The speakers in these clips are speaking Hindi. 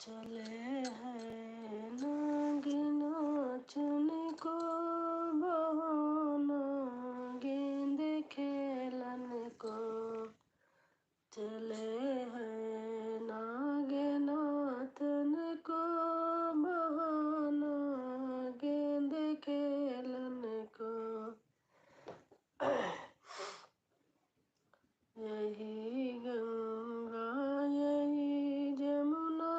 चले हैं नागिना चुन को बहाना गेंद खेलन को। चले हैं नागिना तन को बहाना गेंद खेलन को। यही गंगा यही जमुना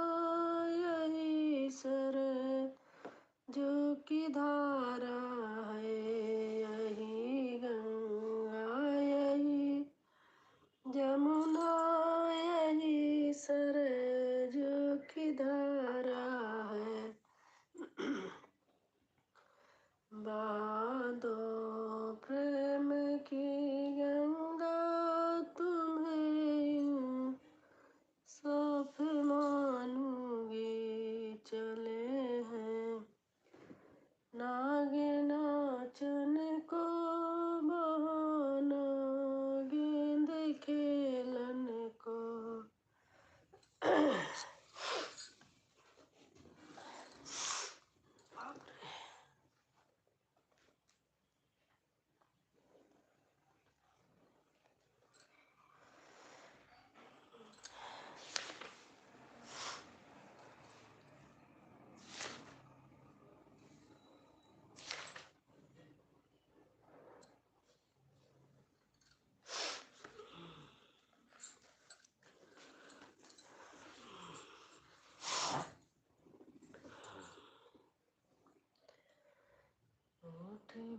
यही सरजू की धारा है। यही गंगा यही जमुना यही सरजू की धारा है। बहा दो प्रेम की गंगा तुम्हें यूं साफ मानूंगी। चले हैं नागिना चुन को बहाना गेंद खेलन को।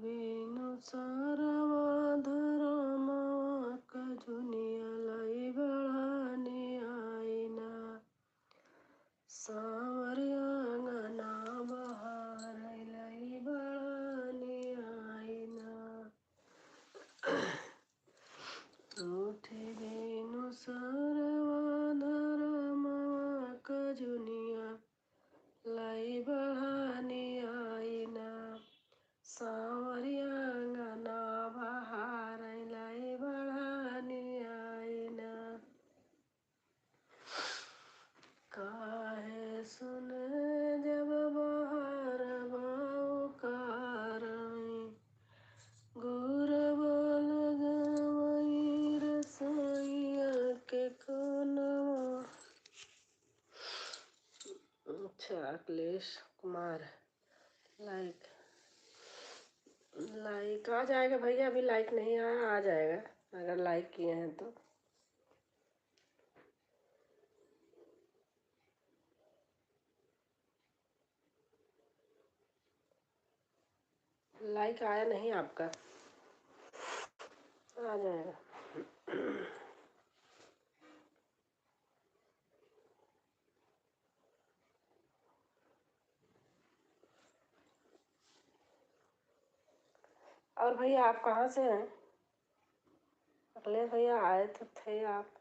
बेनु सारवा धरवा कजुनिया लाई बढ़ाने आईना। सांवरिया गना बहार लाई बढ़ाने आईना। उठे बेनु सारवा धरवा कजुनिया लाई बढ़ाने आईना। सांवरिया गना बहार लाई बढ़ाने आईना। काहे सुने जब बहार बाऊ कारई गुर बोल गवई रसोईया के कोनवा। अच्छा अखिलेश कुमार लाइक लाइक आ जाएगा भैया। अभी लाइक नहीं आया, आ जाएगा अगर लाइक किए हैं तो। लाइक आया नहीं आपका, आ जाएगा। और भैया आप कहाँ से हैं? अखिलेश भैया आए तो थे आप,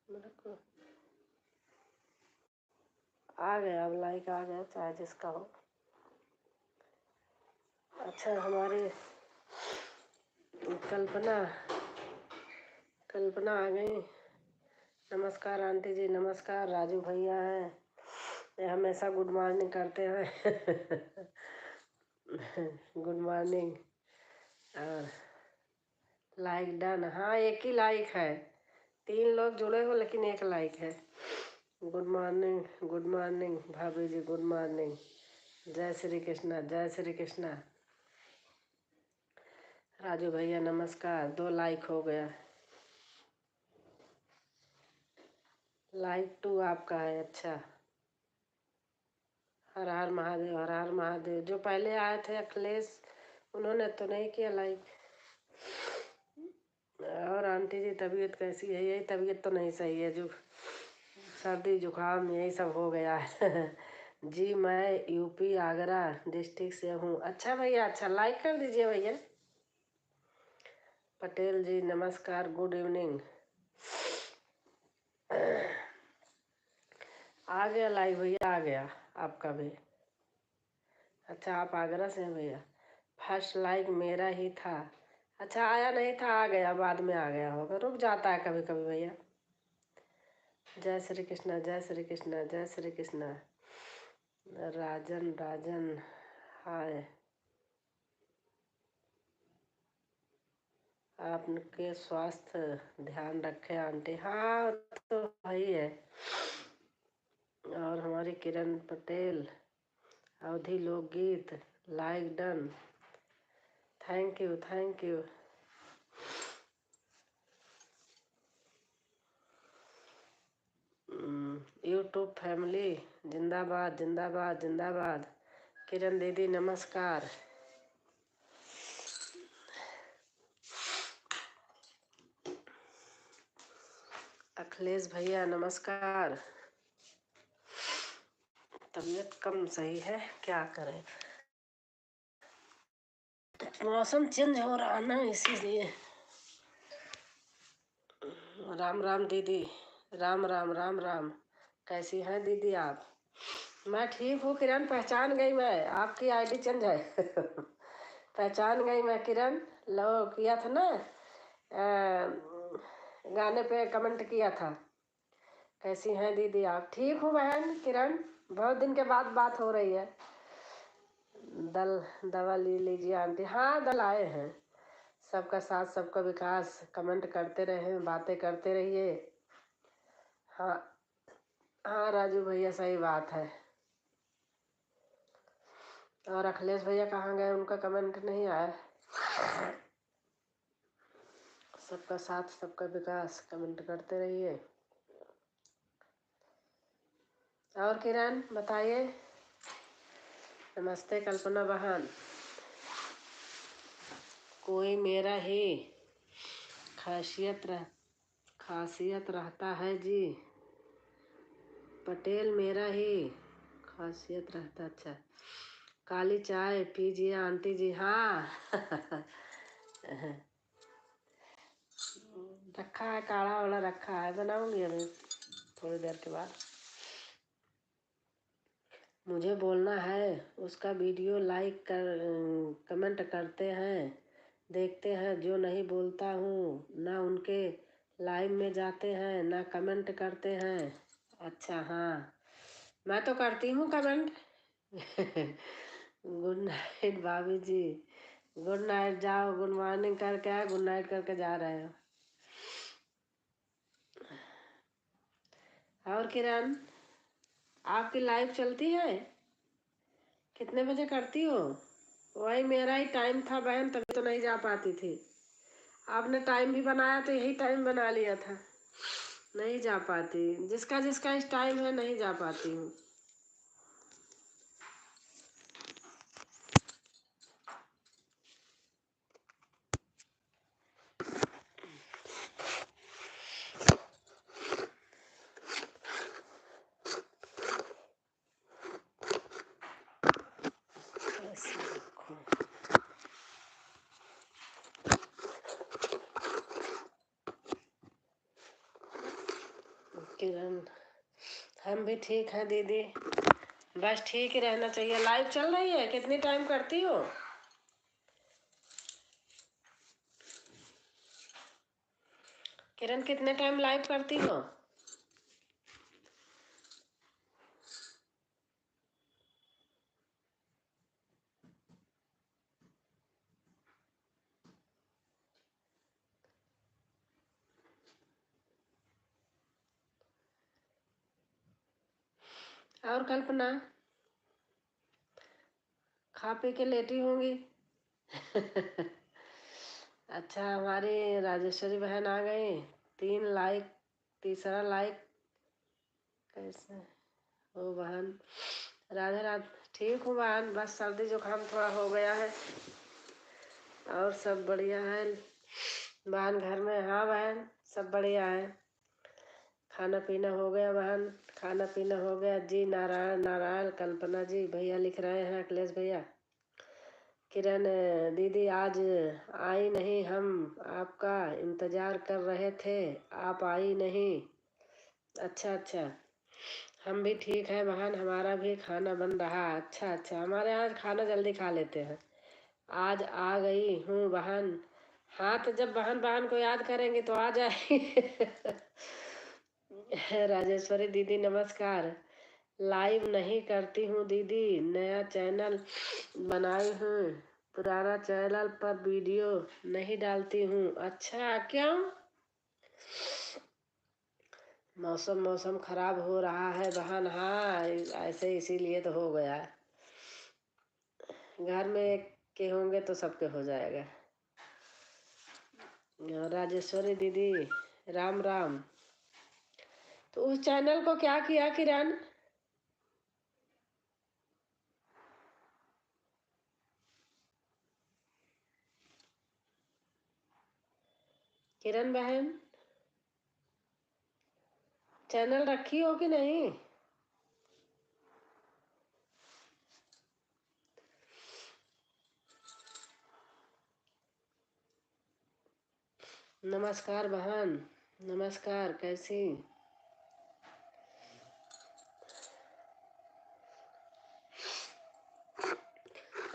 मेरे को आ गया। अब लाइक आ गया चाहे जिसका हो। अच्छा हमारी कल्पना कल्पना आ गई। नमस्कार आंटी जी, नमस्कार। राजू भैया हैं, ये हमेशा गुड मॉर्निंग करते हैं। Good morning. और लाइक डन। हाँ एक ही लाइक है, 3 लोग जुड़े हो लेकिन 1 लाइक है। गुड मॉर्निंग भाभी जी, गुड मॉर्निंग। जय श्री कृष्णा, जय श्री कृष्णा। राजू भैया नमस्कार। 2 लाइक हो गया। लाइक 2 आपका है। अच्छा हर हर महादेव, हर हर महादेव। जो पहले आए थे अखिलेश, उन्होंने तो नहीं किया लाइक। और आंटी जी तबीयत कैसी है? यही तबीयत तो नहीं सही है, जो सर्दी जुकाम यही सब हो गया है। जी मैं यूपी आगरा डिस्ट्रिक्ट से हूँ। अच्छा भैया, अच्छा लाइक कर दीजिए भैया। पटेल जी नमस्कार, गुड इवनिंग। आ गया लाइक भैया, आ गया आपका भी। अच्छा आप आगरा से हैं भैया। फर्स्ट लाइक मेरा ही था। अच्छा आया नहीं था, आ गया, बाद में आ गया होगा, रुक जाता है कभी कभी भैया। जय श्री कृष्णा, जय श्री कृष्णा, जय श्री कृष्णा। राजन राजन हाय। आपके स्वास्थ्य ध्यान रखें आंटी। हाँ तो वही है। और हमारी किरण पटेल अवधि लोकगीत like done. Thank you thank you. YouTube family जिंदाबाद जिंदाबाद जिंदाबाद। किरण दीदी नमस्कार। अखिलेश भैया नमस्कार। तबीयत कम सही है, क्या करें, मौसम चेंज हो रहा ना इसीलिए। राम राम दीदी। राम राम राम राम। कैसी हैं दीदी आप? मैं ठीक हूँ किरण, पहचान गई मैं, आपकी आईडी चेंज है। पहचान गई मैं किरण। लो किया था ना, गाने पे कमेंट किया था। कैसी हैं दीदी आप? ठीक हूँ बहन किरण, बहुत दिन के बाद बात हो रही है। दल दवा ले लीजिए आंटी। हाँ दल आए हैं। सबका साथ सबका विकास, कमेंट करते रहे, बातें करते रहिए। हाँ हाँ राजू भैया सही बात है। और अखिलेश भैया कहाँ गए, उनका कमेंट नहीं आया। सबका साथ सबका विकास, कमेंट करते रहिए। और किरण बताइए। नमस्ते कल्पना बहन। कोई मेरा ही खासियत रहता है जी। पटेल मेरा ही खासियत रहता। अच्छा, काली चाय पीजिए आंटी जी। हाँ। रखा है, काढ़ा वाला रखा है, बनाऊंगी अभी थोड़ी देर के बाद। मुझे बोलना है, उसका वीडियो लाइक कर कमेंट करते हैं, देखते हैं। जो नहीं बोलता हूँ ना उनके लाइव में जाते हैं ना कमेंट करते हैं। अच्छा हाँ, मैं तो करती हूँ कमेंट। गुड नाइट भाभी जी। गुड नाइट, जाओ गुड मॉर्निंग करके आए, गुड नाइट करके जा रहे हो। और किरण आपकी लाइव चलती है? कितने बजे करती हो? वही मेरा ही टाइम था बहन, तभी तो नहीं जा पाती थी। आपने टाइम भी बनाया तो यही टाइम बना लिया था। नहीं जा पाती, जिसका जिसका इस टाइम है, नहीं जा पाती हूँ। किरण हम भी ठीक हैं दीदी, बस ठीक ही रहना चाहिए। लाइव चल रही है, कितनी टाइम करती हो? किरण कितने टाइम लाइव करती हो? और कल्पना खा पी के लेटी होंगी। अच्छा, हमारी राजेश्वरी बहन आ गई। 3 लाइक, तीसरा लाइक कैसे हो बहन? राधे राधे। ठीक हूँ बहन, बस सर्दी जुकाम थोड़ा हो गया है, और सब बढ़िया है बहन घर में। हाँ बहन सब बढ़िया है। खाना पीना हो गया बहन, खाना पीना हो गया जी। नारायण नारायण। कल्पना जी भैया लिख रहे हैं, अखिलेश भैया। किरण दीदी आज आई नहीं, हम आपका इंतज़ार कर रहे थे, आप आई नहीं। अच्छा अच्छा, हम भी ठीक है बहन, हमारा भी खाना बन रहा। अच्छा अच्छा, हमारे यहाँ खाना जल्दी खा लेते हैं। आज आ गई हूँ बहन। हाँ तो जब बहन बहन को याद करेंगी तो आ जाएगी। राजेश्वरी दीदी नमस्कार। लाइव नहीं करती हूँ दीदी, नया चैनल बनाई हूँ, पुराना चैनल पर वीडियो नहीं डालती हूँ। अच्छा क्यों? मौसम खराब हो रहा है बहन। हाँ ऐसे इसीलिए तो हो गया। घर में एक के होंगे तो सबके हो जाएगा। राजेश्वरी दीदी राम राम। तो उस चैनल को क्या किया किरण? किरण बहन चैनल रखी हो कि नहीं? नमस्कार बहन, नमस्कार। कैसी?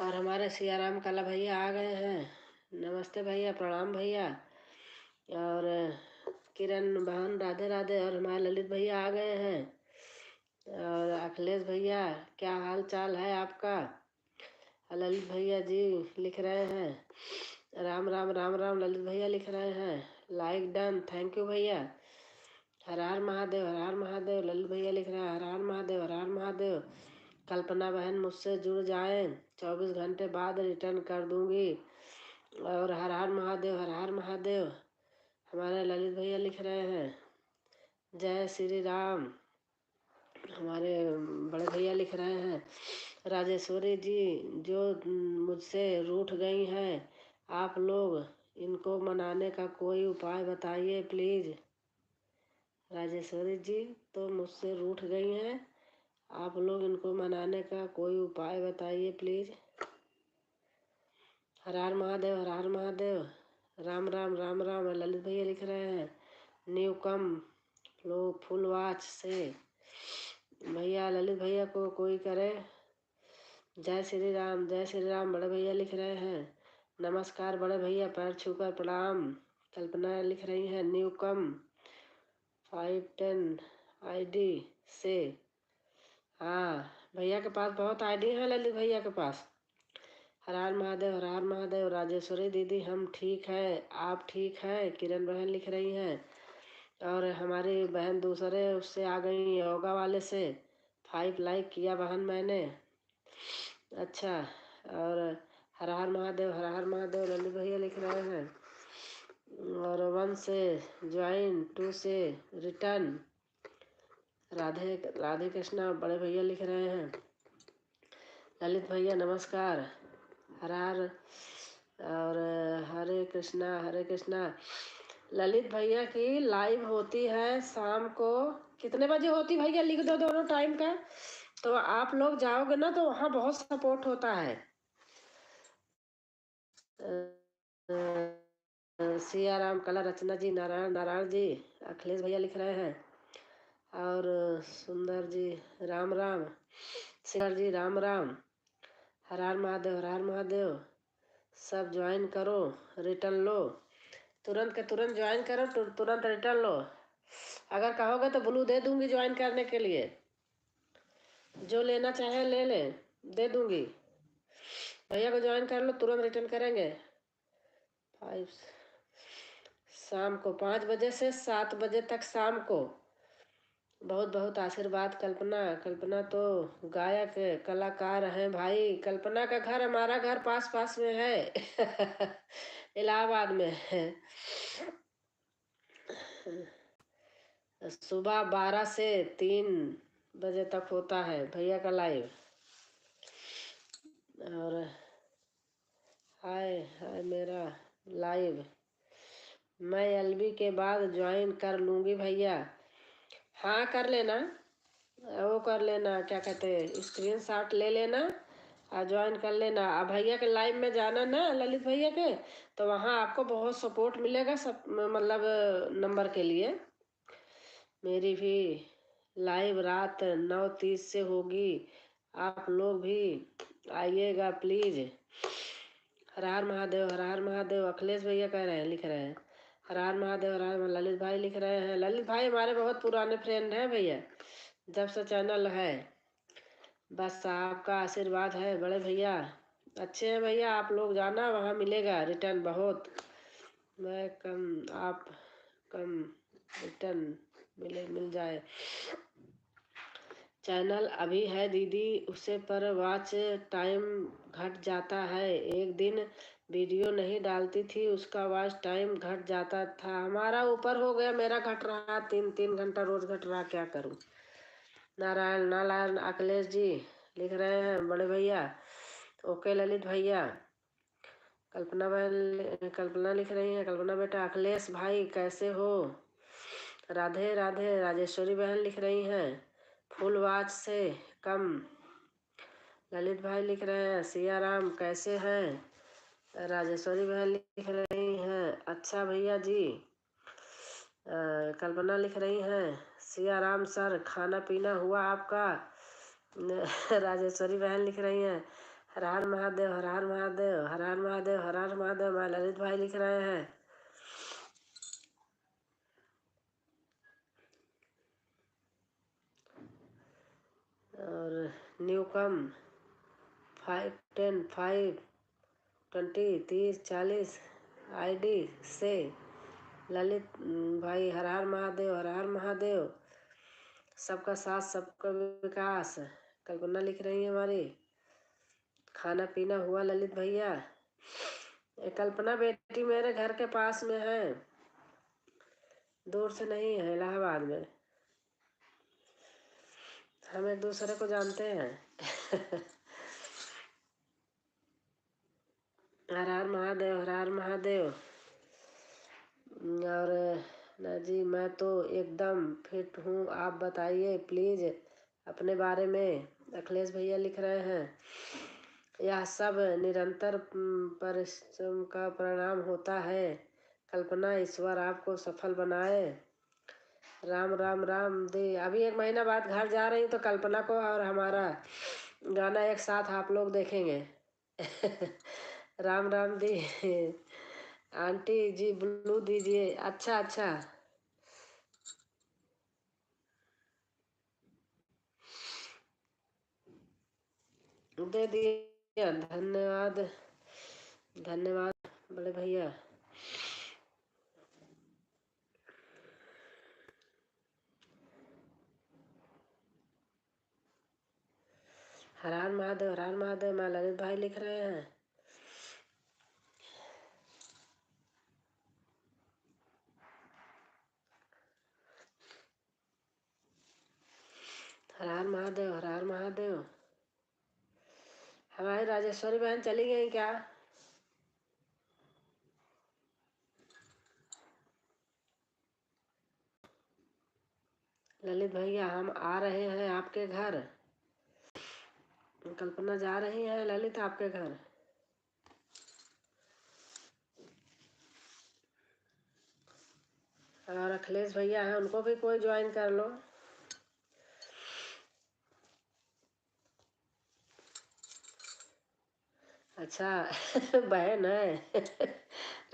और हमारे सियाराम कला भैया आ गए हैं। नमस्ते भैया, प्रणाम भैया। और किरण बहन राधे राधे। और हमारे ललित भैया आ गए हैं। और अखिलेश भैया क्या हाल चाल है आपका? ललित भैया जी लिख रहे हैं राम राम राम राम। ललित भैया लिख रहे हैं लाइक डन, थैंक यू भैया। हर हर महादेव, हर हर महादेव। ललित भैया लिख रहे हैं हर हर महादेव, हर हर महादेव। कल्पना बहन मुझसे जुड़ जाएं, 24 घंटे बाद रिटर्न कर दूंगी। और हर हर महादेव, हर हर महादेव। हमारे ललित भैया लिख रहे हैं जय श्री राम। हमारे बड़े भैया लिख रहे हैं राजेश्वरी जी जो मुझसे रूठ गई हैं, आप लोग इनको मनाने का कोई उपाय बताइए प्लीज़। राजेश्वरी जी तो मुझसे रूठ गई हैं, आप लोग इनको मनाने का कोई उपाय बताइए प्लीज़। हर हर महादेव, हर हर महादेव। राम राम राम राम। ललित भैया लिख रहे हैं न्यू कम फुल वॉच से। भैया ललित भैया को कोई करे जय श्री राम, जय श्री राम। बड़े भैया लिख रहे हैं नमस्कार बड़े भैया, पैर छूकर प्रणाम। कल्पना लिख रही हैं न्यू कम 510 आईडी से। हाँ भैया के पास बहुत आईडी है ललित भैया के पास। हर हर महादेव, हर हर महादेव। राजेश्वरी दीदी हम ठीक है, आप ठीक है? किरण बहन लिख रही हैं। और हमारी बहन दूसरे उससे आ गई योगा वाले से। 5 लाइक किया बहन मैंने। अच्छा। और हर हर महादेव, हर हर महादेव ललित भैया लिख रहे हैं। और 1 से ज्वाइन, 2 से रिटर्न। राधे राधे कृष्णा बड़े भैया लिख रहे हैं ललित भैया नमस्कार, हर हर। और हरे कृष्णा, हरे कृष्णा। ललित भैया की लाइव होती है शाम को कितने बजे होती भैया? लिख दो दोनों टाइम का, तो आप लोग जाओगे ना तो वहाँ बहुत सपोर्ट होता है। सियाराम कला रचना जी, नारायण नारायण जी। अखिलेश भैया लिख रहे हैं। और सुंदर जी राम राम। सिंगर जी राम राम। हर हर महादेव, हर हर महादेव। सब ज्वाइन करो, रिटर्न लो। तुरंत के तुरंत ज्वाइन करो, तुरंत रिटर्न लो। अगर कहोगे तो ब्लू दे दूंगी ज्वाइन करने के लिए, जो लेना चाहे ले ले, दे दूंगी। भैया को ज्वाइन कर लो, तुरंत रिटर्न करेंगे। 5 शाम को 5 बजे से 7 बजे तक शाम को। बहुत बहुत आशीर्वाद। कल्पना, कल्पना तो गायक कलाकार हैं भाई। कल्पना का घर हमारा घर पास पास में है इलाहाबाद में है। सुबह 12 से 3 बजे तक होता है भैया का लाइव। और हाय हाय मेरा लाइव मैं एलबी के बाद ज्वाइन कर लूँगी भैया। हाँ कर लेना, वो कर लेना, क्या कहते हैं, स्क्रीनशॉट ले लेना और ज्वाइन कर लेना। अब भैया के लाइव में जाना ना ललित भैया के, तो वहाँ आपको बहुत सपोर्ट मिलेगा सब, मतलब नंबर के लिए। मेरी भी लाइव रात 9:30 से होगी, आप लोग भी आइएगा प्लीज़। हर हर महादेव, हर हर महादेव। अखिलेश भैया कह रहे हैं, लिख रहे हैं हर हर महादेव, हर हर। ललित भाई लिख रहे हैं, ललित भाई हमारे बहुत पुराने फ्रेंड हैं भैया, जब से चैनल है। बस आपका आशीर्वाद है बड़े भैया। अच्छे हैं भैया, आप लोग जाना, वहाँ मिलेगा रिटर्न बहुत। मैं कम, आप कम, रिटर्न मिल जाए। चैनल अभी है दीदी, उसे पर वॉच टाइम घट जाता है। एक दिन वीडियो नहीं डालती थी, उसका वॉच टाइम घट जाता था। हमारा ऊपर हो गया, मेरा घट रहा, 3-3 घंटा रोज घट रहा, क्या करूं। नारायण नारायण अखिलेश जी लिख रहे हैं बड़े भैया। ओके ललित भैया। कल्पना लिख रही है, कल्पना बेटा। अखिलेश भाई कैसे हो? राधे राधे। राजेश्वरी बहन लिख रही हैं, फुल वॉच से कम। ललित भाई लिख रहे हैं, सिया राम कैसे हैं? राजेश्वरी बहन लिख रही हैं, अच्छा भैया जी। कल्पना लिख रही हैं, सिया राम सर, खाना पीना हुआ आपका? राजेश्वरी बहन लिख रही हैं, हर हर महादेव, हर हर महादेव, हर हर महादेव, हर हर महादेव। ललित भाई लिख रहे हैं, और न्यूकम 510 520 30 40 आईडी से ललित भाई, हर हर महादेव, हर हर महादेव। सबका साथ सबका विकास। कल्पना लिख रही है हमारी, खाना पीना हुआ ललित भैया? कल्पना बेटी मेरे घर के पास में है, दूर से नहीं है, इलाहाबाद में। हम एक दूसरे को जानते हैं। हर हर महादेव, हर हर महादेव। और ना जी, मैं तो एकदम फिट हूँ, आप बताइए प्लीज अपने बारे में। अखिलेश भैया लिख रहे हैं, यह सब निरंतर परिश्रम का परिणाम होता है। कल्पना, ईश्वर आपको सफल बनाए। राम राम राम दे। अभी 1 महीना बाद घर जा रही हूँ, तो कल्पना को और हमारा गाना एक साथ आप लोग देखेंगे। राम राम दी। आंटी जी ब्लू दीजिए। अच्छा अच्छा, दे दिया, धन्यवाद धन्यवाद बड़े भैया। हर हर महादेव, हर हर महादेव। मैं ललित भाई लिख रहे हैं, हर हर महादेव, हर हर महादेव। हमारी राजेश्वरी बहन चली गई क्या? ललित भैया, हम आ रहे हैं आपके घर। कल्पना जा रही है ललित आपके घर। और अखिलेश भैया हैं, उनको भी कोई ज्वाइन कर लो। अच्छा। बहन है।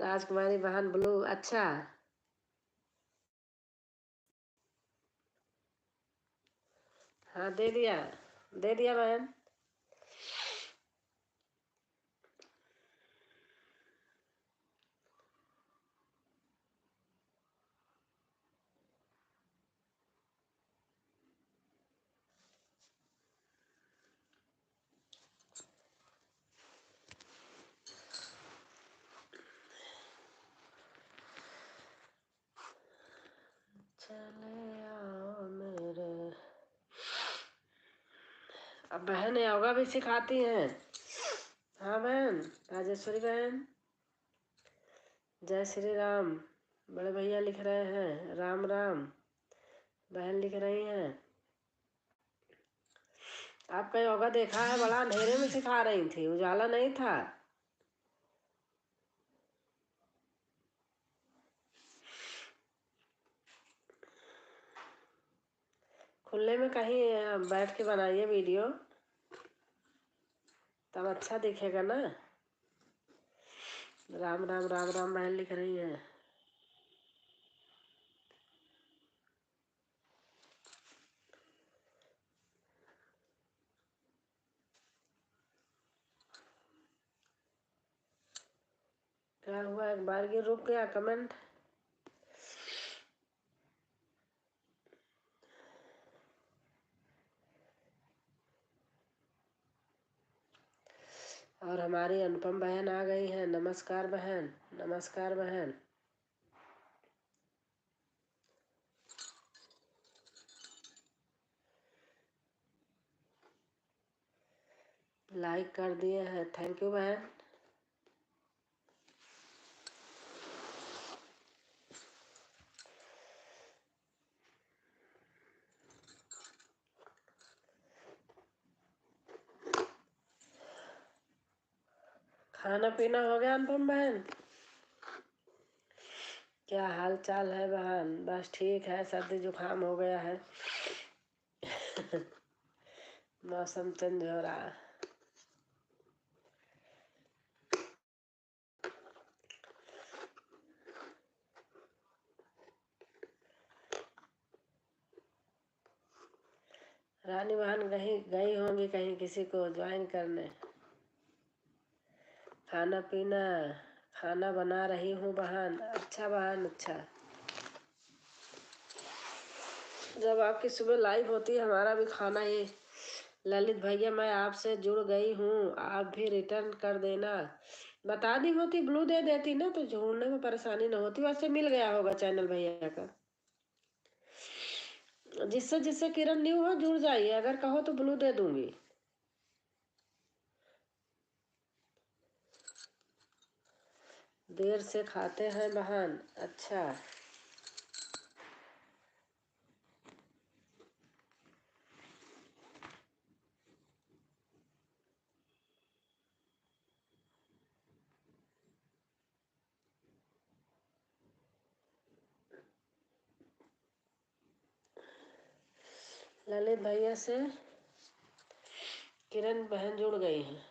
राजकुमारी बहन ब्लू, अच्छा। हाँ दे दिया बहन। चले आओ मेरे। अब बहन योगा भी सिखाती हैं। हाँ बहन, राजेश्वरी बहन। जय श्री राम। बड़े भैया लिख रहे हैं, राम राम। बहन लिख रही हैं, आपका योगा देखा है, बड़ा अंधेरे में सिखा रही थी, उजाला नहीं था। खुले में कहीं बैठ के बनाइए वीडियो, तब अच्छा दिखेगा ना। राम राम राम राम बहन लिख रही है। क्या हुआ, एक बार की रुक गया कमेंट। और हमारी अनुपम बहन आ गई हैं। नमस्कार बहन, नमस्कार बहन। लाइक कर दिए हैं, थैंक यू बहन। खाना पीना हो गया अनुपम बहन? क्या हाल चाल है बहन? बस ठीक है, सर्दी जुकाम हो गया है। मौसम चेंज हो रहा है। रानी बहन गई होंगी कहीं किसी को ज्वाइन करने। खाना पीना, खाना बना रही हूँ बहन। अच्छा बहन, अच्छा। जब आपकी सुबह लाइव होती है हमारा भी खाना ये। ललित भैया, मैं आपसे जुड़ गई हूँ, आप भी रिटर्न कर देना। बता दी होती, ब्लू दे देती ना, तो जोड़ने में परेशानी न होती। वैसे मिल गया होगा चैनल भैया का। जिससे जिससे किरण न्यू हो जुड़ जाइए, अगर कहो तो ब्लू दे दूंगी। देर से खाते हैं बहन, अच्छा। ललित भैया से किरण बहन जुड़ गई हैं।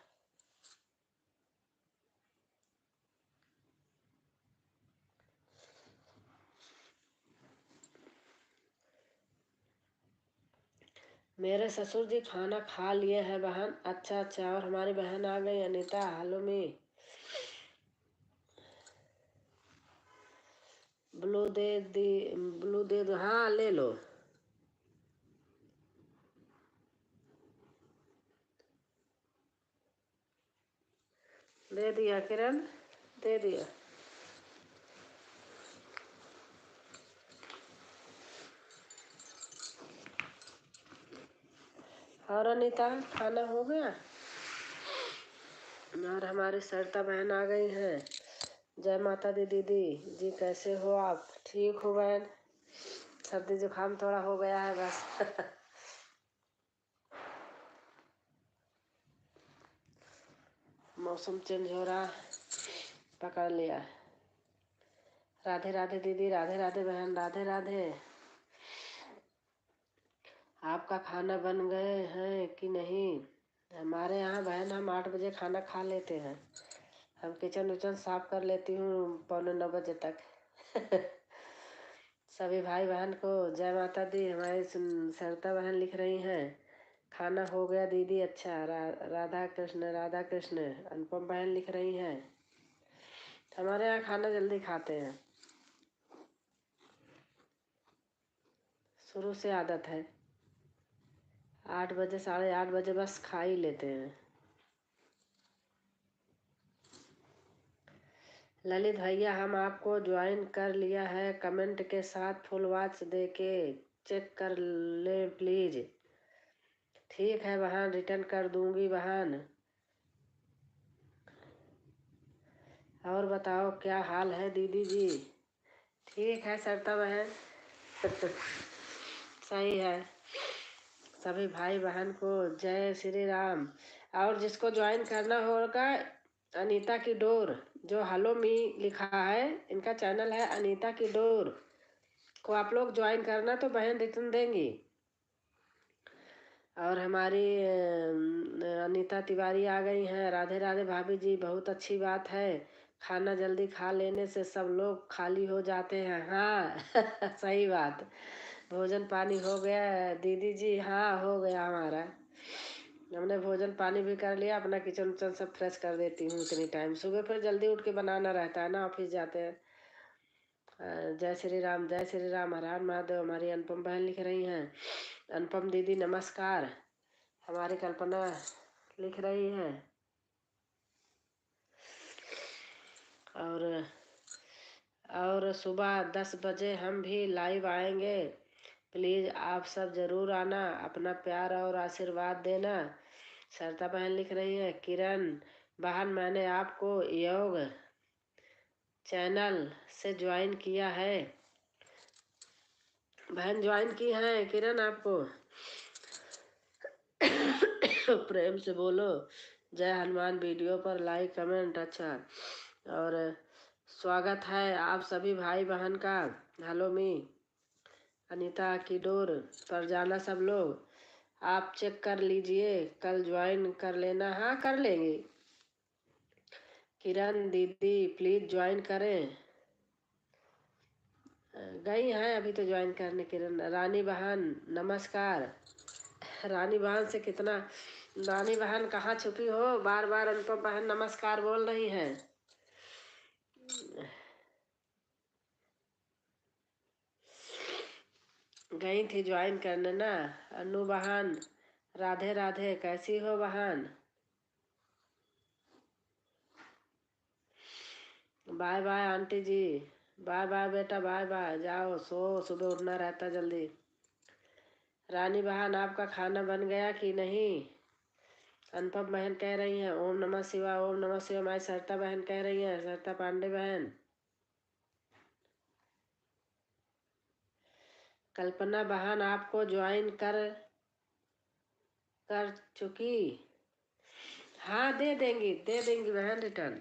मेरे ससुर जी खाना खा लिए हैं बहन। अच्छा अच्छा। और हमारी बहन आ गई अनीता, हालो में। ब्लू दे दो, हाँ ले लो। दे दिया किरण, दे दिया। और अनीता, खाना हो गया? और हमारी सरिता बहन आ गई हैं। जय माता दी दीदी जी, कैसे हो आप? ठीक हो बहन? सर्दी जुकाम थोड़ा हो गया है बस। मौसम चेंज हो रहा, पकड़ लिया। राधे राधे दीदी, राधे राधे बहन, राधे राधे। आपका खाना बन गए हैं कि नहीं? हमारे यहाँ बहन हम 8 बजे खाना खा लेते हैं। हम किचन विचन साफ कर लेती हूँ 8:45 तक। सभी भाई बहन को जय माता दी। हमारी सरिता बहन लिख रही हैं, खाना हो गया दीदी, अच्छा। राधा कृष्ण, राधा कृष्ण। अनुपम बहन लिख रही हैं, हमारे यहाँ खाना जल्दी खाते हैं, शुरू से आदत है। 8 बजे, 8:30 बजे बस खा ही लेते हैं। ललित भैया, हम आपको ज्वाइन कर लिया है, कमेंट के साथ फुल वॉच दे के चेक कर ले प्लीज। ठीक है बहन, रिटर्न कर दूंगी बहन। और बताओ क्या हाल है दीदी जी? ठीक है सरिता बहन। सही है। सभी भाई बहन को जय श्री राम। और जिसको ज्वाइन करना होगा, अनीता की डोर, जो हलो मी लिखा है, इनका चैनल है अनीता की डोर, को आप लोग ज्वाइन करना तो बहन रिटर्न देंगी। और हमारी अनीता तिवारी आ गई हैं। राधे राधे भाभी जी, बहुत अच्छी बात है। खाना जल्दी खा लेने से सब लोग खाली हो जाते हैं। हाँ। सही बात। भोजन पानी हो गया दीदी जी? हाँ हो गया हमारा। हमने भोजन पानी भी कर लिया, अपना किचन उचन सब फ्रेश कर देती हूँ इतनी टाइम। सुबह फिर जल्दी उठ के बनाना रहता है ना, ऑफिस जाते हैं। जय श्री राम, जय श्री राम, हर हर महादेव। हमारी अनुपम बहन लिख रही हैं, अनुपम दीदी नमस्कार। हमारी कल्पना लिख रही है, और सुबह 10 बजे हम भी लाइव आएंगे, प्लीज़ आप सब ज़रूर आना, अपना प्यार और आशीर्वाद देना। सरिता बहन लिख रही है, किरण बहन मैंने आपको योग चैनल से ज्वाइन किया है। बहन ज्वाइन की है किरण आपको? प्रेम से बोलो जय हनुमान। वीडियो पर लाइक कमेंट। अच्छा, और स्वागत है आप सभी भाई बहन का। हेलो मी अनीता की डोर पर जाना सब लोग। आप चेक कर लीजिए, कल ज्वाइन कर लेना। हाँ कर लेंगे। किरण दीदी प्लीज ज्वाइन करें। गई हैं अभी तो ज्वाइन करने। किरण रानी बहन नमस्कार। रानी बहन से कितना, रानी बहन कहाँ छुपी हो? बार बार अनुपम बहन नमस्कार बोल रही हैं। गई थी ज्वाइन करने ना। अनु बहन राधे राधे, कैसी हो बहन? बाय बाय आंटी जी, बाय बाय बेटा, बाय बाय। जाओ सो, सुबह उठना रहता जल्दी। रानी बहन आपका खाना बन गया कि नहीं? अनुपम बहन कह रही हैं ओम नमः शिवाय, ओम नमः शिवाय। हमारी सरिता बहन कह रही हैं, सरिता पांडे बहन। कल्पना बहन आपको ज्वाइन कर चुकी। हाँ दे देंगी बहन, रिटर्न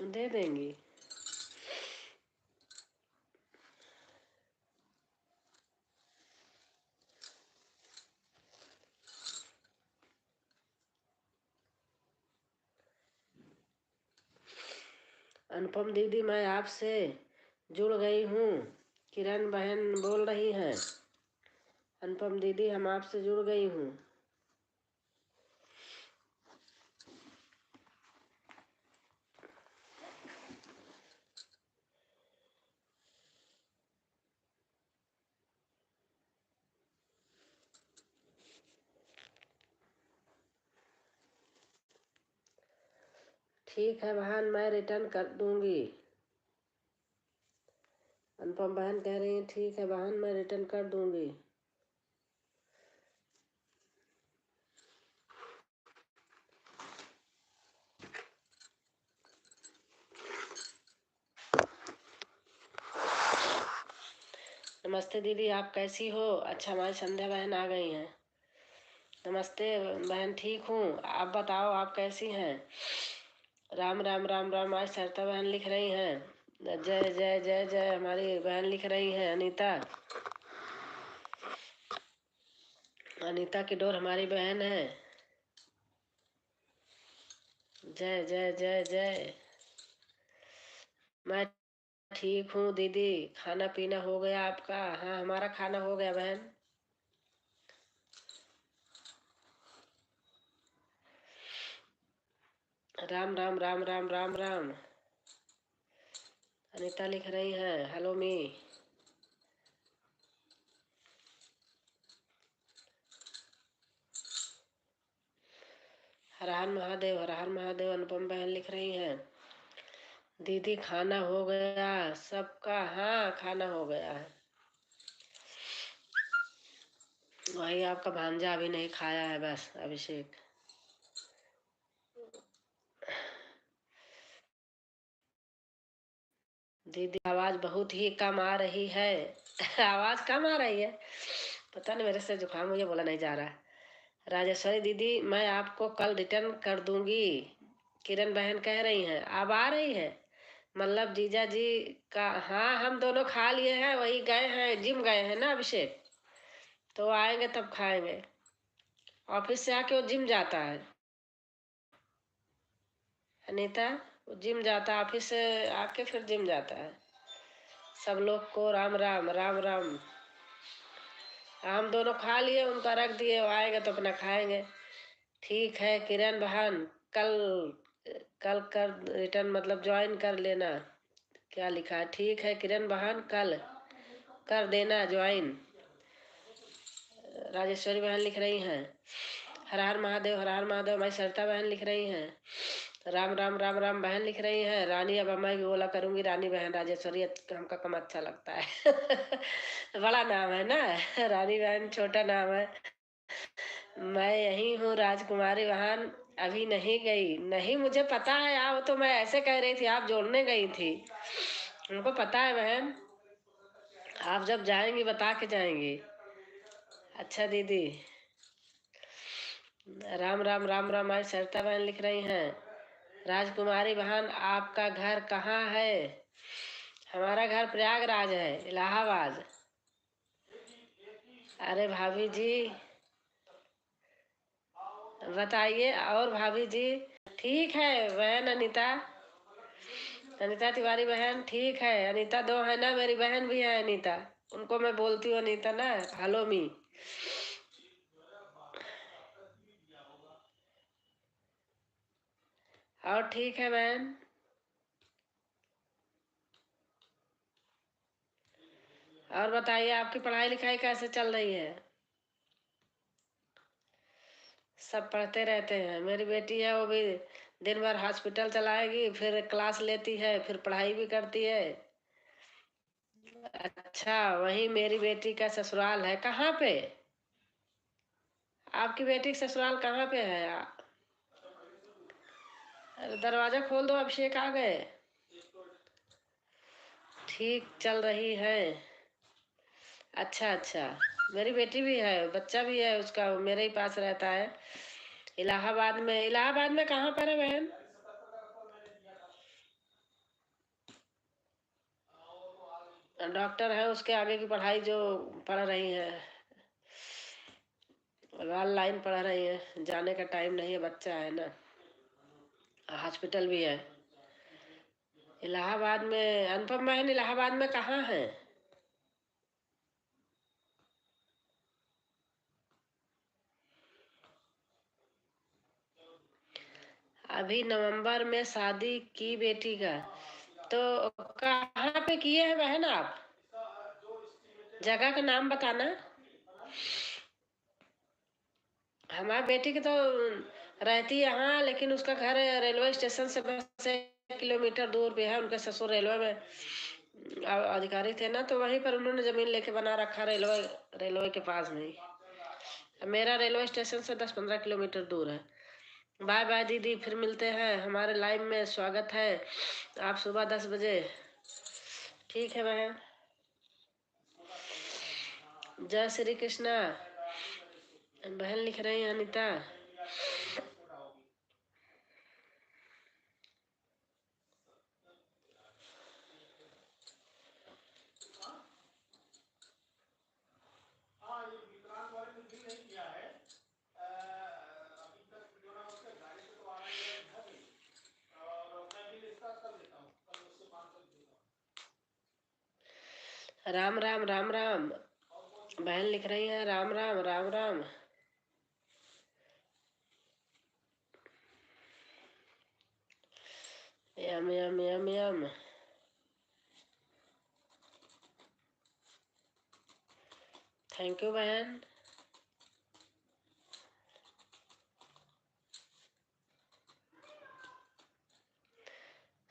दे देंगी। अनुपम दीदी मैं आपसे जुड़ गई हूँ, किरण बहन बोल रही हैं। अनुपम दीदी हम आपसे जुड़ गई हूँ। ठीक है बहन, मैं रिटर्न कर दूंगी। अनुपम बहन कह रही हैं ठीक है बहन, मैं रिटर्न कर दूंगी। नमस्ते दीदी, आप कैसी हो? अच्छा, हमारी संध्या बहन आ गई हैं। नमस्ते बहन, ठीक हूँ, आप बताओ आप कैसी हैं? राम राम राम राम। आज सरिता बहन लिख रही हैं जय जय जय जय। हमारी बहन लिख रही हैं अनीता, अनीता की डोर हमारी बहन है। जय जय जय जय। मैं ठीक हूँ दीदी, खाना पीना हो गया आपका? हाँ हमारा खाना हो गया बहन। राम राम राम राम राम राम। अनीता लिख रही हैं हेलो मी। हर हर महादेव, हर हर महादेव। अनुपम बहन लिख रही हैं दीदी खाना हो गया सबका? हाँ खाना हो गया है। वही आपका भांजा अभी नहीं खाया है बस, अभिषेक। दीदी आवाज बहुत ही कम आ रही है। आवाज कम आ रही है, पता नहीं मेरे से जुकाम मुझे बोला नहीं जा रहा। राजेश्वरी दीदी मैं आपको कल रिटर्न कर दूंगी, किरण बहन कह रही हैं। अब आ रही है मतलब जीजा जी का? हाँ हम दोनों खा लिए हैं, वही गए हैं, जिम गए हैं ना अभिषेक, तो आएंगे तब खाएंगे। ऑफिस से आके वो जिम जाता है अनीता, वो जिम जाता है, ऑफिस से आके फिर जिम जाता है। सब लोग को राम राम राम राम। हम दोनों खा लिए, उनका रख दिए, वो आएगा तो अपना खाएंगे। ठीक है किरण बहन, कल कल कर रिटर्न मतलब ज्वाइन कर लेना। क्या लिखा है? ठीक है किरण बहन, कल कर देना ज्वाइन। राजेश्वरी बहन लिख रही हैं हर हर महादेव, हर हर महादेव। हमारी सरिता बहन लिख रही हैं राम राम राम राम बहन लिख रही हैं। रानी, अब मैं भी बोला करूंगी रानी बहन। राजेश्वरी हमका कम अच्छा लगता है। बड़ा नाम है ना, रानी बहन छोटा नाम है। मैं यही हूँ राजकुमारी बहन, अभी नहीं गई। नहीं मुझे पता है, आप तो मैं ऐसे कह रही थी आप जोड़ने गई थी, हमको पता है बहन। आप जब जाएंगी बता के जाएंगी। अच्छा दीदी, राम राम राम राम। हमारी सरिता बहन लिख रही हैं राजकुमारी बहन, आपका घर कहाँ है? हमारा घर प्रयागराज है, इलाहाबाद। अरे भाभी जी बताइए, और भाभी जी? ठीक है बहन अनीता, अनीता तिवारी बहन ठीक है। अनीता दो है ना, मेरी बहन भी है अनीता, उनको मैं बोलती हूँ अनीता ना, हेलो मी। और ठीक है बहन। और बताइए आपकी पढ़ाई लिखाई कैसे चल रही है? सब पढ़ते रहते हैं। मेरी बेटी है, वो भी दिन भर हॉस्पिटल चलाएगी, फिर क्लास लेती है, फिर पढ़ाई भी करती है। अच्छा, वही मेरी बेटी का ससुराल है। कहाँ पे? आपकी बेटी का ससुराल कहाँ पे है? अरे दरवाजा खोल दो, अभिषेक आ गए। ठीक चल रही है। अच्छा अच्छा, मेरी बेटी भी है, बच्चा भी है उसका, मेरे ही पास रहता है। इलाहाबाद में। इलाहाबाद में कहाँ पर है बहन? डॉक्टर है, उसके आगे की पढ़ाई जो पढ़ रही है, लाल लाइन पढ़ रही है। जाने का टाइम नहीं है, बच्चा है ना। हॉस्पिटल भी है इलाहाबाद में। अनुपम बहन इलाहाबाद में कहाँ है? अभी नवंबर में शादी की बेटी का, तो कहाँ पे किए हैं बहन आप? जगह का नाम बताना। हमारी बेटी की तो रहती है यहाँ, लेकिन उसका घर रेलवे स्टेशन से बस 1 किलोमीटर दूर पे है। उनके ससुर रेलवे में अधिकारी थे ना, तो वहीं पर उन्होंने जमीन लेके बना रखा, रेलवे रेलवे के पास में ही। मेरा रेलवे स्टेशन से 10-15 किलोमीटर दूर है। बाय बाय दीदी, फिर मिलते हैं। हमारे लाइव में स्वागत है आप सुबह 10 बजे। ठीक है बहन। जय श्री कृष्णा बहन लिख रही हैं अनीता। राम राम राम राम बहन लिख रही हैं राम राम राम राम। यम यम यम यम। थैंक यू बहन।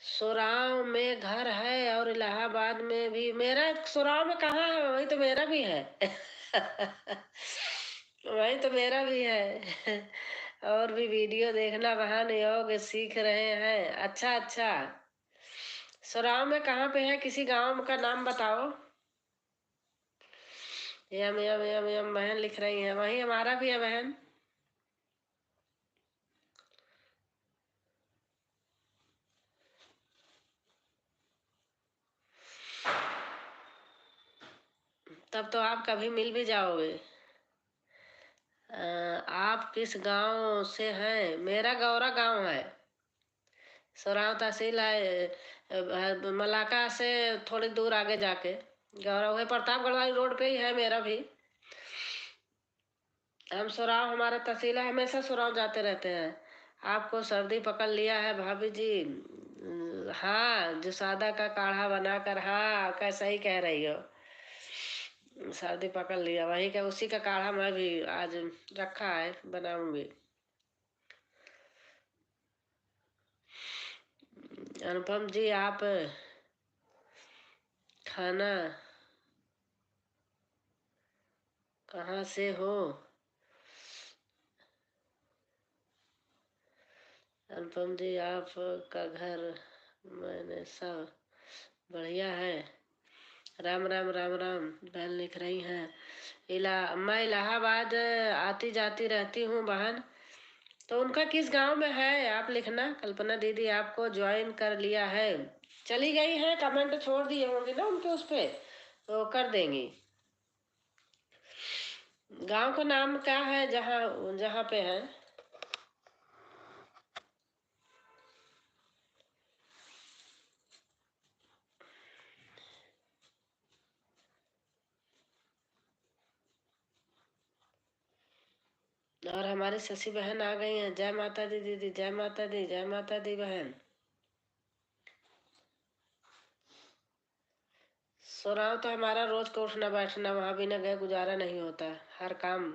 सुराव में घर है, और इलाहाबाद में भी। मेरा सुराव में कहाँ है? वही तो मेरा भी है। वही तो मेरा भी है। और भी वीडियो देखना बहन, योग सीख रहे हैं। अच्छा अच्छा, सुराव में कहाँ पे है? किसी गांव का नाम बताओ। यम यम यम यम बहन लिख रही है, वही हमारा भी है बहन। तब तो आप कभी मिल भी जाओगे। आप किस गांव से हैं? मेरा गौरा गांव है, सुराव तहसील है। मलाका से थोड़ी दूर आगे जाके गौरा है। प्रतापगढ़ वाली रोड पे ही है मेरा भी। हम सुराव, हमारा तहसीला हमेशा सुराव जाते रहते हैं। आपको सर्दी पकड़ लिया है भाभी जी। हाँ, जो सादा का काढ़ा बनाकर, हाँ कैसा ही कह रही हो, सर्दी पकड़ लिया, वही का उसी का काढ़ा मैं भी आज रखा है, बनाऊंगी। अनुपम जी, आप खाना कहाँ से हो? अनुपम जी, आपका घर, मैंने सब बढ़िया है। राम राम राम राम। बहन लिख रही हैं, मैं इलाहाबाद आती जाती रहती हूँ बहन। तो उनका किस गांव में है आप लिखना। कल्पना दीदी आपको ज्वाइन कर लिया है, चली गई है, कमेंट छोड़ दिए होंगे ना उनके उस पे, तो कर देंगी। गांव का नाम क्या है जहाँ जहाँ पे है? और हमारी शशि बहन आ गई हैं। जय माता दी दीदी, जय माता दी, जय माता दी बहन। सुनाओ तो हमारा रोज का उठना बैठना, वहां बिना गए गुजारा नहीं होता है, हर काम।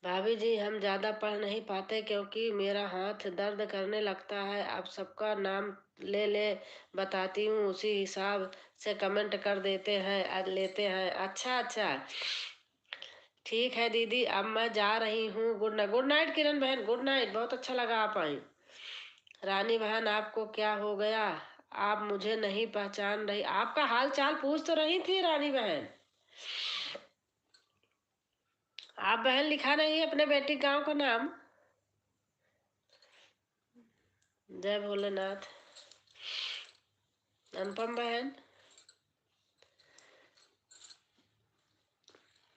भाभी जी, हम ज्यादा पढ़ नहीं पाते क्योंकि मेरा हाथ दर्द करने लगता है। आप सबका नाम ले ले बताती हूँ, उसी हिसाब से कमेंट कर देते हैं, लेते हैं। अच्छा अच्छा, ठीक है दीदी, अब मैं जा रही हूँ। Good night. गुड नाइट किरण बहन, गुड नाइट। बहुत अच्छा लगा आप आई। रानी बहन, आपको क्या हो गया? आप मुझे नहीं पहचान रही? आपका हाल चाल पूछ तो रही थी रानी बहन। आप बहन लिखा नहीं अपने बेटी गांव का नाम। जय भोलेनाथ। अनुपम बहन,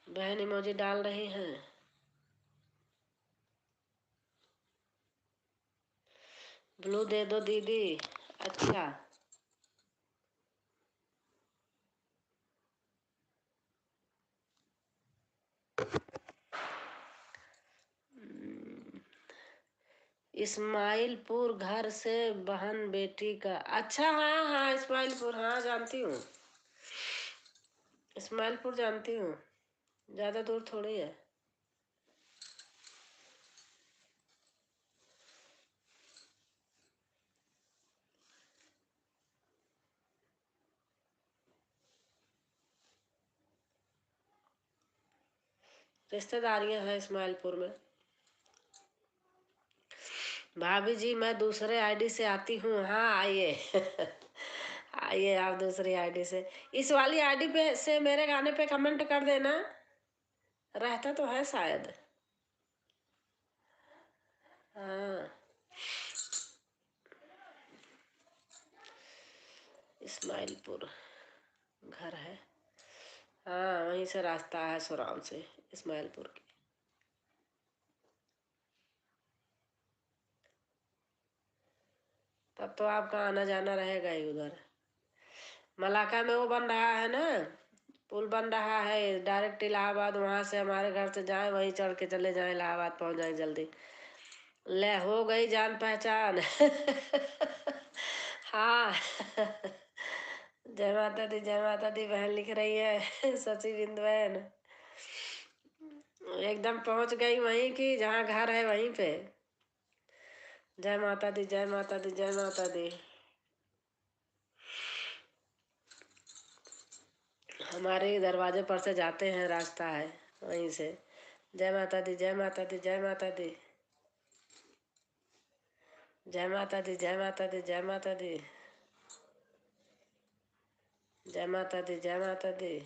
बहन इमोजी डाल रही हैं। ब्लू दे दो दीदी। अच्छा, इस्माइलपुर घर से बहन बेटी का। अच्छा, हाँ हाँ, इस्माइलपुर, हाँ जानती हूँ, इस्माइलपुर जानती हूँ, ज्यादा दूर थोड़ी है। रिश्तेदारियां हैं इस्माइलपुर में। भाभी जी, मैं दूसरे आईडी से आती हूँ। हाँ आइए आइए आप दूसरी आईडी से। इस वाली आईडी पे से मेरे गाने पे कमेंट कर देना, रहता तो है शायद। हाँ, इस्माइलपुर घर है। हाँ, वहीं से रास्ता है सुराम से इस्माइलपुर की। तब तो आपका आना जाना रहेगा ही उधर। मलाका में वो बन रहा है ना, पुल बन रहा है डायरेक्ट इलाहाबाद, वहां से हमारे घर से जाए, वहीं चढ़ के चले जाए, इलाहाबाद पहुंच जाए जल्दी। ले हो गई जान पहचान हाँ जय माता दी, जय माता दी बहन लिख रही है सची बिंद बहन। एकदम पहुंच गई वहीं की, जहाँ घर है वहीं पे। जय माता दी, जय माता दी, जय माता दी। हमारे दरवाजे पर से जाते हैं, रास्ता है वहीं से। जय माता दी, जय माता दी, जय माता दी, जय माता दी, जय माता दी, जय माता दी, जय माता दी, जय माता दी,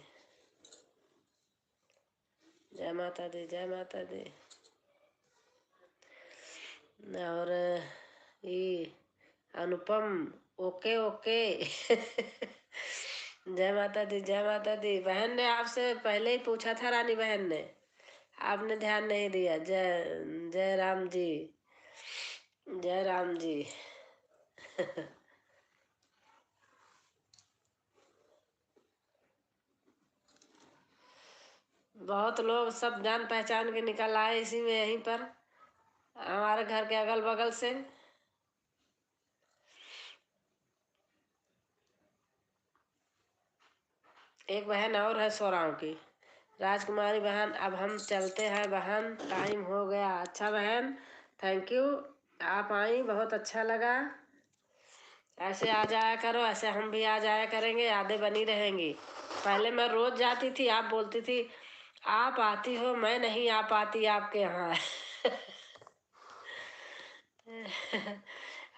जय माता दी, जय माता दी। और ये अनुपम, ओके ओके जय माता दी, जय माता दी। बहन ने आपसे पहले ही पूछा था, रानी बहन ने आपने ध्यान नहीं दिया। जय जय राम जी, जय राम जी। बहुत लोग सब जान पहचान के निकल आए इसी में, यहीं पर हमारे घर के अगल बगल से। एक बहन और है सोराव की, राजकुमारी बहन। अब हम चलते हैं बहन, टाइम हो गया। अच्छा बहन, थैंक यू, आप आई, बहुत अच्छा लगा। ऐसे आ जाया करो, ऐसे हम भी आ जाया करेंगे, यादें बनी रहेंगी। पहले मैं रोज जाती थी, आप बोलती थी आप आती हो, मैं नहीं आ पाती आपके यहाँ।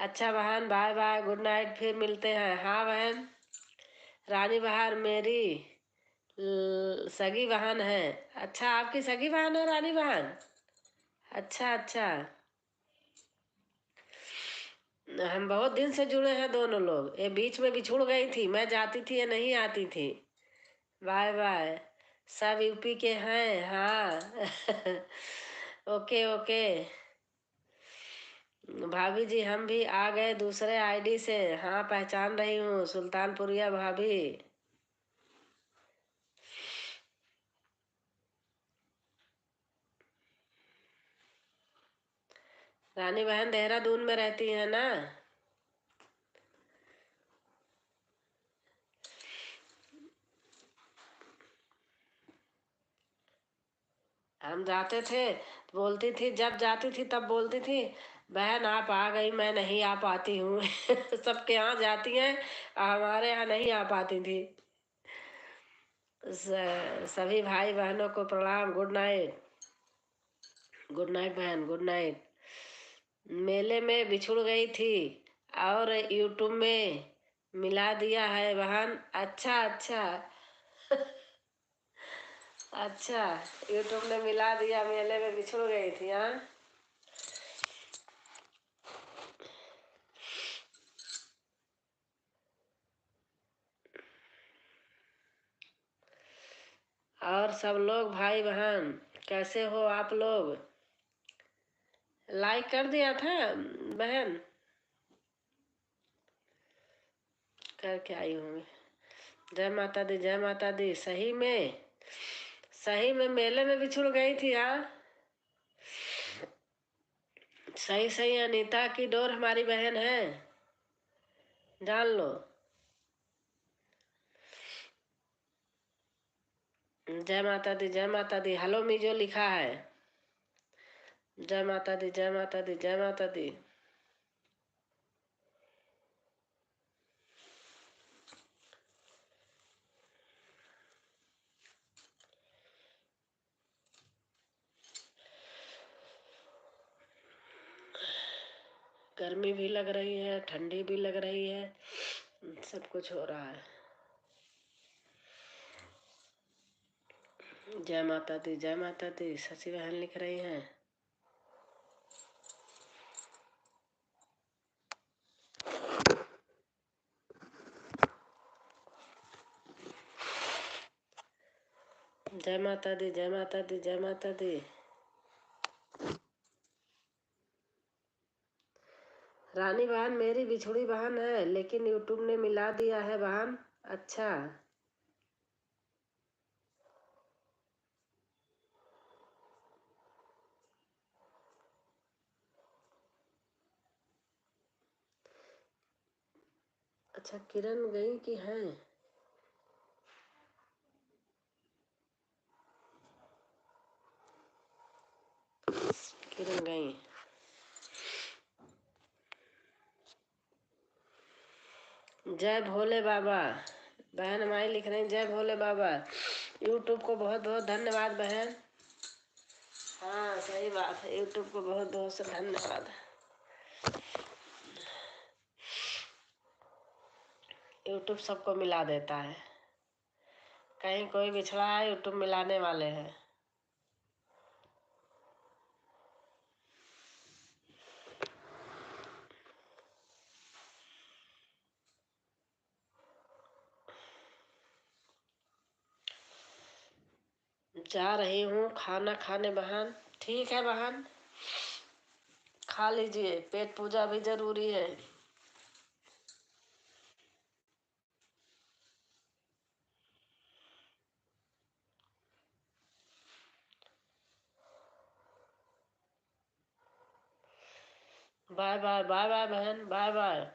अच्छा बहन, बाय बाय, गुड नाइट, फिर मिलते हैं। हाँ बहन, रानी बहार मेरी सगी बहन है। अच्छा, आपकी सगी बहन है रानी बहन? अच्छा अच्छा, हम बहुत दिन से जुड़े हैं दोनों लोग। ये बीच में बिछुड़ गई थी, मैं जाती थी, ये नहीं आती थी। Bye bye. सब यूपी के हैं, हाँ। Okay okay. भाभी जी हम भी आ गए दूसरे आईडी से। हाँ पहचान रही हूँ, सुल्तानपुरिया भाभी। रानी बहन देहरादून में रहती है ना? हम जाते थे, बोलती थी, जब जाती थी तब बोलती थी बहन आप आ गई, मैं नहीं आ पाती हूँ। सबके यहाँ जाती हैं, हमारे यहाँ नहीं आ पाती थी। सभी भाई बहनों को प्रणाम, गुड नाइट। गुड नाइट बहन, गुड नाइट। मेले में बिछुड़ गई थी और यूट्यूब में मिला दिया है बहन। अच्छा अच्छा। अच्छा, यूट्यूब ने मिला दिया, मेले में बिछुड़ गई थी, हाँ। और सब लोग भाई बहन कैसे हो आप लोग? लाइक कर दिया था बहन? करके आई होंगी। जय माता दी, जय माता दी। सही में, सही में मेले में बिछुड़ गई थी, हाँ। सही सही, अनीता की डोर हमारी बहन है, जान लो। जय माता दी, जय माता दी। हेलो मी जो लिखा है, जय माता दी, जय माता दी, जय माता दी। गर्मी भी लग रही है, ठंडी भी लग रही है, सब कुछ हो रहा है। जय माता दी, जय माता दी। शशि बहन लिख रही हैं। जय माता दी, जय माता दी, जय माता दी। रानी बहन मेरी बिछुड़ी बहन है, लेकिन यूट्यूब ने मिला दिया है बहन। अच्छा, अच्छा, किरण गई कि हैं? किरण गई। जय भोले बाबा। बहन हमारी लिख रही, जय भोले बाबा। यूट्यूब को बहुत बहुत धन्यवाद बहन। हाँ सही बात है, यूट्यूब को बहुत बहुत से धन्यवाद। यूट्यूब सबको मिला देता है, कहीं कोई बिछड़ा है यूट्यूब मिलाने वाले हैं। जा रही हूँ खाना खाने बहन। ठीक है बहन, खा लीजिए, पेट पूजा भी जरूरी है। बाय बाय बाय बाय बहन, बाय बाय।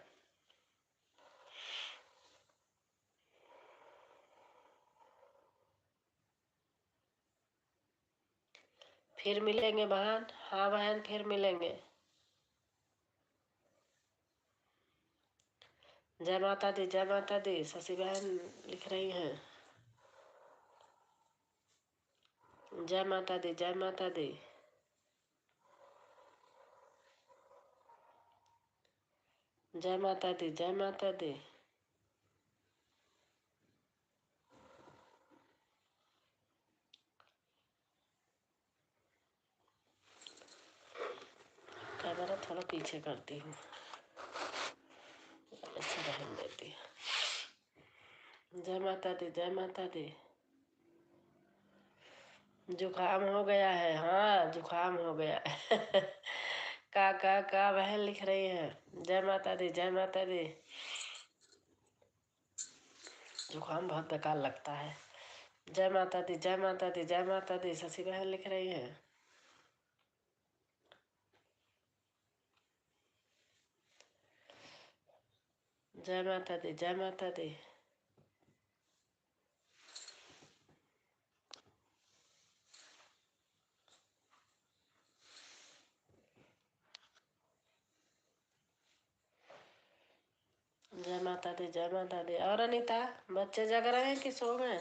फिर मिलेंगे बहन। हाँ बहन, फिर मिलेंगे। जय माता दी, जय माता दी। शशि बहन लिख रही हैं जय माता दी, जय माता दी। जय माता दी, जय माता दी। कैमरा थोड़ा पीछे करती हूँ, ऐसे रहने देती है। जय माता दी, जय माता दी। जुकाम हो गया है, हाँ जुकाम हो गया है। का बहन लिख रही है जय माता दी, जय माता दी। जुकाम बहुत बेकार लगता है। जय माता दी, जय माता दी, जय माता दी। शशि बहन लिख रही है जय माता दी, जय माता दी। जय माता दी, जय माता दी। और अनीता, बच्चे जग रहे हैं कि सो गए?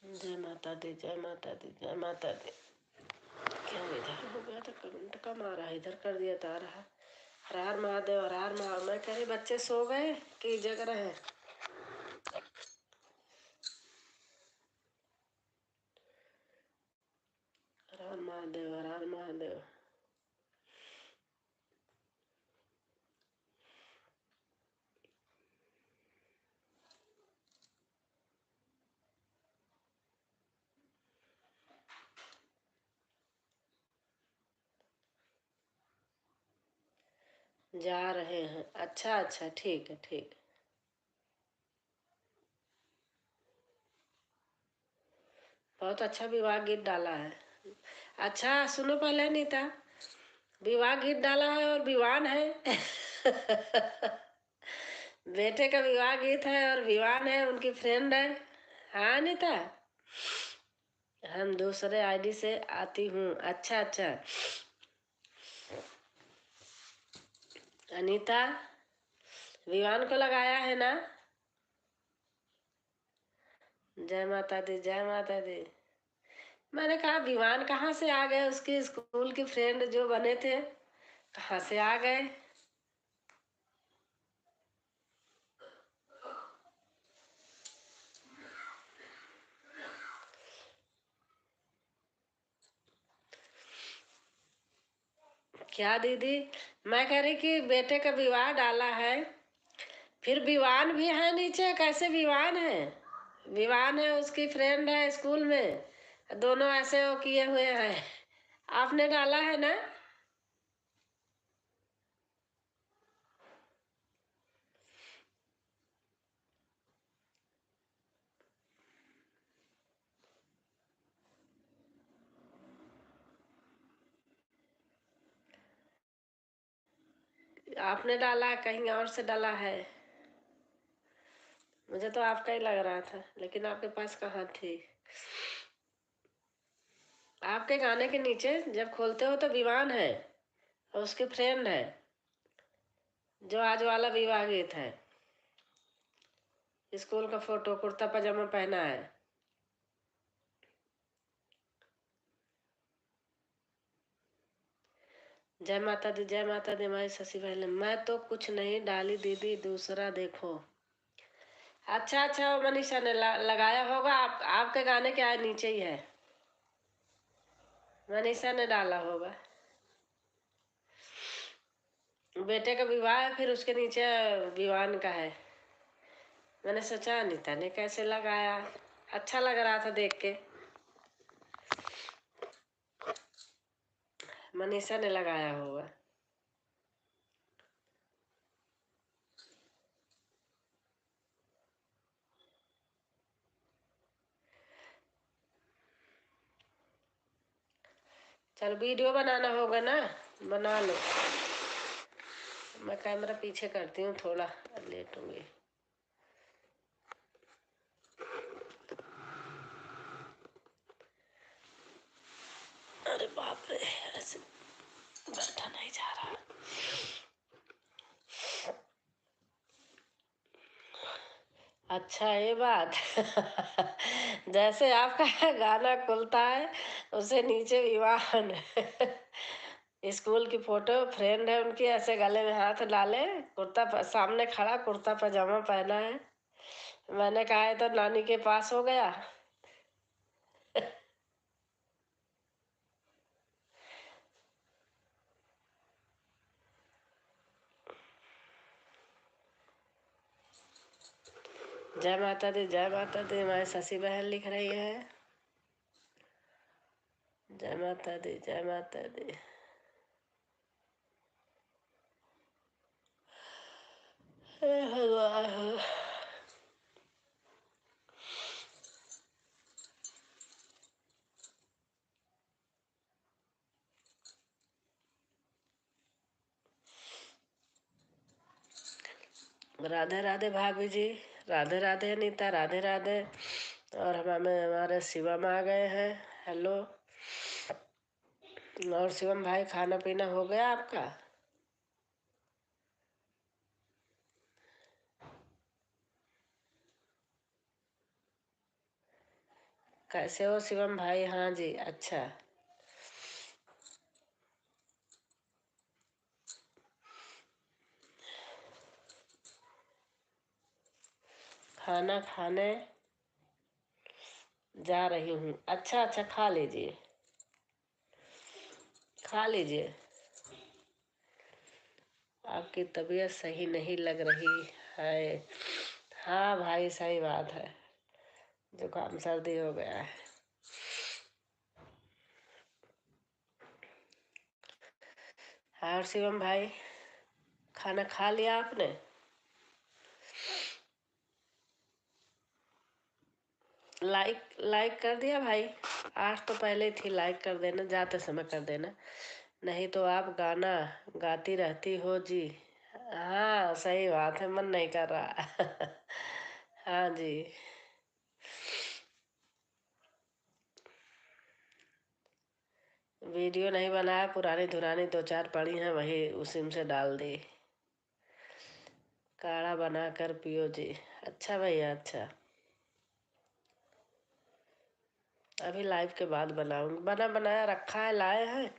जय माता दी, जय माता दी, जय माता दी। क्यों इधर हो गया था? करंट कम आ रहा है, इधर कर दिया था रहा। हर हर महादेव, हर हर महादेव। मैं कह रही बच्चे सो गए कि जग रहे हैं? हर हर महादेव, हर हर महादेव। जा रहे हैं, अच्छा अच्छा, ठीक है ठीक। बहुत अच्छा विवाह गीत डाला है। अच्छा सुनो पहले नीता, विवाह गीत डाला है और विवान है। बेटे का विवाह गीत है और विवान है, उनकी फ्रेंड है। हाँ नीता, हम दूसरे आईडी से आती हूँ। अच्छा अच्छा। अनीता, विवान को लगाया है ना? जय माता दी, जय माता दी। मैंने कहा विवान कहाँ से आ गए? उसके स्कूल की फ्रेंड जो बने थे, कहाँ से आ गए? क्या दीदी? मैं कह रही कि बेटे का विवाह डाला है, फिर विवान भी है नीचे, कैसे विवान है? विवान है, उसकी फ्रेंड है स्कूल में, दोनों ऐसे वो किए हुए हैं। आपने डाला है ना? आपने डाला, कहीं और से डाला है? मुझे तो आपका ही लग रहा था, लेकिन आपके पास कहाँ थी? आपके गाने के नीचे जब खोलते हो तो विवान है और उसकी फ्रेंड है, जो आज वाला विवाह गीत है। स्कूल का फोटो, कुर्ता पजामा पहना है। जय माता दी, जय माता दी। हमारी शशि बहन, मैं तो कुछ नहीं डाली दीदी, दूसरा देखो। अच्छा अच्छा, वो मनीषा ने लगाया होगा। आपके गाने के नीचे ही है, मनीषा ने डाला होगा। बेटे का विवाह है, फिर उसके नीचे विवान का है। मैंने सोचा अनीता ने कैसे लगाया, अच्छा लग रहा था देख के। मनीषा ने लगाया होगा। चल वीडियो बनाना होगा ना, बना लो। मैं कैमरा पीछे करती हूँ, थोड़ा लेटूंगी। अरे बाप रे, ऐसे बैठा नहीं जा रहा। अच्छा ये बात। जैसे आपका गाना खुलता है उसे नीचे विवान। स्कूल की फोटो फ्रेंड है उनकी, ऐसे गले में हाथ डाले, सामने खड़ा, कुर्ता पजामा पहना है। मैंने कहा है तो नानी के पास हो गया। जय माता दी, जय माता दी। हमारी शशि बहन लिख रही है, जय माता दी, जय माता दी। हे भगवान। राधे राधे भाभी जी, राधे राधे अनीता, राधे राधे। और हमारे शिवम आ गए हैं, हेलो। और शिवम भाई, खाना पीना हो गया आपका? कैसे हो शिवम भाई? हाँ जी, अच्छा। खाना खाने जा रही हूँ। अच्छा अच्छा, खा लीजिए, खा लीजिए। आपकी तबीयत सही नहीं लग रही है। हाँ भाई, सही बात है, जुकाम सर्दी हो गया है। हाँ, और शिवम भाई, खाना खा लिया आपने? लाइक लाइक कर दिया भाई? आज तो पहले ही थी, लाइक कर देना, जाते समय कर देना। नहीं तो आप गाना गाती रहती हो जी। हाँ सही बात है, मन नहीं कर रहा। हाँ जी। वीडियो नहीं बनाया, पुरानी धुरानी दो चार पड़ी हैं, वही उसी में से डाल दी। काढ़ा बना कर पियो जी। अच्छा भैया, अच्छा। अभी लाइव के बाद बनाऊंगी, बना बनाया रखा है, लाए हैं,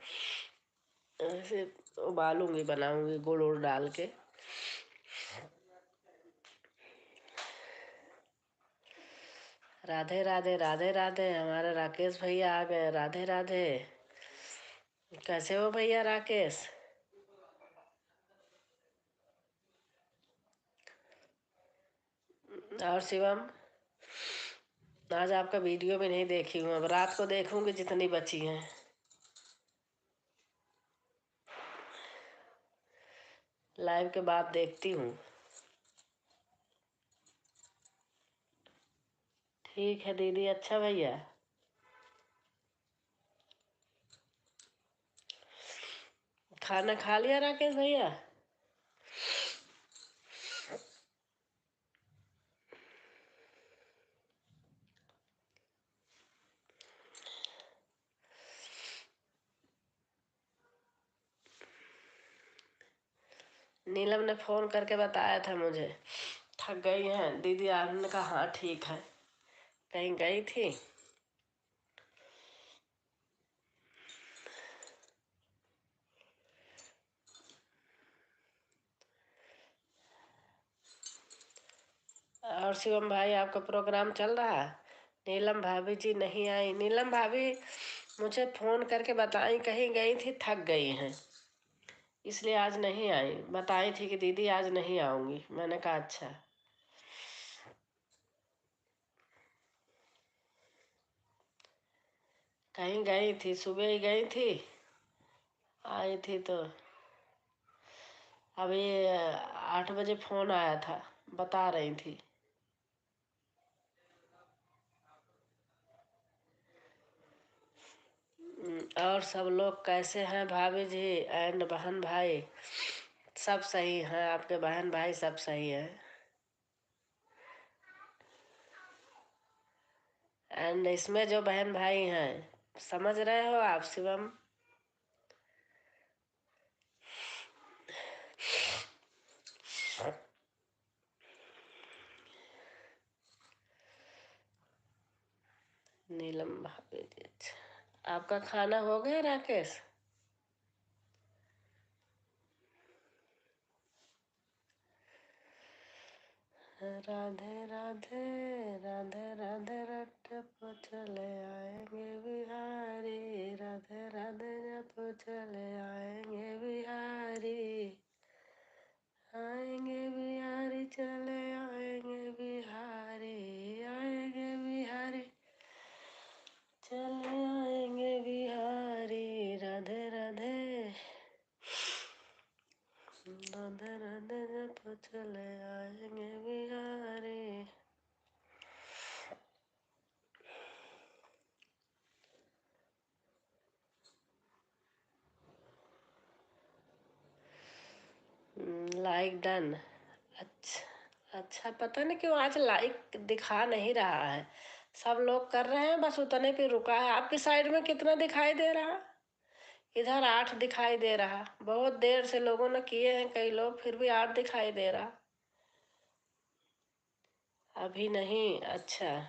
ऐसे उबालूंगी, बनाऊंगी गुड़ उड़ डाल के। राधे राधे, राधे राधे। हमारे राकेश भैया आ गए, राधे राधे। कैसे हो भैया राकेश? और शिवम, आज आपका वीडियो भी नहीं देखी हूँ, अब रात को देखूंगी जितनी बची हैं। लाइव के बाद देखती हूँ। ठीक है दीदी, अच्छा भैया। खाना खा लिया राकेश भैया? नीलम ने फोन करके बताया था मुझे, थक गई हैं दीदी। आपने कहा हाँ ठीक है, कहीं गई थी। और शिवम भाई आपका प्रोग्राम चल रहा है? नीलम भाभी जी नहीं आई। नीलम भाभी मुझे फोन करके बताई कहीं गई थी, थक गई हैं, इसलिए आज नहीं आई। बताई थी कि दीदी आज नहीं आऊंगी, मैंने कहा अच्छा। कहीं गई थी, सुबह ही गई थी, आई थी तो अभी 8 बजे फोन आया था, बता रही थी। और सब लोग कैसे हैं भाभी जी एंड बहन भाई? सब सही हैं, आपके बहन भाई सब सही हैं? एंड इसमें जो बहन भाई हैं, समझ रहे हो आप शिवम? नीलम भाभी जी, अच्छा। आपका खाना हो गया राकेश? राधे राधे राधे राधे रट पे चले आएंगे बिहारी, राधे राधे जप चले आएंगे बिहारी, आएंगे बिहारी चले आएंगे बिहारी, आएंगे बिहारी चले आएंगे बिहारी, राधे राधे राधे राधे जप चले आएंगे बिहारी। Like done. अच्छा अच्छा, पता नहीं क्यों आज लाइक दिखा नहीं रहा है। सब लोग कर रहे हैं, बस उतने पे रुका है। आपकी साइड में कितना दिखाई दे रहा? इधर 8 दिखाई दे रहा। बहुत देर से लोगों ने किए हैं कई लोग, फिर भी 8 दिखाई दे रहा। अभी नहीं, अच्छा।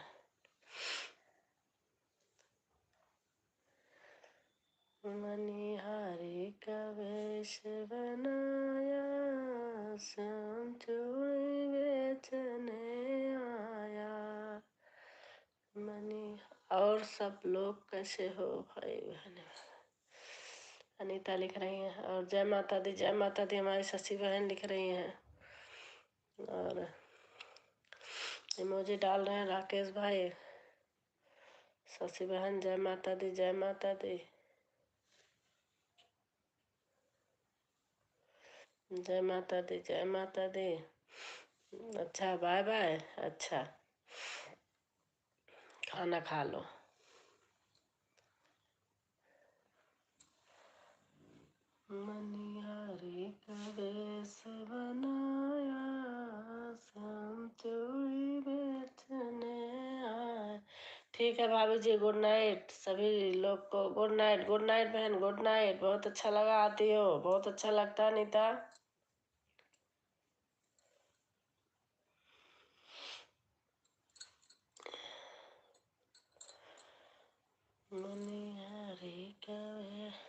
मनिहारी का वेश बनाया, श्याम चूड़ी बेचने आया। मनी और सब लोग कैसे हो भाई बहन? अनीता लिख रही हैं, और जय माता दी जय माता दी हमारी शशि बहन लिख रही हैं, और इमोजी डाल रहे हैं राकेश भाई। शशि बहन जय माता दी जय माता दी जय माता दी जय माता दी। अच्छा बाय बाय। अच्छा खाना खा लो। मनिहारी का वेश बनाया, श्याम चूड़ी बेचने आए। ठीक है भाभी जी, गुड नाइट सभी लोग को। गुड नाइट, गुड नाइट बहन, गुड नाइट। बहुत अच्छा लगा आती हो, बहुत अच्छा लगता है नीता। मनिहारी का वेश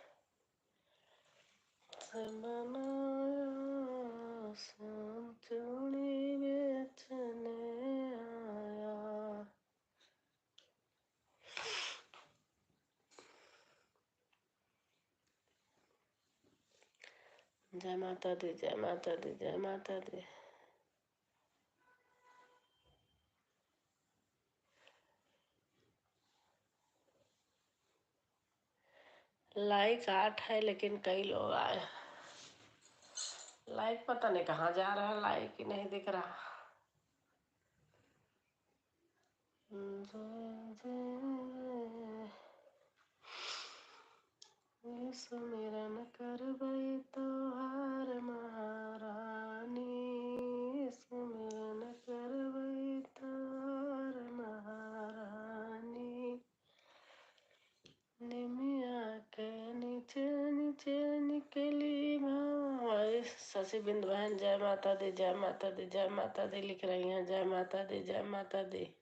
बनाया, श्याम चूड़ी बेचने आया। जय माता दी जय माता दी जय माता दी। लाइक 8 है, लेकिन कई लोग आए। लाइक पता नहीं कहाँ जा रहा है, लाइक ही नहीं दिख रहा। सुमिरन करबई तोहार महारानी, सुमिरन करबई तोहार महारानी। निमिया के नीचे नीचे निकली भाई। शशि बिंद बहन जय माता दी जय माता दी जय माता दी लिख रही हैं। जय माता दी जय माता दी।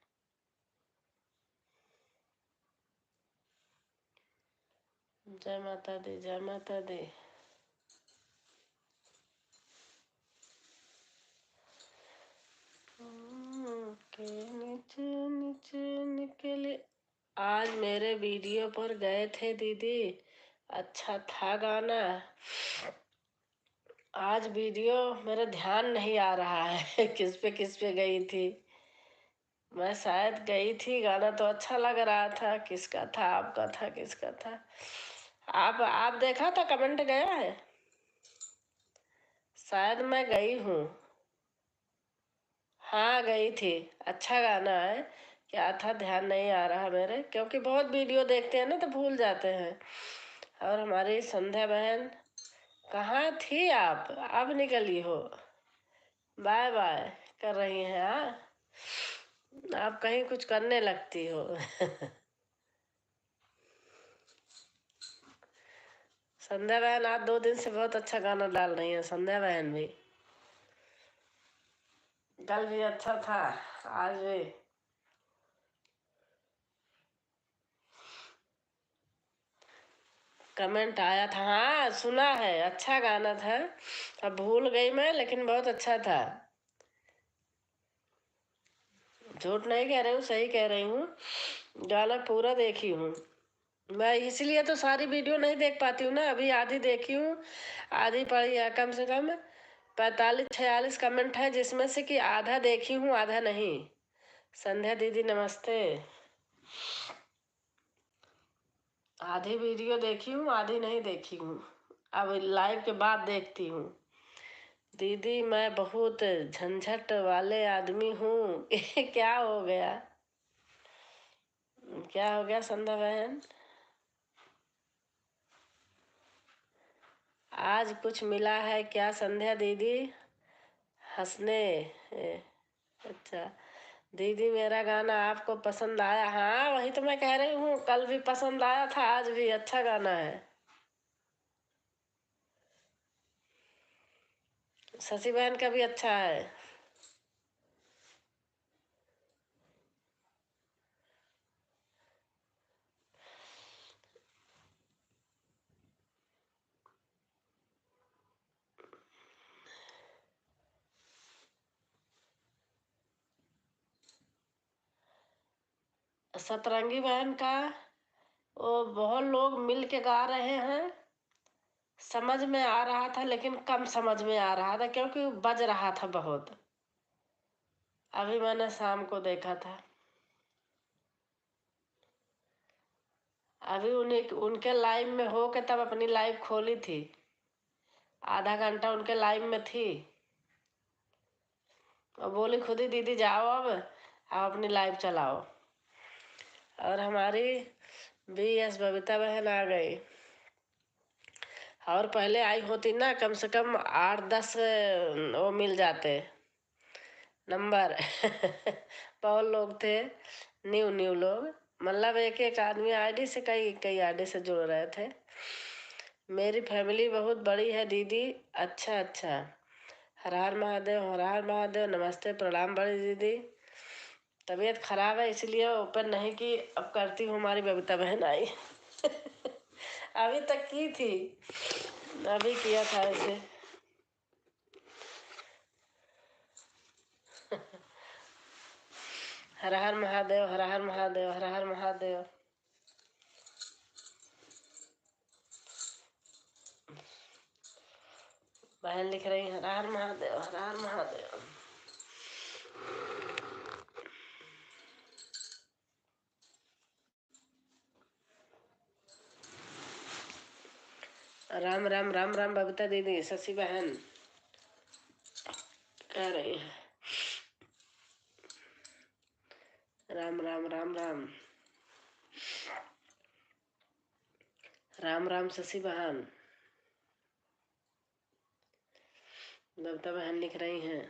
जय माता दी जय माता दी। के नीचे नीचे निकले। आज मेरे वीडियो पर गए थे दीदी, अच्छा था गाना। आज वीडियो मेरा ध्यान नहीं आ रहा है किस पे गई थी। मैं शायद गई थी, गाना तो अच्छा लग रहा था। किसका था? आपका था? किसका था? आप देखा था? कमेंट गया है? शायद मैं गई हूँ। हाँ गई थी। अच्छा गाना है। क्या था ध्यान नहीं आ रहा मेरे, क्योंकि बहुत वीडियो देखते हैं ना तो भूल जाते हैं। और हमारी संध्या बहन कहाँ थी आप? अब निकली हो? बाय बाय कर रही हैं? हाँ, आप कहीं कुछ करने लगती हो संध्या बहन आज 2 दिन से बहुत अच्छा गाना डाल रही हैं। संध्या बहन भी कल भी अच्छा था, आज भी। कमेंट आया था, हाँ सुना है, अच्छा गाना था। अब भूल गई मैं, लेकिन बहुत अच्छा था। झूठ नहीं कह रही हूँ, सही कह रही हूँ। गाना पूरा देखी हूँ मैं, इसलिए तो सारी वीडियो नहीं देख पाती हूँ ना। अभी आधी देखी हूँ, आधी पढ़ी है। कम से कम 45-46 कमेंट है, जिसमें से कि आधा देखी हूँ आधा नहीं। संध्या दीदी नमस्ते। आधी वीडियो देखी हूँ, आधी नहीं देखी हूँ। अब लाइव के बाद देखती हूँ। दीदी मैं बहुत झंझट वाले आदमी हूँ क्या हो गया? क्या हो गया संध्या बहन? आज कुछ मिला है क्या संध्या दीदी? हंसने। अच्छा। दीदी मेरा गाना आपको पसंद आया? हाँ वही तो मैं कह रही हूँ, कल भी पसंद आया था, आज भी अच्छा गाना है। शशि बहन का भी अच्छा है। सतरंगी बहन का वो बहुत लोग मिल के गा रहे हैं। समझ में आ रहा था, लेकिन कम समझ में आ रहा था क्योंकि बज रहा था बहुत। अभी मैंने शाम को देखा था। अभी उन्हें उनके लाइव में हो के तब अपनी लाइव खोली थी। आधा घंटा उनके लाइव में थी और बोली खुद ही दीदी जाओ अब आप अपनी लाइव चलाओ। और हमारी BS बबीता बहन आ गई। और पहले आई होती ना, कम से कम 8-10 वो मिल जाते नंबर बहुत लोग थे, न्यू न्यू लोग। मतलब एक एक आदमी आईडी से कई कई आईडी से जुड़ रहे थे। मेरी फैमिली बहुत बड़ी है दीदी। अच्छा अच्छा। हर हर महादेव, हर हर महादेव। नमस्ते, प्रणाम बड़ी दीदी। तबीयत खराब है इसलिए ओपन नहीं की, अब करती हूँ। हमारी बबीता बहन आई अभी तक की थी, अभी किया था ऐसे हर हर महादेव, हर हर महादेव, हर हर महादेव। बहन लिख रही हर हर महादेव, हर हर महादेव। राम राम राम राम बबीता दीदी। शशि बहन कह रही है राम राम राम राम राम राम। शशि बहन, बबीता बहन लिख रही हैं।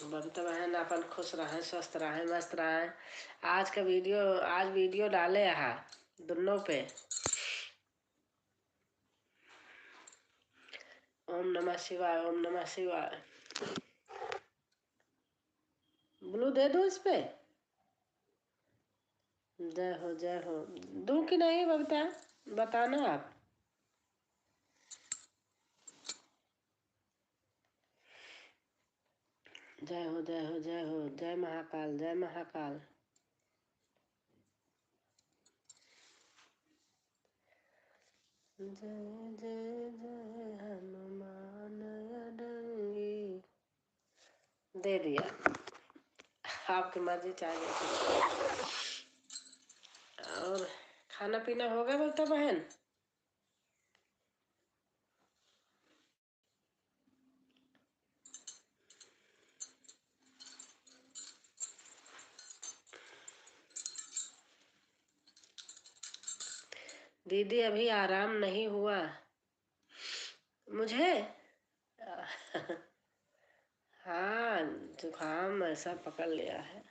बबीता बहन अपन खुश रहें, स्वस्थ रहें, मस्त रहें। आज वीडियो डाले यहाँ दोनों पे। ओम नमः शिवाय, ओम नमः शिवाय। ब्लू दे दो इस पे। जय हो जय हो। दूं कि नहीं बबीता, बताना आप। जय हो जय हो जय हो, जय महाकाल जय महाकाल। जय जय जय हनुमान अडंगी। दे दिया, आपकी मर्जी चाहिए। और खाना पीना हो गया बोलता बहन? दीदी अभी आराम नहीं हुआ मुझे। हाँ, जुकाम ऐसा पकड़ लिया है।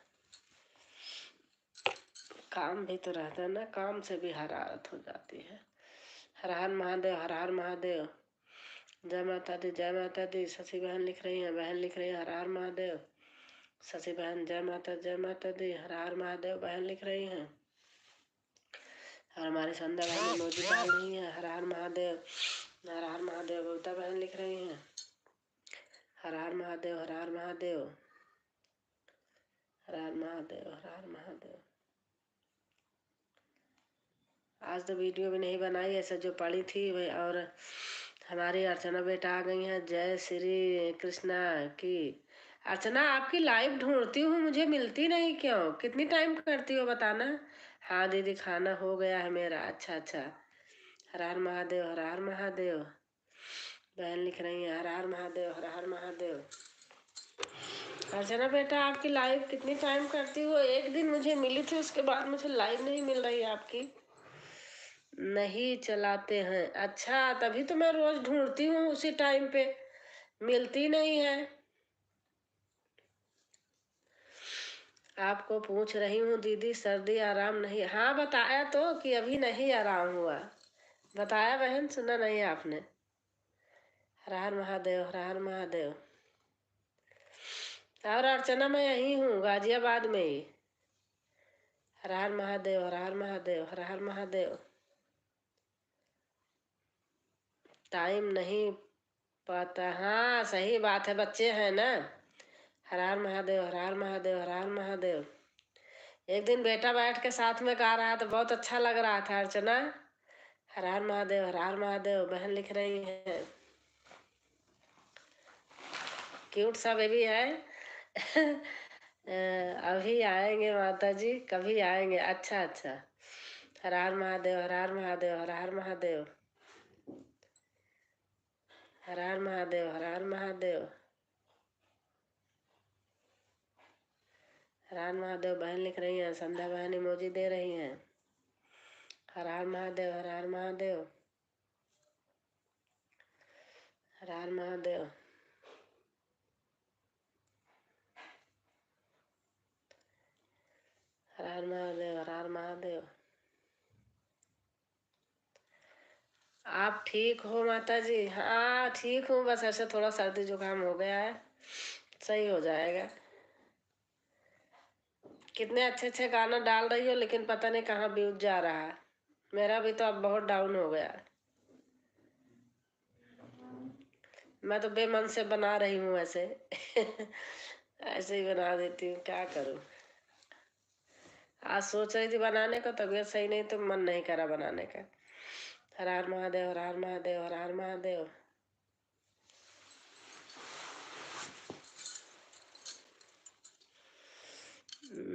काम भी तो रहता है ना, काम से भी हरारत हो जाती है। हर हर महादेव हर हर महादेव। जय माता दी जय माता दी। शशि बहन लिख रही हैं, बहन लिख रही है हर हर महादेव। शशि बहन जय माता दी। हर हर महादेव बहन लिख रही हैं। और हमारी संध्या बहन इमोजी डाल रही है हर हर महादेव हर हर महादेव। बबीता बहन लिख रही हैं हर हर महादेव हर हर महादेव हर हर महादेव हर हर महादेव। आज तो वीडियो भी नहीं बनाई, ऐसा जो पड़ी थी वही। और हमारी अर्चना बेटा आ गई हैं। जय श्री कृष्णा की। अर्चना आपकी लाइव ढूंढती हूँ, मुझे मिलती नहीं क्यों? कितनी टाइम करती हो बताना। हाँ दीदी खाना हो गया है मेरा। अच्छा अच्छा। हर हर महादेव हर हर महादेव। बहन लिख रही है हर हर महादेव हर हर महादेव। अर्चना बेटा आपकी लाइव कितनी टाइम करती हो? एक दिन मुझे मिली थी, उसके बाद मुझे लाइव नहीं मिल रही आपकी। नहीं चलाते हैं? अच्छा, तभी तो मैं रोज ढूंढती हूँ उसी टाइम पे, मिलती नहीं है। आपको पूछ रही हूँ दीदी सर्दी आराम नहीं? हाँ बताया तो कि अभी नहीं आराम हुआ, बताया बहन, सुना नहीं आपने? हर हर महादेव हर हर महादेव। और अर्चना मैं यही हूँ गाजियाबाद में ही। हर हर महादेव हर हर महादेव हर हर महादेव। टाइम नहीं पाता, हाँ सही बात है, बच्चे हैं ना। हर हर महादेव हर हर महादेव हर हर महादेव। एक दिन बेटा बैठ के साथ में गा रहा था, बहुत अच्छा लग रहा था। अर्चना हर हर महादेव हर हर महादेव बहन लिख रही है। क्यूट सा बेबी है। अभी आएंगे माता जी, कभी आएंगे। अच्छा अच्छा। हर हर महादेव हर हर महादेव हर हर महादेव हर हर महादेव हर हर महादेव हर हर महादेव बहन लिख रही हैं। संध्या बहन इमोजी दे रही हैं। हर हर महादेव हर हर महादेव हर हर महादेव हर हर महादेव हर हर महादेव। आप ठीक हो माता जी? हाँ ठीक हूँ, बस ऐसे थोड़ा सर्दी जुकाम हो गया है, सही हो जाएगा। कितने अच्छे अच्छे गाना डाल रही हो, लेकिन पता नहीं कहाँ व्यूज जा रहा है। मेरा भी तो अब बहुत डाउन हो गया। मैं तो बेमन से बना रही हूँ ऐसे। ऐसे ही बना देती हूँ, क्या करूँ। आज सोच रही थी बनाने को, तबीयत सही नहीं तो मन नहीं करा बनाने का। हर हर महादेव हर हर महादेव हर हर महादेव।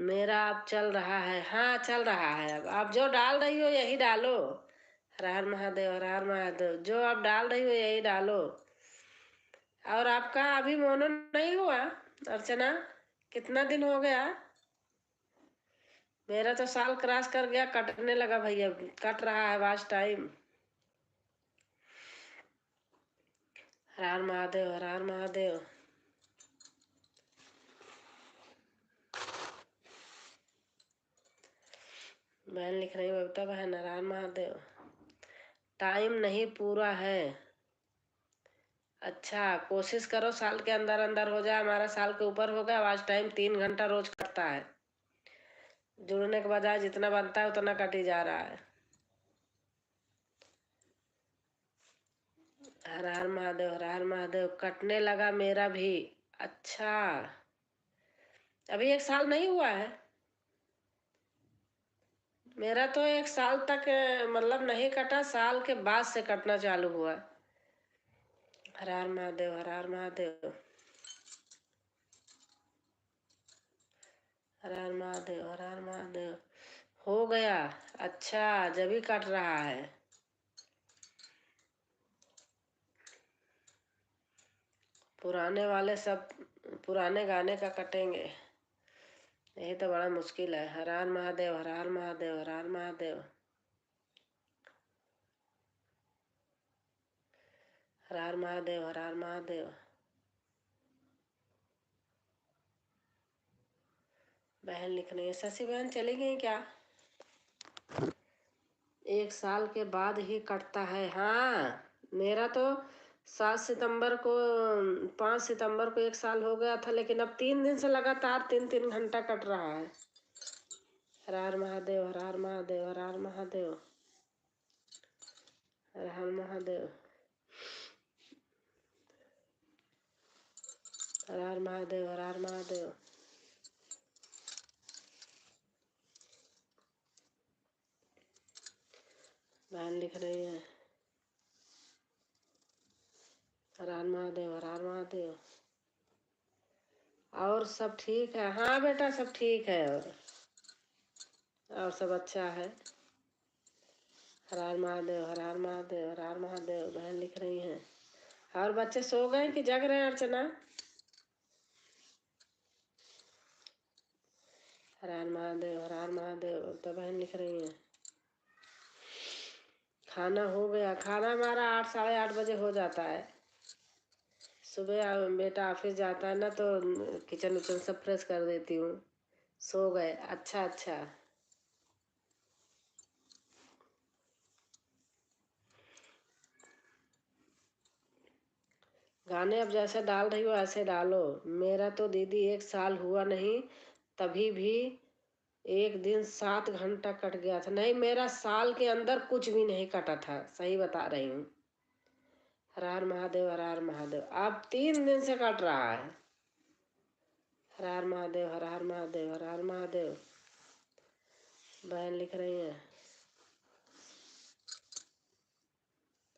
मेरा अब चल रहा है, हाँ चल रहा है। अब आप जो डाल रही हो यही डालो। हर हर महादेव हर हर महादेव, जो आप डाल रही हो यही डालो। और आपका अभी मोनो नहीं हुआ अर्चना? कितना दिन हो गया? मेरा तो साल क्रॉस कर गया, कटने लगा भैया, कट रहा है वाच टाइम। हर हर महादेव हर हर महादेव। बहन लिख रही है बबीता बहन हर हर महादेव। टाइम नहीं पूरा है। अच्छा, कोशिश करो साल के अंदर अंदर हो जाए। हमारा साल के ऊपर हो गया, आज टाइम 3 घंटा रोज कटता है। जुड़ने के बजाय जितना बनता है उतना कट ही जा रहा है। हर हर महादेव हर हर महादेव। कटने लगा मेरा भी। अच्छा अभी 1 साल नहीं हुआ है। मेरा तो 1 साल तक मतलब नहीं कटा, साल के बाद से कटना चालू हुआ। हर हर महादेव, हर हर महादेव, हर हर महादेव, हर हर महादेव। हो गया। अच्छा, जब ही कट रहा है। पुराने वाले सब पुराने गाने का कटेंगे। यही तो बड़ा मुश्किल है। हर हर महादेव, हर हर महादेव, हर हर महादेव, हर हर महादेव, हर हर महादेव। बहन लिख रही है। शशि बहन चली गई क्या? 1 साल के बाद ही कटता है। हाँ, मेरा तो 7 सितंबर को 5 सितंबर को 1 साल हो गया था, लेकिन अब 3 दिन से लगातार 3-3 घंटा कट रहा है। हर हर महादेव, हर हर महादेव, हर हर महादेव, हर हर महादेव, हर हर महादेव, हर हर महादेव। बहन लिख रही है। हर हर महादेव, हर हर महादेव। और सब ठीक है? हाँ बेटा, सब ठीक है। और सब अच्छा है। हर हर महादेव, हर हर महादेव, हर हर महादेव। बहन लिख रही हैं। और बच्चे सो गए कि जग रहे हैं अर्चना? हर हर महादेव, हर हर महादेव। तो बहन लिख रही हैं। खाना हो गया। खाना हमारा 8-8:30 बजे हो जाता है। सुबह बेटा ऑफिस जाता है ना, तो किचन विचन सब फ्रेश कर देती हूँ। सो गए? अच्छा अच्छा। गाने अब जैसे डाल रही हो ऐसे डालो। मेरा तो दीदी 1 साल हुआ नहीं, तभी भी एक दिन 7 घंटा कट गया था। नहीं, मेरा साल के अंदर कुछ भी नहीं कटा था, सही बता रही हूँ। हर हर महादेव, हर हर महादेव। अब 3 दिन से कट रहा है। हर हर महादेव, हर हर महादेव, हर हर महादेव। बहन लिख रही है।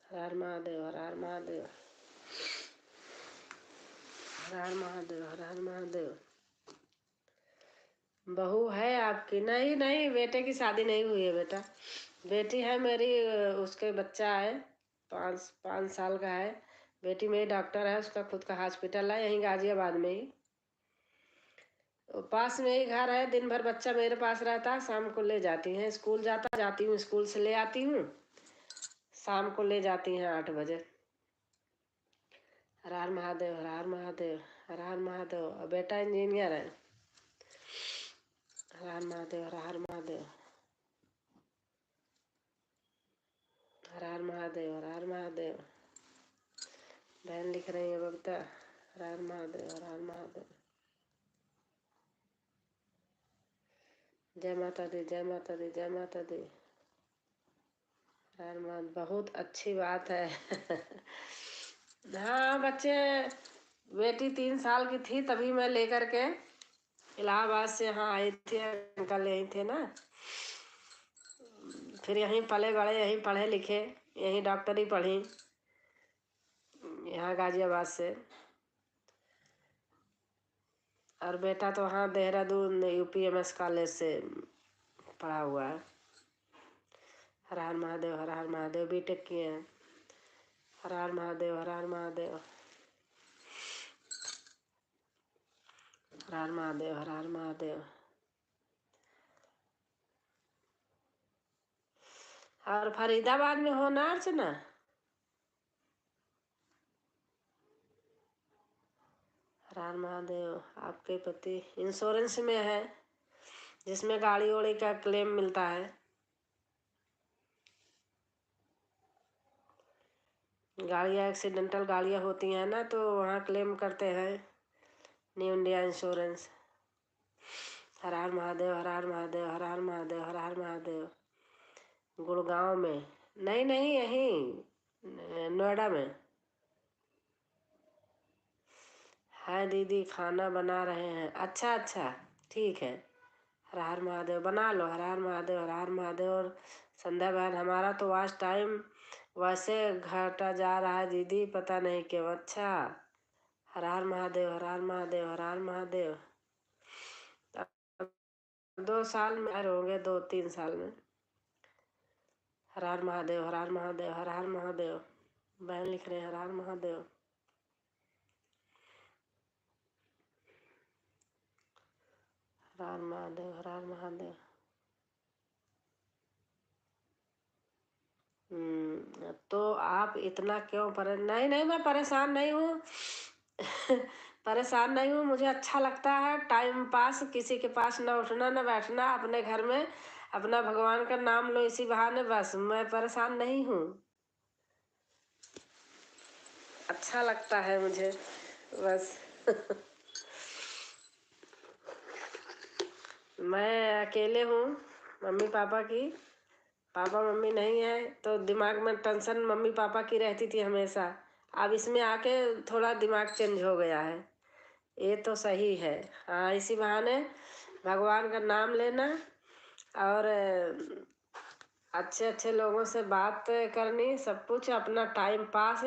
हर हर महादेव, हर हर महादेव, हर हर महादेव, हर हर महादेव। बहू है आपकी? नहीं नहीं, बेटे की शादी नहीं हुई है बेटा। बेटी है मेरी, उसके बच्चा है, 5 साल का है। बेटी मेरी डॉक्टर है, उसका खुद का हॉस्पिटल है यहीं गाजियाबाद में ही। पास में ही घर है। दिन भर बच्चा मेरे पास रहता है, शाम को ले जाती हैं। स्कूल जाती हूँ, स्कूल से ले आती हूँ, शाम को ले जाती हैं 8 बजे। हर हर महादेव, हर हर महादेव, हर हर महादेव। और बेटा इंजीनियर है। हर हर महादेव, हर हर महादेव, हर हर महादेव, हर हर महादेव। बहन लिख रही है बबीता। हर हर महादेव, हर हर महादेव। जय माता दी, जय माता दी, जय माता दी। हर हर महादेव, बहुत अच्छी बात है। हाँ बच्चे, बेटी 3 साल की थी तभी मैं लेकर के इलाहाबाद से यहाँ आई थी। अंकल यहीं थे ना, फिर यहीं पले बड़े, यहीं पढ़े लिखे, यहीं डॉक्टरी पढ़ी, यहाँ गाजियाबाद से। और बेटा तो वहाँ देहरादून UPMS कॉलेज से पढ़ा हुआ है। हर हर महादेव, हर हर महादेव। बीटेक किए हैं। हर हर महादेव, हर हर महादेव, हर हर महादेव, हर हर महादेव। और फरीदाबाद में हो ना अर्चना? हर हर महादेव। आपके पति इंश्योरेंस में है, जिसमें गाड़ी वाड़ी का क्लेम मिलता है। गाड़ियाँ एक्सीडेंटल गाड़ियाँ होती हैं ना, तो वहाँ क्लेम करते हैं, न्यू इंडिया इंश्योरेंस। हर हर महादेव, हर हर महादेव, हर हर महादेव, हर हर महादेव। गुड़गांव में? नहीं नहीं, यहीं नोएडा में। हाय दीदी, खाना बना रहे हैं। अच्छा अच्छा, ठीक है। हर हर महादेव बना लो। हर हर महादेव, हर हर महादेव। और संध्या बहन, हमारा तो वॉच टाइम वैसे घटा जा रहा है दीदी, पता नहीं क्यों। अच्छा, हर हर महादेव, हर हर महादेव, हर हर महादेव। 2 साल में होंगे, 2-3 साल में। हर हर महादेव, हर हर महादेव, हर हर महादेव। बहन लिख रहे हैं हर हर महादेव। हर हर महादेव, हर हर महादेव। तो आप इतना क्यों नहीं नहीं, मैं परेशान नहीं हूँ। परेशान नहीं हूँ, मुझे अच्छा लगता है टाइम पास, किसी के पास न उठना न बैठना, अपने घर में अपना भगवान का नाम लो इसी बहाने, बस। मैं परेशान नहीं हूँ, अच्छा लगता है मुझे, बस। मैं अकेले हूँ, मम्मी पापा की पापा मम्मी नहीं है तो दिमाग में टेंशन मम्मी पापा की रहती थी हमेशा। अब इसमें आके थोड़ा दिमाग चेंज हो गया है, ये तो सही है। हाँ, इसी बहाने भगवान का नाम लेना और अच्छे अच्छे लोगों से बात करनी, सब कुछ अपना टाइम पास।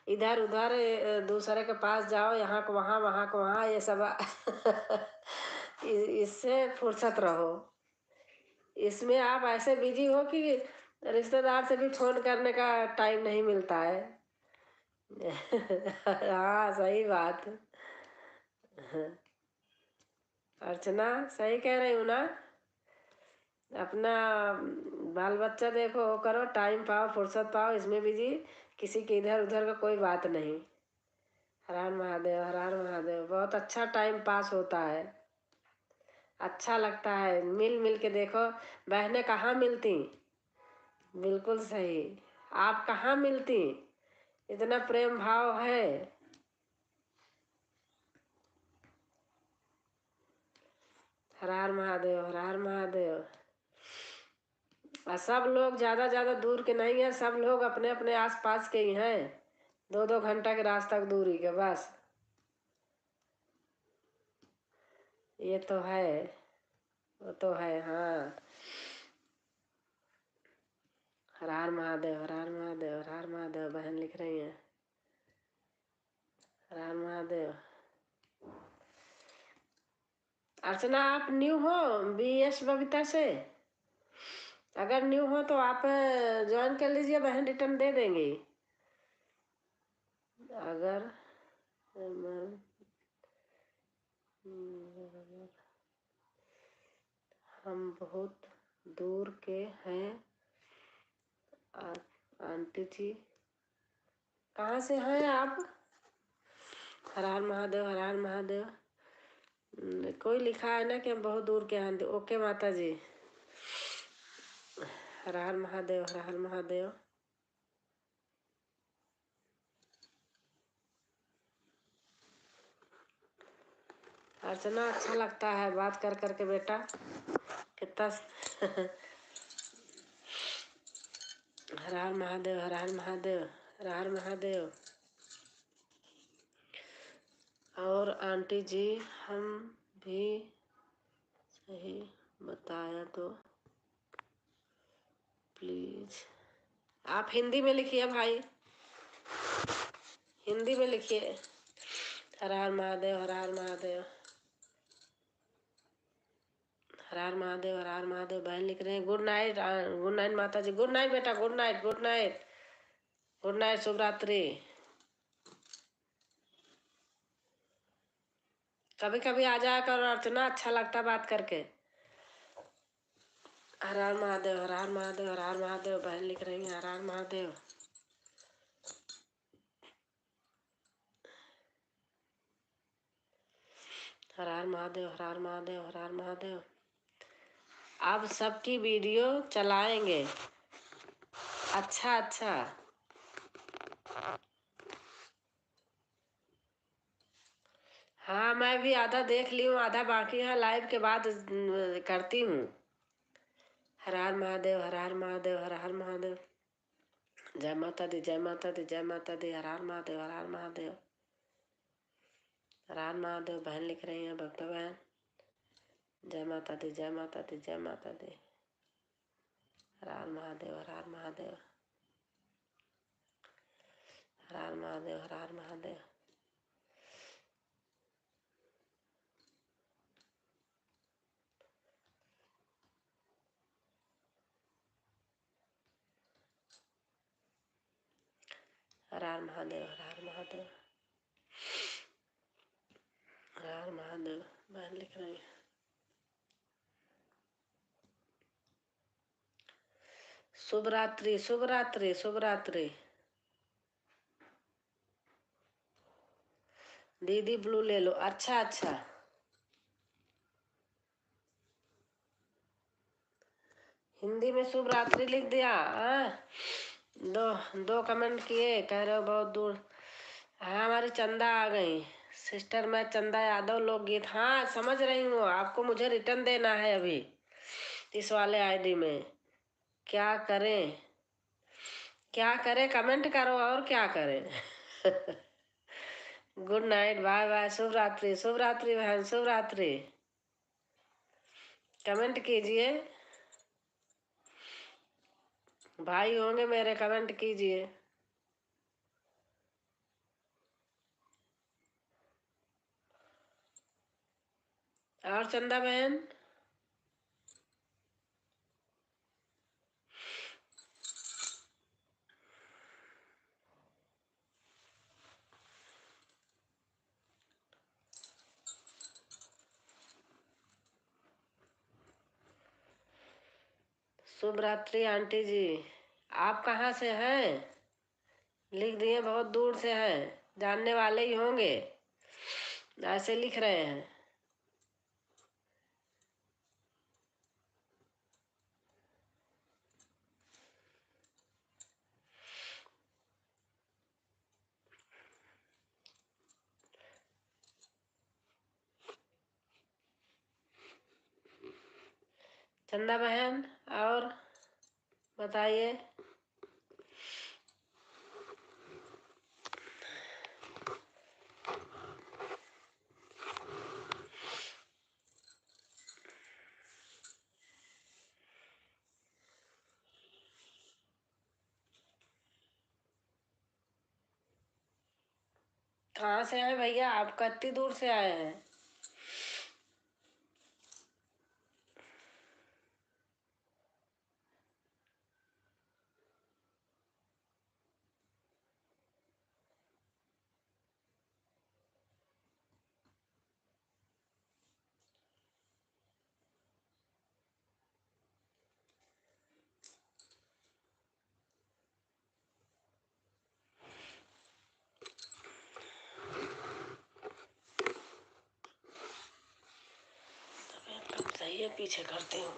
इधर उधर दूसरे के पास जाओ, यहाँ को वहाँ, वहाँ को वहाँ, ये सब इससे फुर्सत रहो। इसमें आप ऐसे बिजी हो कि रिश्तेदार से भी फोन करने का टाइम नहीं मिलता है। हाँ, सही बात। अर्चना, सही कह रही हूँ ना? अपना बाल बच्चा देखो, करो, टाइम पाओ, फुर्सत पाओ, इसमें बिजी, किसी के इधर उधर का कोई बात नहीं। हर हर महादेव, हर हर महादेव। बहुत अच्छा टाइम पास होता है, अच्छा लगता है। मिल मिल के देखो, बहनें कहाँ मिलती, बिल्कुल सही। आप कहाँ मिलती, इतना प्रेम भाव है। हर हर महादेव, हर हर महादेव। और सब लोग ज़्यादा दूर के नहीं हैं, सब लोग अपने अपने आस पास के ही हैं, 2-2 घंटा के रास्ता की दूरी के, बस। ये तो है, वो तो है, हाँ। हर हर महादेव, हर हर महादेव, हर हर महादेव। बहन लिख रही हैं हर हर महादेव। अर्चना, आप न्यू हो BS बबीता से? अगर न्यू हो तो आप ज्वाइन कर लीजिए, बहन रिटर्न दे देंगी। अगर हम बहुत दूर के हैं। आंटी जी, कहाँ से हैं आप? हर हर महादेव, हर हर महादेव। कोई लिखा है ना कि हम बहुत दूर के हैं। ओके माता जी, हर हर महादेव, हर हर महादेव। अर्चना, अच्छा लगता है बात कर करके बेटा, कितना। हर हर महादेव, हर हर महादेव, हर हर महादेव। और आंटी जी, हम भी सही बताया तो प्लीज। आप हिंदी में लिखिए भाई, हिंदी में लिखिए। हर हर महादेव, हर हर महादेव, हर हर महादेव, हर हर महादेव। बहन लिख रहे हैं गुड नाइट, गुड नाइट माता जी। गुड नाइट बेटा, good night, good night, good night, शुभ रात्रि। कभी कभी आ जाया करो अर्चना, अच्छा लगता बात करके। हर हर महादेव, हर हर महादेव, हर हर महादेव। बहन लिख रही हैं हर हर महादेव। हर हर महादेव, हर हर महादेव, हर हर महादेव। अब सबकी वीडियो चलाएंगे। अच्छा अच्छा, हाँ, मैं भी आधा देख ली हूँ, आधा बाकी है, लाइव के बाद करती हूँ। हर हर महादेव, हर हर महादेव, हर हर महादेव। जय माता दी, जय माता दी, जय माता दी। हर हर महादेव, हर हर महादेव, राम महादेव बहन लिख रही हैं, भक्त बहन। जय माता दी, जय माता दी, जय माता दी। हर महादेव, हर महादेव, हर महादेव, हर महादेव। हर महादेव, हर महादेव, हर महादेव बहन लिख रही है। शुभ रात्रि, शुभ रात्रि, शुभ रात्रि। दीदी ब्लू ले लो। अच्छा अच्छा, हिंदी में शुभ रात्रि लिख दिया। दो दो कमेंट किए, कह रहे हो बहुत दूर। हाँ, हमारी चंदा आ गई सिस्टर। मैं चंदा यादव लोकगीत, हाँ समझ रही हूँ। आपको मुझे रिटर्न देना है अभी इस वाले आईडी में। क्या करें, क्या करें? कमेंट करो और क्या करें। गुड नाइट, बाय बाय, शुभ रात्रि, शुभ रात्रि बहन, शुभ रात्रि। कमेंट कीजिए, भाई होंगे मेरे, कमेंट कीजिए। और चंदा बहन, शुभ रात्रि आंटी जी। आप कहाँ से हैं? लिख दिए बहुत दूर से हैं, जानने वाले ही होंगे, ऐसे लिख रहे हैं। चंदा बहन और बताइए। कहाँ से हैं भैया आप? कितनी दूर से आए हैं? सही है, पीछे करती हूँ।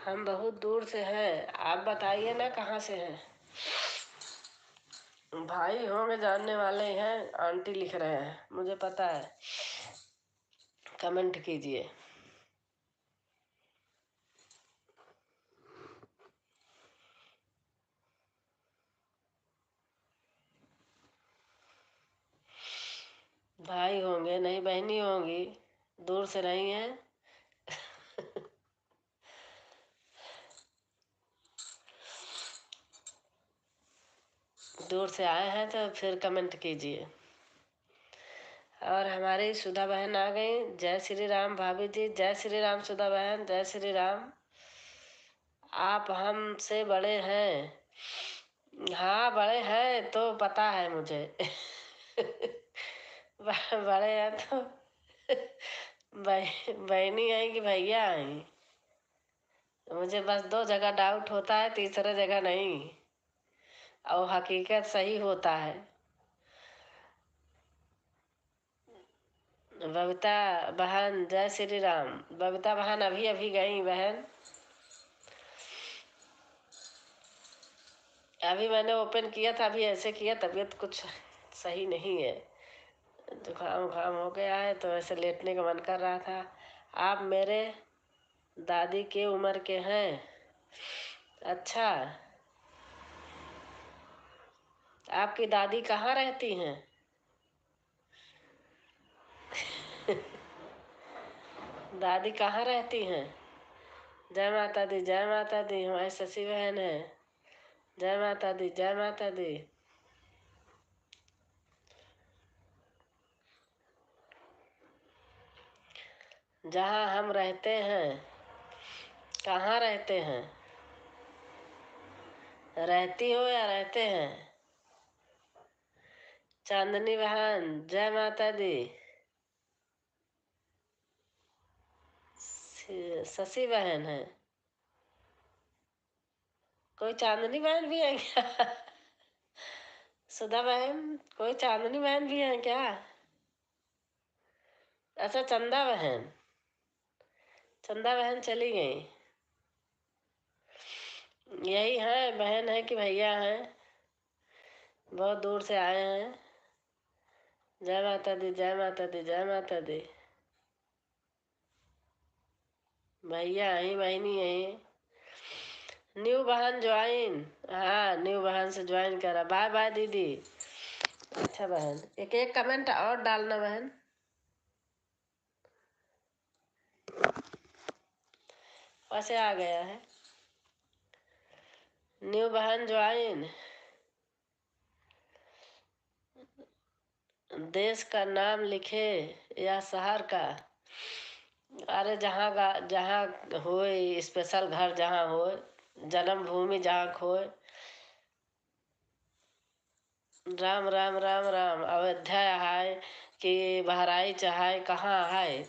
हम बहुत दूर से हैं, आप बताइए ना कहाँ से हैं? भाई होंगे, जानने वाले हैं, आंटी लिख रहे हैं, मुझे पता है। कमेंट कीजिए। भाई होंगे, नहीं बहनी होंगी, दूर से नहीं है। दूर से आए हैं तो फिर कमेंट कीजिए। और हमारी सुधा बहन आ गई। जय श्री राम भाभी जी, जय श्री राम सुधा बहन, जय श्री राम। आप हमसे बड़े हैं? हाँ बड़े हैं तो पता है मुझे। बड़े हैं तो बहनी आई कि भैया आई? मुझे बस दो जगह डाउट होता है, तीसरे जगह नहीं, और हकीकत सही होता है। बबीता बहन जय श्री राम। बबीता बहन अभी अभी गई बहन, अभी मैंने ओपन किया था, अभी ऐसे किया, तबीयत कुछ सही नहीं है, जुकाम उखाम हो गया है तो ऐसे लेटने का मन कर रहा था। आप मेरे दादी के उम्र के हैं? अच्छा, आपकी दादी कहाँ रहती हैं? दादी कहाँ रहती हैं? जय माता दी, जय माता दी। हमारी शशि बहन है। जय माता दी, जय माता दी। जहाँ हम रहते हैं, कहाँ रहते हैं? रहती हो या रहते हैं? चांदनी बहन, जय माता दी। शशि बहन है। कोई चांदनी बहन भी है क्या? सुधा बहन, कोई चांदनी बहन भी है क्या? अच्छा, चंदा बहन। चंदा बहन चली गई। यही है, बहन है कि भैया हैं? बहुत दूर से आए हैं। जय माता दी, जय माता दी, जय माता दी। भैया यही, बहनी यही। न्यू बहन ज्वाइन। हाँ, न्यू बहन से ज्वाइन करा। बाय बाय दीदी। अच्छा बहन, एक एक कमेंट और डालना बहन। वैसे आ गया है। न्यू बहन ज्वाइन। देश का नाम लिखे या शहर का? अरे जहाँ होए, स्पेशल घर जहाँ होए, जन्मभूमि जहाँ खोए। राम राम राम राम। अयोध्या है कि बहराइच है, कहाँ है?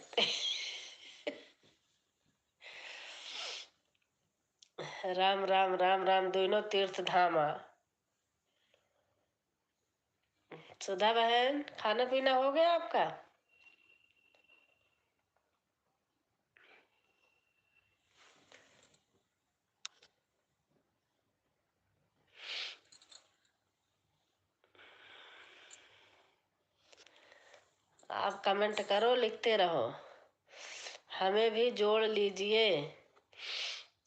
राम राम राम राम, दोनों तीर्थ धामा। सुधा बहन, खाना पीना हो गया आपका? आप कमेंट करो, लिखते रहो। हमें भी जोड़ लीजिए।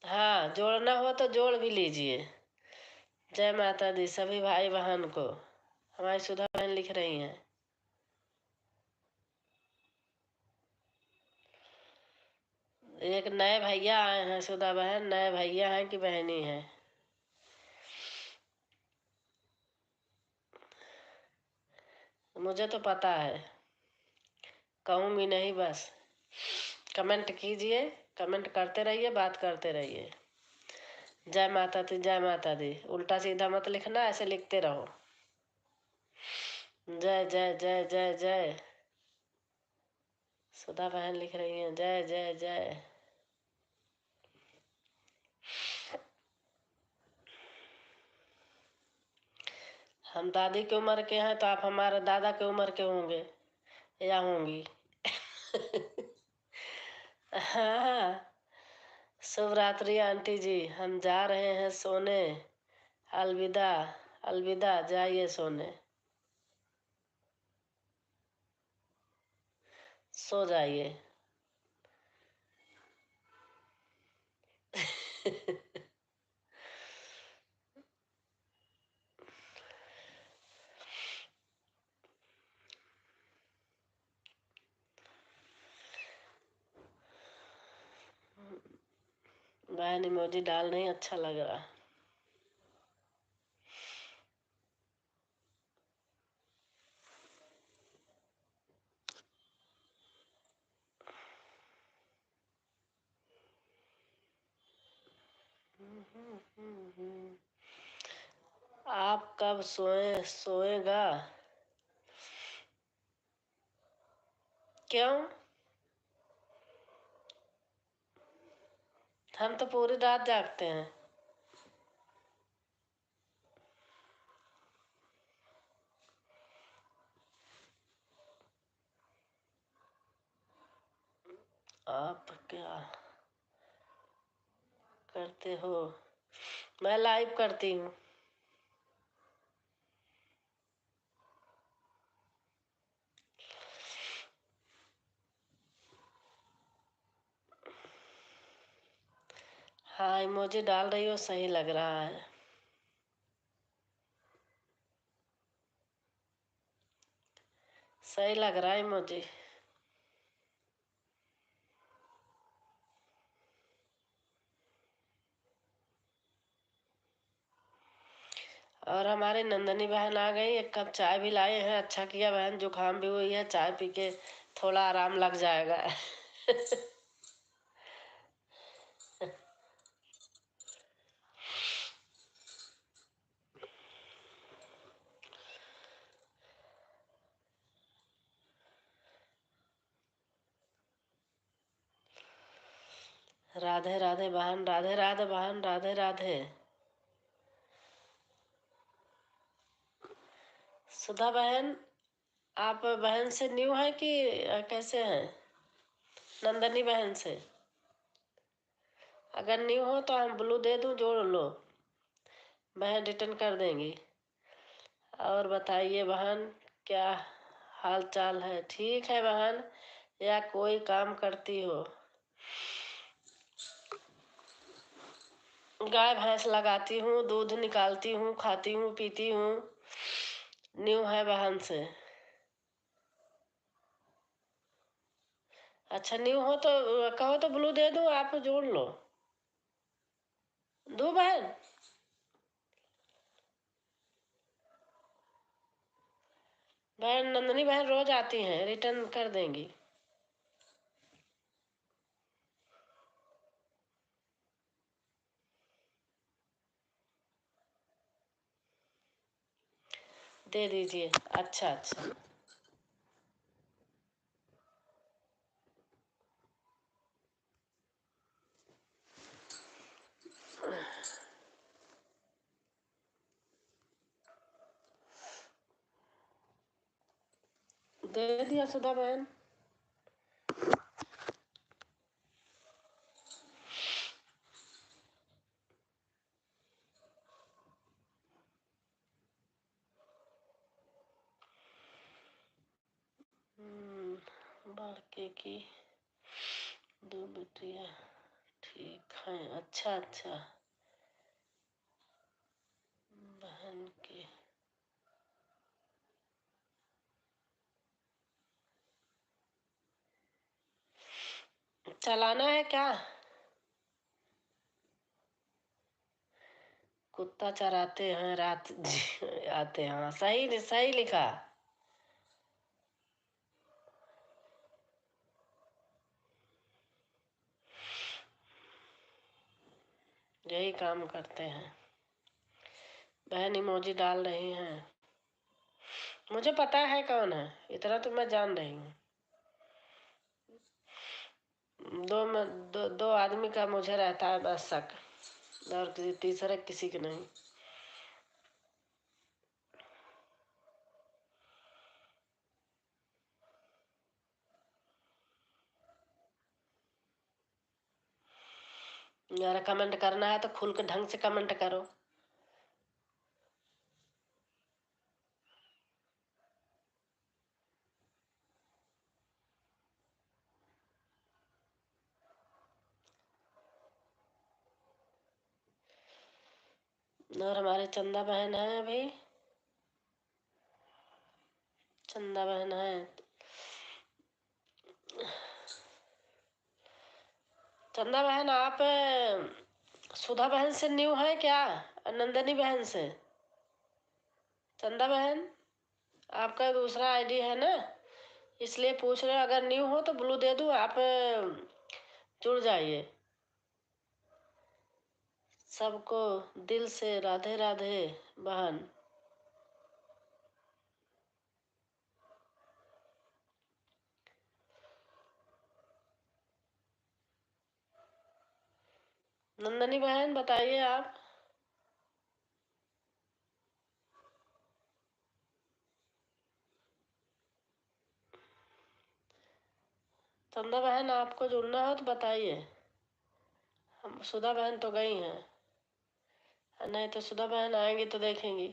हाँ, जोड़ना हो तो जोड़ भी लीजिए। जय माता दी सभी भाई बहन को। हमारी सुधा बहन लिख रही हैं। एक नए भैया आए हैं। सुधा बहन, नए भैया हैं कि बहनी हैं? मुझे तो पता है, कहूँगी नहीं बस। कमेंट कीजिए, कमेंट करते रहिए, बात करते रहिए। जय माता दी, जय माता दी। उल्टा सीधा मत लिखना, ऐसे लिखते रहो। जय जय जय जय जय। सुधा बहन लिख रही हैं, जय जय जय। हम दादी की उम्र के हैं तो आप हमारे दादा की उम्र के होंगे या होंगी। हाँ। शुभ रात्रि आंटी जी, हम जा रहे हैं सोने। अलविदा। अलविदा, जाइए सोने। सो जाइए। बहन इमोजी डाल नहीं अच्छा लग रहा। आप कब सोएगा? क्यों? हम तो पूरी रात जागते हैं। आप क्या करते हो? मैं लाइव करती हूँ। हाँ, इमोजी डाल रही हो, सही लग रहा है। सही लग रहा है इमोजी। और हमारी नंदनी बहन आ गई, एक कप चाय भी लाए हैं। अच्छा किया बहन, जुकाम भी हुई है, चाय पी के थोड़ा आराम लग जाएगा। राधे राधे बहन, राधे राधे बहन, राधे राधे। सुधा बहन, आप बहन से न्यू है कि कैसे हैं? नंदनी बहन से अगर न्यू हो तो हम ब्लू दे दूं, जोड़ लो, बहन रिटर्न कर देंगी। और बताइए बहन, क्या हाल चाल है? ठीक है बहन, या कोई काम करती हो? गाय भैंस लगाती हूँ, दूध निकालती हूँ, खाती हूँ, पीती हूँ। न्यू है बहन से। अच्छा न्यू हो तो कहो तो ब्लू दे दूँ, आप जोड़ लो। दो बहन, बहन नंदनी बहन रोज आती हैं, रिटर्न कर देंगी। दे दीजिए। अच्छा अच्छा। दे दिया सुधा बहन। बालके की दो बेटियां ठीक है। अच्छा अच्छा। बहन की चलाना है क्या? कुत्ता चराते हैं रात आते हैं। हाँ, सही सही लिखा। यही काम करते हैं। बहन इमोजी डाल रही हैं। मुझे पता है कौन है, इतना तो मैं जान रही हूँ। दो आदमी का मुझे रहता है बस शक, और किसी तीसरे किसी की नहीं। यार कमेंट करना है तो खुल के ढंग से कमेंट करो। और हमारे चंदा बहन है, अभी चंदा बहन है। चंदा बहन आप सुधा बहन से न्यू है क्या? नंदनी बहन से? चंदा बहन, आपका दूसरा आईडी है ना, इसलिए पूछ रहे हो। अगर न्यू हो तो ब्लू दे दूं, आप जुड़ जाइए। सबको दिल से राधे राधे बहन। नंदनी बहन बताइए आप। चंदा बहन आपको जुड़ना हो तो बताइए। हम सुधा बहन तो गई हैं, नहीं तो सुधा बहन आएंगी तो देखेंगी।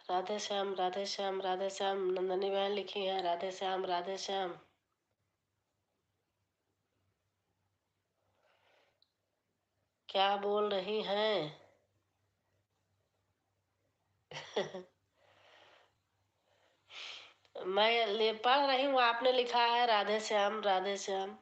राधे श्याम, राधे श्याम, राधे श्याम। नंदनी बहन लिखी है राधे श्याम, राधे श्याम। क्या बोल रही हैं? मैं पढ़ रही हूँ, आपने लिखा है राधे श्याम राधे श्याम।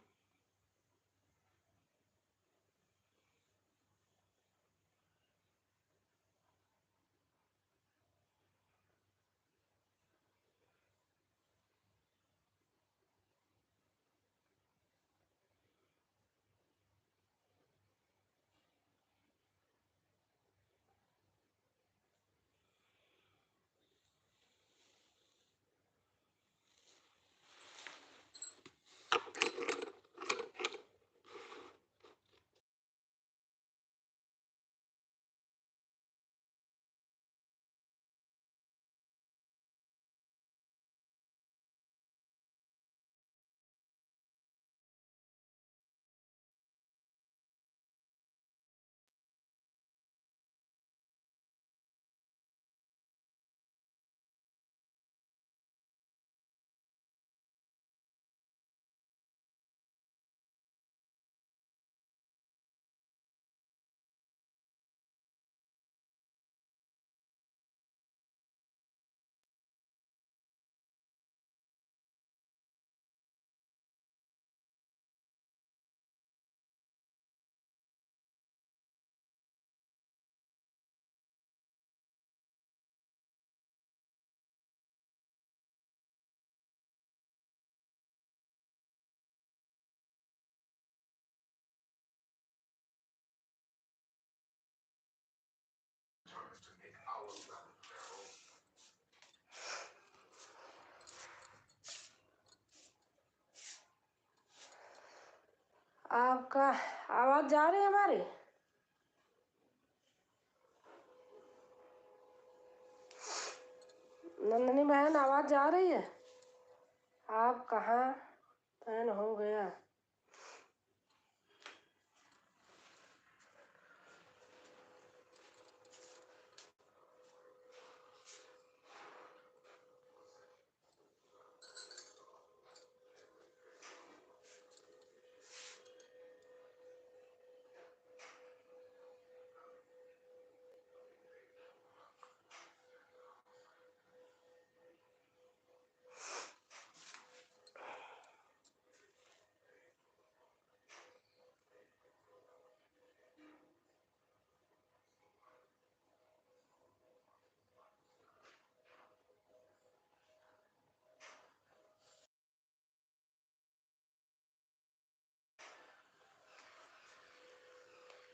आपका आवाज जा रही है हमारी? नंदनी बहन आवाज जा रही है? आप कहाँ फैन हो गया?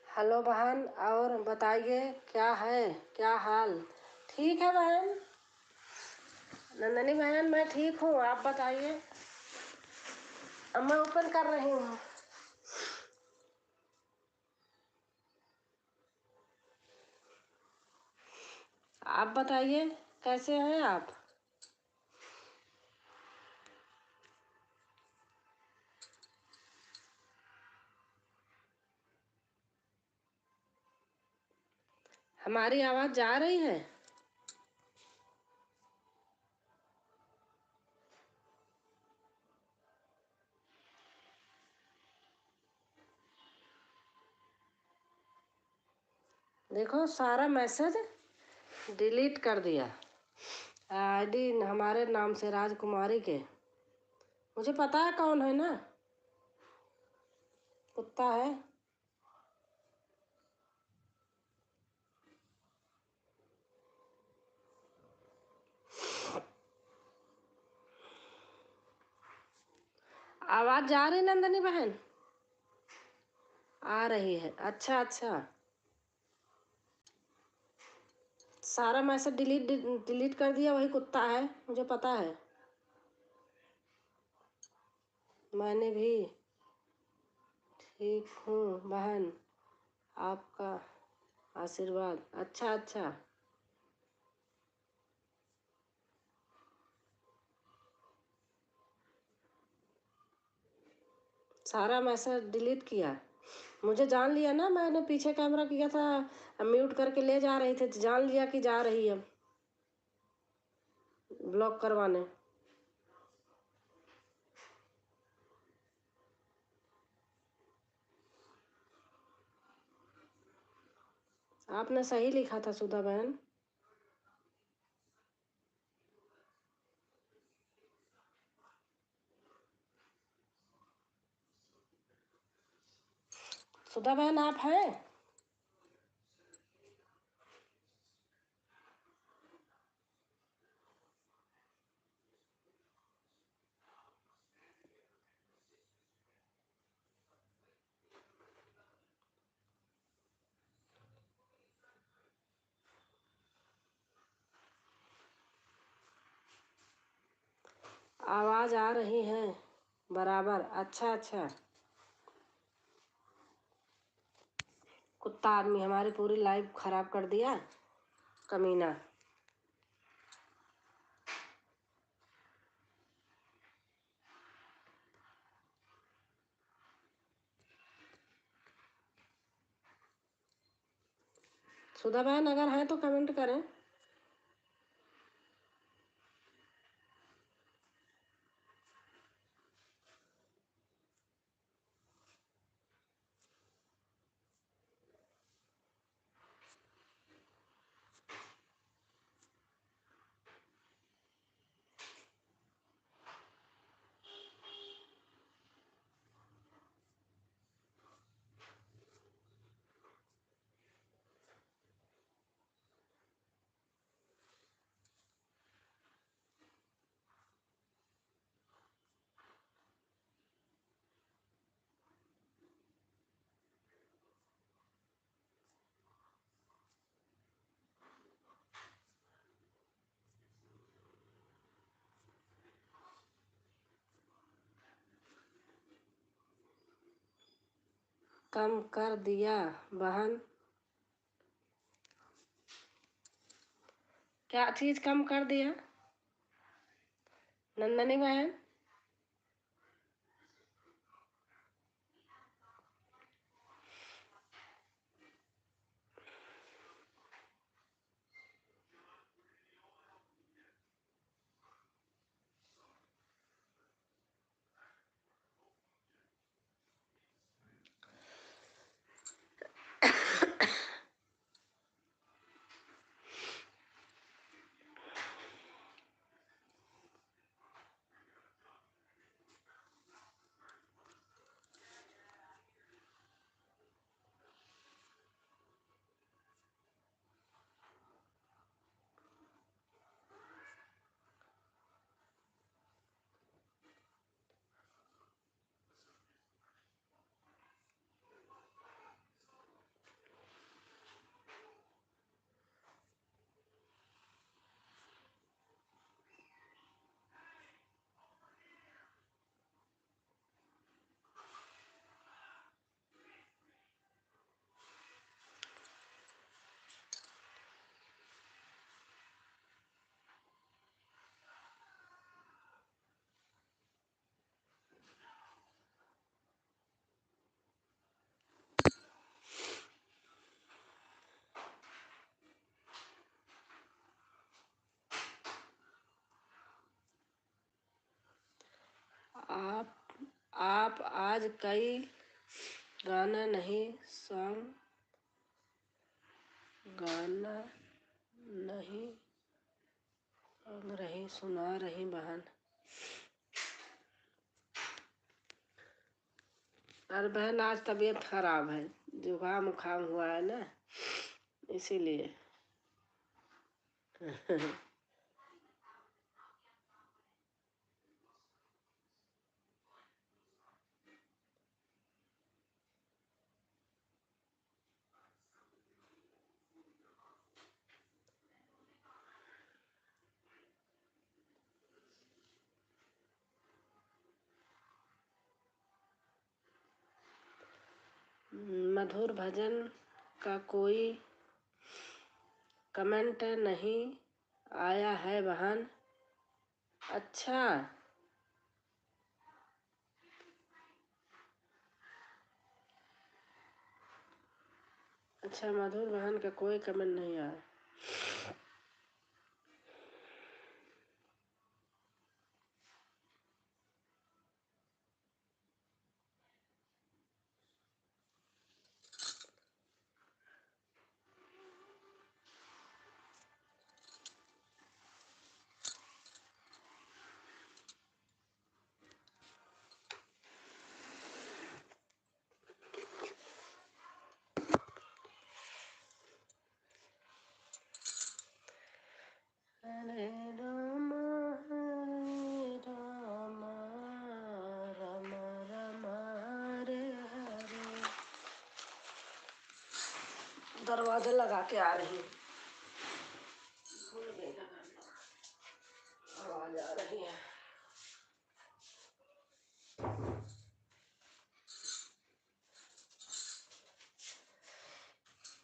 हेलो बहन, और बताइए क्या है, क्या हाल? ठीक है बहन, नंदनी बहन मैं ठीक हूँ, आप बताइए। अब मैं ओपन कर रही हूँ। आप बताइए कैसे हैं आप? हमारी आवाज जा रही है? देखो सारा मैसेज डिलीट कर दिया, आईडी हमारे नाम से राजकुमारी के। मुझे पता है कौन है ना, कुत्ता है। आवाज जा रही नंदनी बहन? आ रही है, अच्छा अच्छा। सारा मैसेज डिलीट कर दिया, वही कुत्ता है, मुझे पता है। मैंने भी ठीक हूँ बहन, आपका आशीर्वाद। अच्छा अच्छा, सारा मैसेज डिलीट किया। मुझे जान लिया ना, मैंने पीछे कैमरा किया था, म्यूट करके ले जा रही थी, तो जान लिया कि जा रही है ब्लॉक करवाने। आपने सही लिखा था सुधा बहन। सुधा बहन आप हैं? आवाज आ रही है बराबर। अच्छा अच्छा। कुत्ता आदमी हमारी पूरी लाइफ खराब कर दिया, कमीना। सुधा बहन अगर हैं तो कमेंट करें। कम कर दिया बहन। क्या चीज कम कर दिया नंदनी बहन? आप आज कई गाना नहीं सुना रही बहन। अरे बहन आज तबीयत खराब है, जुकाम उखाम हुआ है ना, इसीलिए। मधुर भजन का कोई कमेंट नहीं आया है बहन। अच्छा अच्छा, मधुर बहन का कोई कमेंट नहीं आया। दरवाजा लगा के आ रही हूँ। भूल गई लगाना, आवाज आ रही है।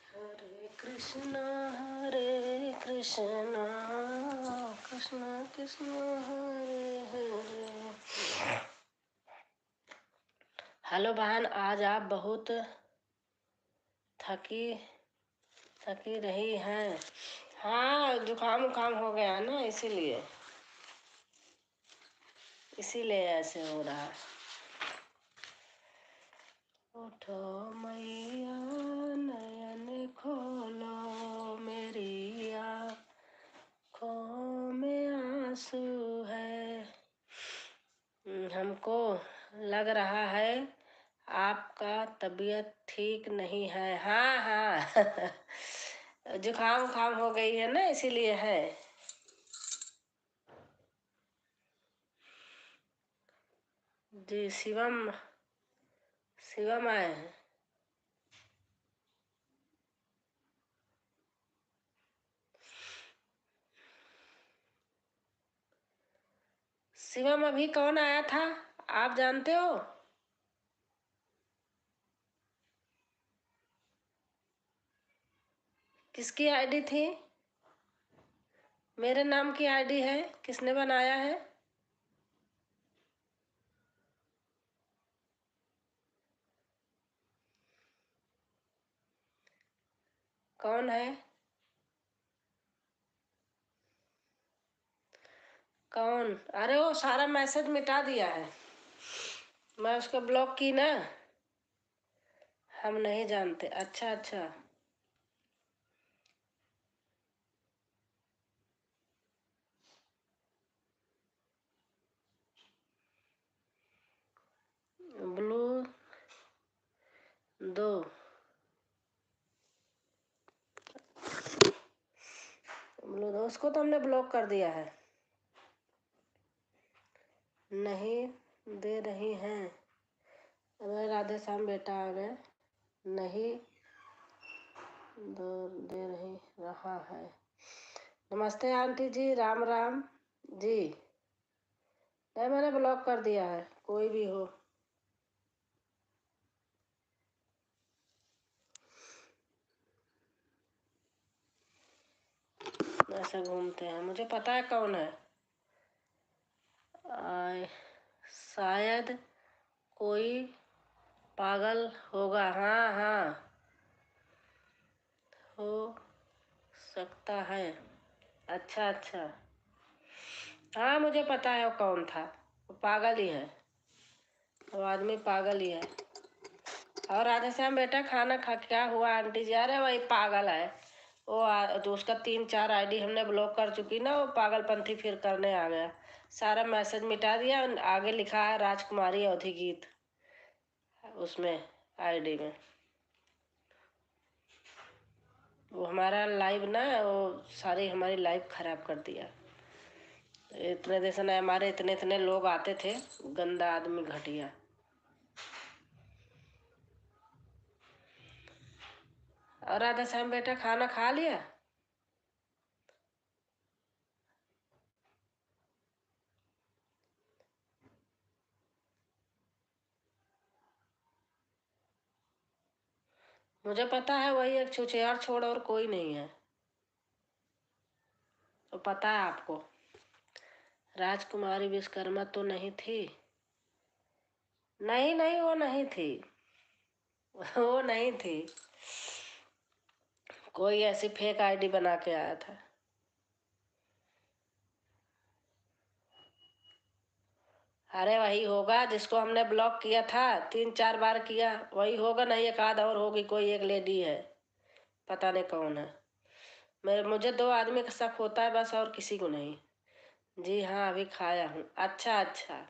हरे कृष्णा कृष्ण कृष्ण हरे हरे। हेलो बहन, आज आप बहुत थकी थकी रही हैं। हाँ, जुकाम उकाम हो गया ना, इसीलिए ऐसे हो रहा है। उठो मैया नयन खोलो, मेरी आँखों में आंसू है। हमको लग रहा है आपका तबीयत ठीक नहीं है। हाँ हाँ जुकाम उखाम हो गई है ना, इसीलिए है। जी, शिवम आए हैं। शिवम, अभी कौन आया था, आप जानते हो? किसकी आईडी थी? मेरे नाम की आईडी है, किसने बनाया है? कौन है? कौन? अरे वो सारा मैसेज मिटा दिया है, मैं उसको ब्लॉक की ना। हम नहीं जानते। अच्छा अच्छा, ब्लू दो उसको तो हमने ब्लॉक कर दिया है। नहीं दे रही हैं। अरे राधे श्याम बेटा आ गए। नहीं दे रही रहा है। नमस्ते आंटी जी, राम राम जी। नहीं, मैंने ब्लॉक कर दिया है, कोई भी हो। ऐसे घूमते हैं, मुझे पता है कौन है। शायद कोई पागल होगा। हाँ हाँ, हो सकता है। अच्छा अच्छा, हाँ मुझे पता है वो कौन था। वो पागल ही है, वो आदमी पागल ही है। और राधे श्याम बेटा, खाना खा, क्या हुआ आंटी जी? अरे वही पागल है वो। तो उसका 3-4 आईडी हमने ब्लॉक कर चुकी ना, वो पागलपंथी फिर करने आ गया। सारा मैसेज मिटा दिया, आगे लिखा है राजकुमारी अवधि गीत उसमें, आईडी में। वो हमारा लाइव ना, वो सारी हमारी लाइव खराब कर दिया। इतने देर से ना हमारे इतने इतने लोग आते थे, गंदा आदमी, घटिया। और राधा श्याम बेटा, खाना खा लिया? मुझे पता है वही एक छुछियार छोड़ और कोई नहीं है, तो पता है आपको। राजकुमारी विश्वकर्मा तो नहीं थी। नहीं नहीं, वो नहीं थी वो नहीं थी। कोई ऐसी फेक आईडी बना के आया था। अरे वही होगा जिसको हमने ब्लॉक किया था, 3-4 बार किया, वही होगा। नहीं, एक आध और होगी, कोई एक लेडी है, पता नहीं कौन है। मुझे 2 आदमी का शक होता है बस, और किसी को नहीं। जी हाँ, अभी खाया हूँ। अच्छा अच्छा,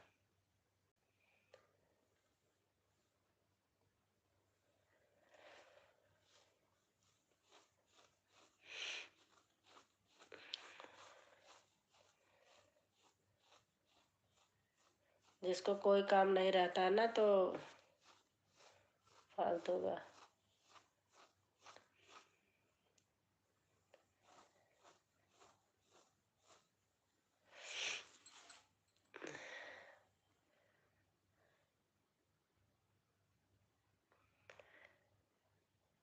जिसको कोई काम नहीं रहता है ना, तो फालतू का।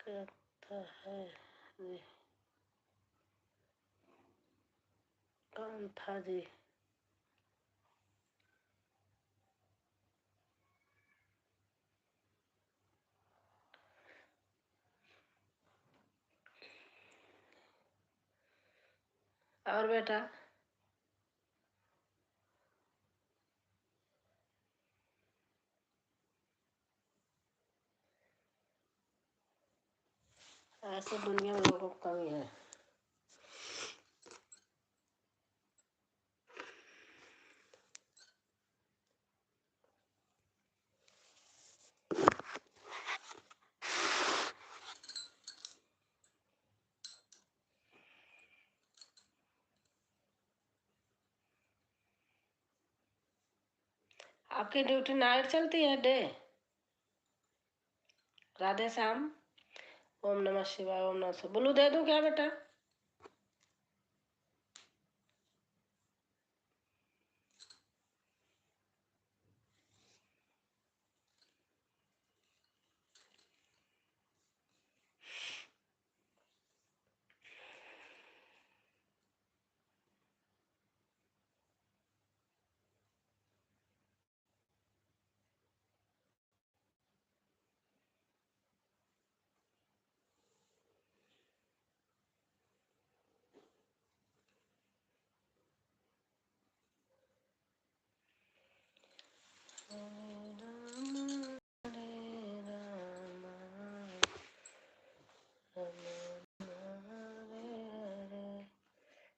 करता है जी। कौन था जी? और बेटा ऐसे दुनिया में लोगों की कमी है। आपकी ड्यूटी नाइट चलती है डे? राधे श्याम। ओम नमः शिवाय। ओम नमः शिवाय। ब्लू दे दूं क्या बेटा?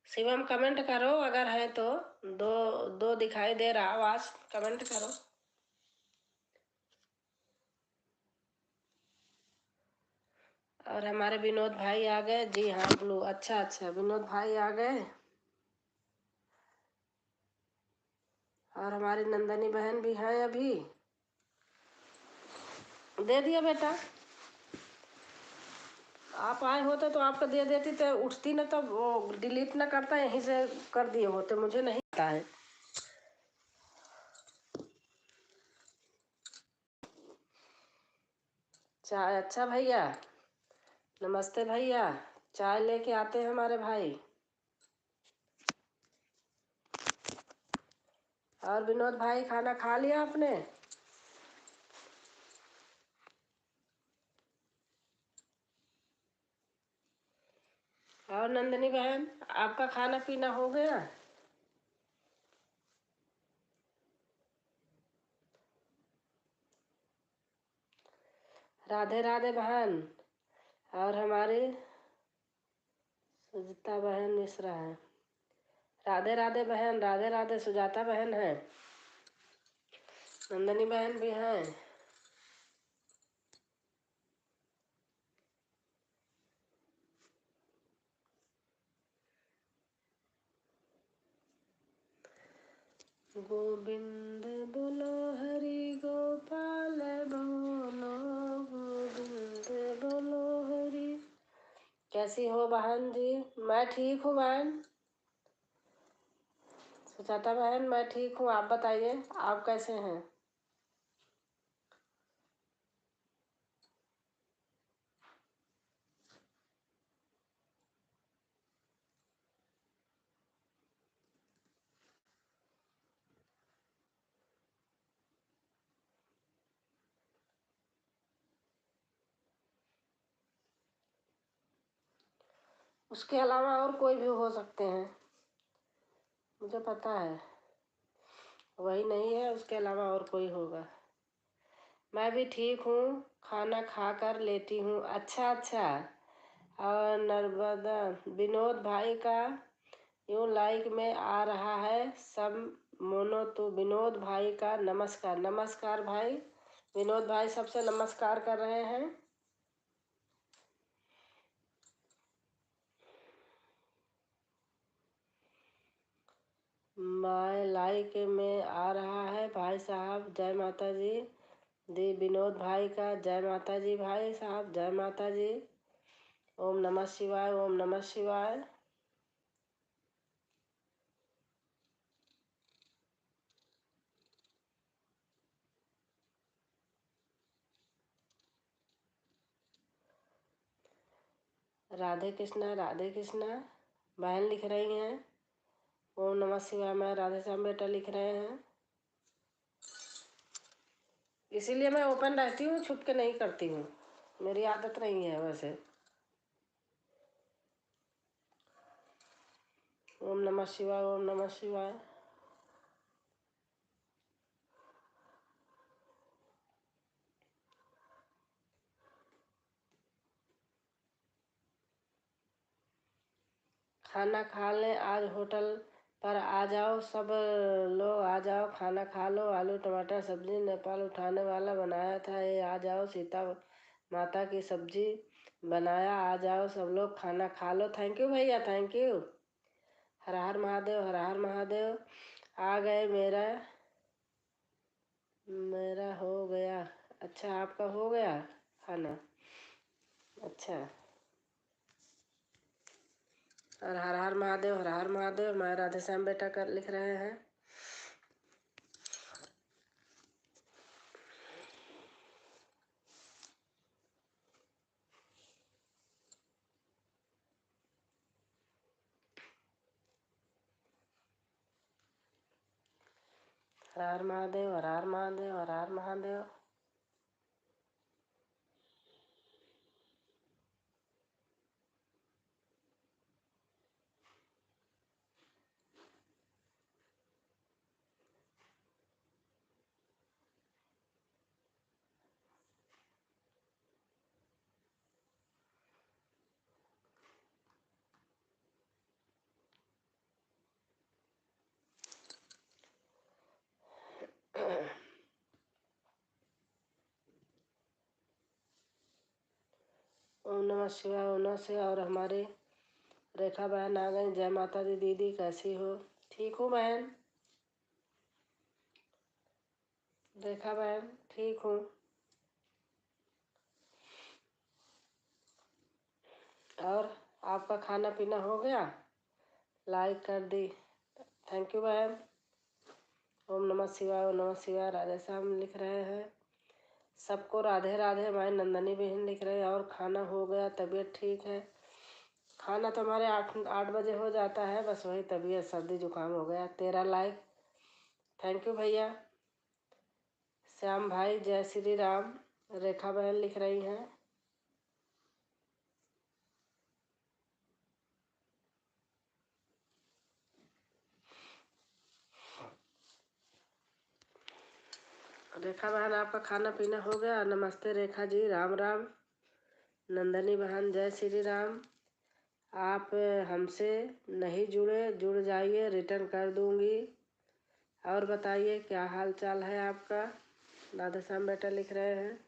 शिवम कमेंट करो अगर है तो। दो दो दिखाई दे रहा आवाज, कमेंट करो। और हमारे विनोद भाई आ गए जी। हाँ ब्लू, अच्छा अच्छा, विनोद भाई आ गए। और हमारी नंदनी बहन भी है अभी। दे दिया बेटा। आप आए होते तो आपको दे देती, तो उठती ना, तो वो डिलीट ना करता, यहीं से कर दिए होते, मुझे नहीं पता है। चाय? अच्छा भैया, नमस्ते भैया। चाय लेके आते हैं हमारे भाई। और विनोद भाई, खाना खा लिया आपने? और नंदनी बहन, आपका खाना पीना हो गया? राधे राधे बहन। और हमारी सुजाता बहन मिश्रा है। राधे राधे बहन, राधे राधे। सुजाता बहन है, नंदनी बहन भी है। गोविंद बोलो हरि गोपाल बोलो, गोविंद बोलो हरि। कैसी हो बहन जी? मैं ठीक हूँ बहन। सुजाता बहन मैं ठीक हूँ, आप बताइए आप कैसे हैं? उसके अलावा और कोई भी हो सकते हैं, मुझे पता है। वही नहीं है, उसके अलावा और कोई होगा। मैं भी ठीक हूँ, खाना खाकर लेटी हूँ। अच्छा अच्छा। और नर्मदा विनोद भाई का यूं लाइक में आ रहा है सब। मोनो तो विनोद भाई का नमस्कार। नमस्कार भाई। विनोद भाई सबसे नमस्कार कर रहे हैं। माय लाइक में आ रहा है भाई साहब। जय माता जी। दी विनोद भाई का जय माता जी भाई साहब, जय माता जी। ओम नमः शिवाय। ओम नमः शिवाय। राधे कृष्णा राधे कृष्णा। बहन लिख रही हैं ओम नमः शिवाय। मैं राधे श्याम बेटा लिख रहे हैं, इसीलिए मैं ओपन रहती हूँ, छुप के नहीं करती हूँ, मेरी आदत नहीं है वैसे। ओम नमः शिवाय ओम नमः शिवाय। खाना खा लें, आज होटल पर आ जाओ, सब लोग आ जाओ, खाना खा लो। आलू टमाटर सब्जी नेपाल उठाने वाला बनाया था, ये आ जाओ। सीता माता की सब्जी बनाया, आ जाओ सब लोग खाना खा लो। थैंक यू भैया, थैंक यू। हर हर महादेव, हर हर महादेव। आ गए। मेरा मेरा हो गया। अच्छा, आपका हो गया खाना? अच्छा। और हर हर महादेव, हर हर महादेव। मैं राधे श्याम बेटा कर लिख रहे हैं। हर हर महादेव, हर हर महादेव, हर हर महादेव। ओम नमः शिवाय ओम नमः शिवाय। और हमारी रेखा बहन आ गई। जय माता दी। दीदी कैसी हो? ठीक हूँ बहन, रेखा बहन ठीक हूँ। और आपका खाना पीना हो गया? लाइक कर दी, थैंक यू बहन। ओम नमः शिवाय ओम नमः शिवाय। राधे श्याम लिख रहे हैं, सबको राधे राधे। हमारी नंदनी बहन लिख रहे हैं, और खाना हो गया, तबीयत ठीक है। खाना तो हमारे 8 बजे हो जाता है, बस वही तबीयत सर्दी जुकाम हो गया। 13 लाइक, थैंक यू भैया। श्याम भाई जय श्री राम। रेखा बहन लिख रही हैं। रेखा बहन आपका खाना पीना हो गया? नमस्ते रेखा जी, राम राम। नंदनी बहन जय श्री राम। आप हमसे नहीं जुड़े, जुड़ जाइए, रिटर्न कर दूंगी। और बताइए क्या हाल चाल है आपका? राधे श्याम बेटा लिख रहे हैं।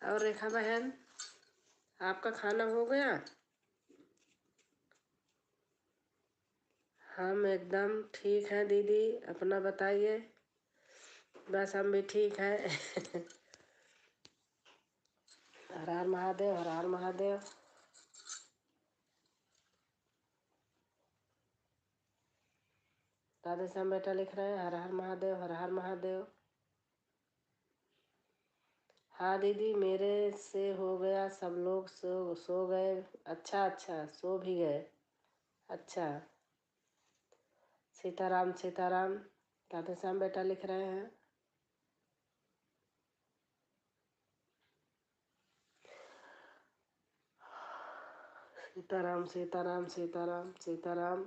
और रेखा बहन आपका खाना हो गया? हम एकदम ठीक हैं दीदी, अपना बताइए। बस हम भी ठीक हैं। हर हर महादेव, हर हर महादेव। राधे श्याम बेटा लिख रहे हैं, हर हर महादेव, हर हर महादेव। हाँ दीदी, मेरे से हो गया, सब लोग सो गए। अच्छा अच्छा, सो भी गए। अच्छा। सीताराम सीताराम। राधे श्याम बेटा लिख रहे हैं। सीताराम सीताराम सीताराम सीताराम।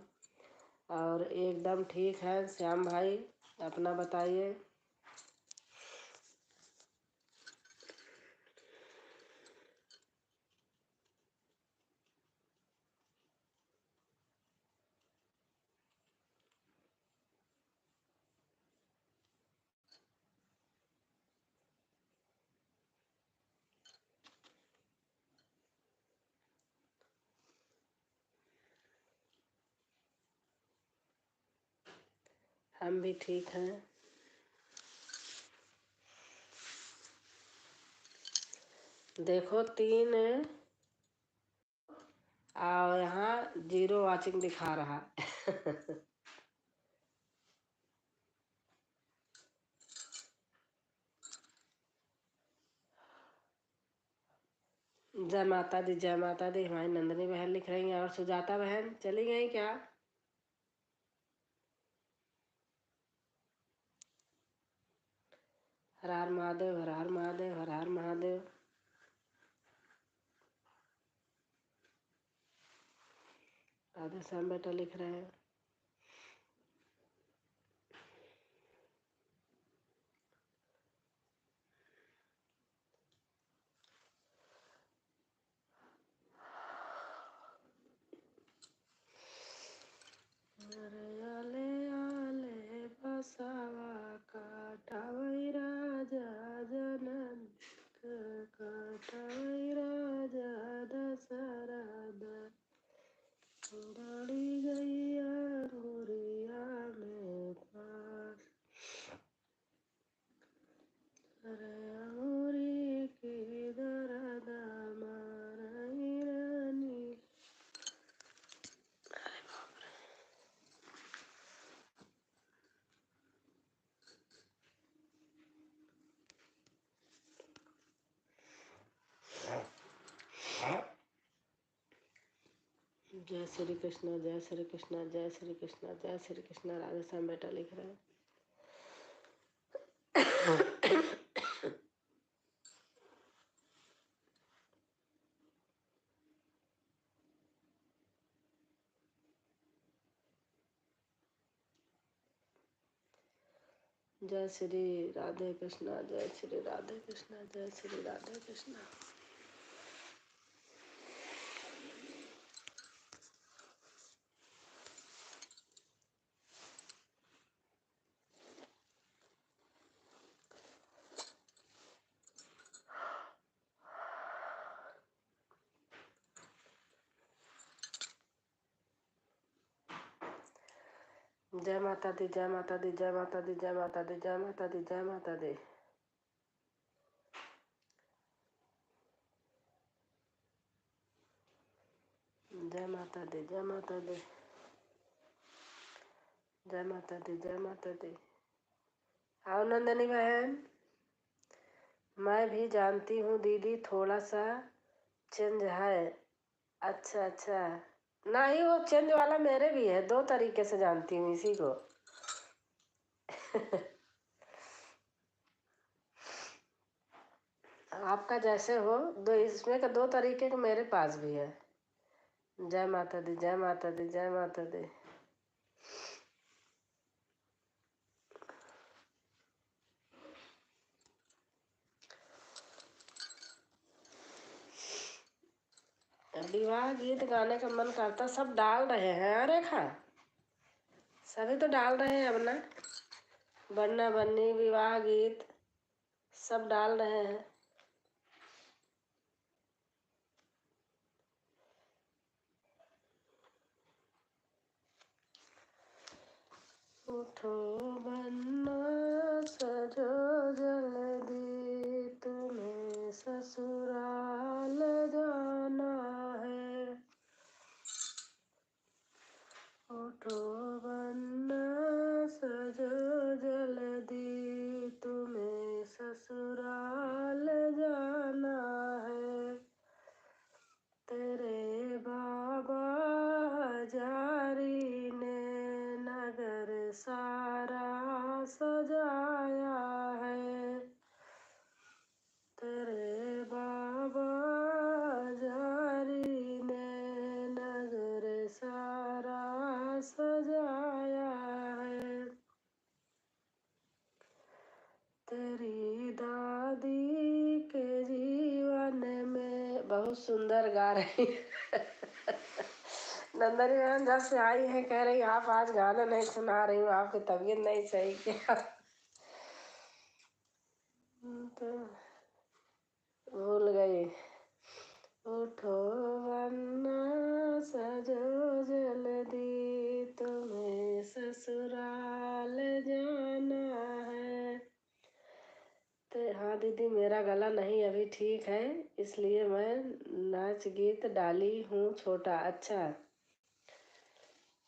और एकदम ठीक है श्याम भाई, अपना बताइए। हम भी ठीक हैं। देखो 3 और यहाँ 0 वाचिंग दिखा रहा है। जय माता दी, जय माता दी। हमारी नंदनी बहन लिख रही हैं। और सुजाता बहन चली गई क्या? हर हर महादेव, हर हर महादेव, हर हर महादेव। राधे श्याम बेटा लिख रहे हैं। आले आले बसावा काटावई राजा जनक, काटावई राजा दशरथ, उड़ाड़ी गैया गुड़िया में पास, अरे अमूरी की दर्द मारई रानी। जय श्री कृष्ण, जय श्री कृष्ण, जय श्री कृष्ण, जय श्री कृष्ण। राधे श्याम बेटा लिख रहे हैं। जय श्री राधे कृष्ण, जय श्री राधे कृष्ण, जय श्री राधे कृष्ण। जय माता दी, जय माता दी, जय माता दी, जय माता दी, जय माता दी, जय माता दी। जय माता दी, जय माता दी, जय माता दी, जय माता दी। आओ नंदनी बहन। मैं भी जानती हूँ दीदी, थोड़ा सा चेंज है। अच्छा अच्छा, नहीं वो चेंज वाला मेरे भी है। 2 तरीके से जानती हूँ इसी को। आपका जैसे हो, इसमें का 2 तरीके के मेरे पास भी है। जय माता दी, जय माता दी, जय माता दी। विवाह गीत गाने का मन करता। सब डाल रहे हैं रेखा, सभी तो डाल रहे हैं अपना बन्ना बन्नी विवाह गीत सब डाल रहे हैं। उठो बन्ना सजो जल्दी, तुम्हें ससुराल जाना है। उठो बन्ना सजो जल्दी, तुम्हें ससुराल जाना है। तेरे बाबा हजारी ने नगर सारा सजाया है। तेरे बाबा हजारी ने नगर सारा सजाया है। तेरी दादी के जीवन में। बहुत सुंदर गा रही। नंदनी बहन जब से आई है कह रही आप आज गाना नहीं सुना रही हूँ, आपकी तबीयत नहीं सही क्या? तो भूल गई। उठो वन्ना सजो जल्दी, तुम्हें ससुराल तो हाँ दीदी, मेरा गला नहीं अभी ठीक है, इसलिए मैं नाच गीत डाली हूँ छोटा। अच्छा।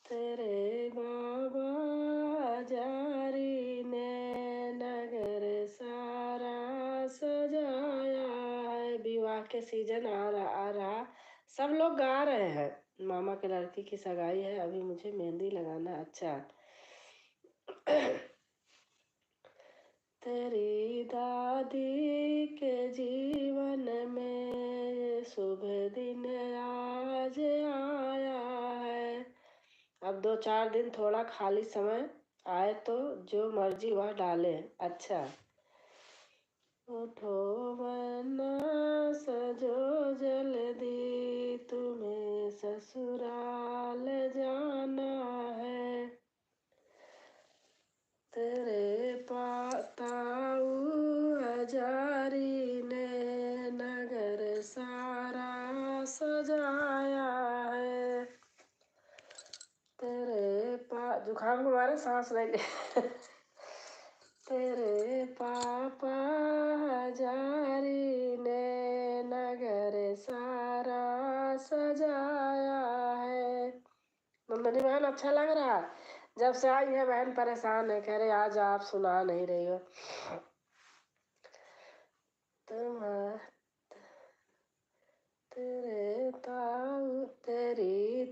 तेरे बाबा जारी ने नगर सारा सजाया है। विवाह के सीजन आ रहा, सब लोग गा रहे हैं। मामा के लड़की की सगाई है, अभी मुझे मेहंदी लगाना। अच्छा। तेरी दादी के जीवन में शुभ दिन आज आया है। अब 2-4 दिन थोड़ा खाली समय आए तो जो मर्जी वह डाले। अच्छा। उठो वरना सजो जल्दी, तुम्हें ससुराल जाना है। तेरे ताऊ हजारी ने नगर सारा सजाया है। तेरे जुकाम के मारे सांस नहीं ले। तेरे पापा हजारी ने नगर सारा सजाया है। नंदनी बहन, अच्छा लग रहा? जब से आई है बहन परेशान है, कह रहे आज आप सुना नहीं रही हो। तुम तेरी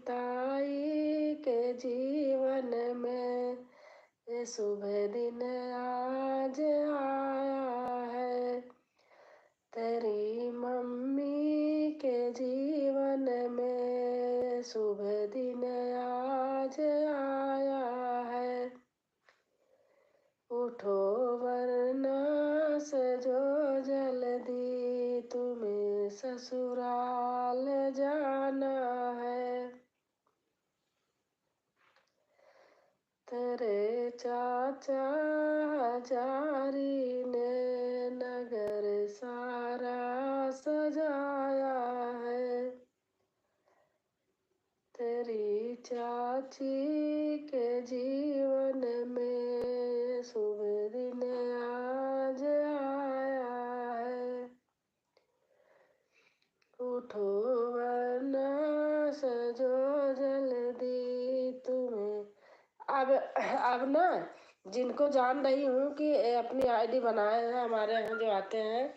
ताई के जीवन में ये शुभ दिन आज आया है। तेरी मम्मी के जीवन में शुभ दिन आज आया है। उठो वरना सजो जल्दी, तुम्हें ससुराल जाना है। तेरे चाचा हजारी ने नगर सारा सजाया है। तेरी चाची के जीवन में शुभ दिन आज आया है। उठो वरना सजो जल्दी, तुम्हें अब ना जिनको जान रही हूँ कि अपनी आईडी बनाए हैं हमारे यहाँ जो आते हैं,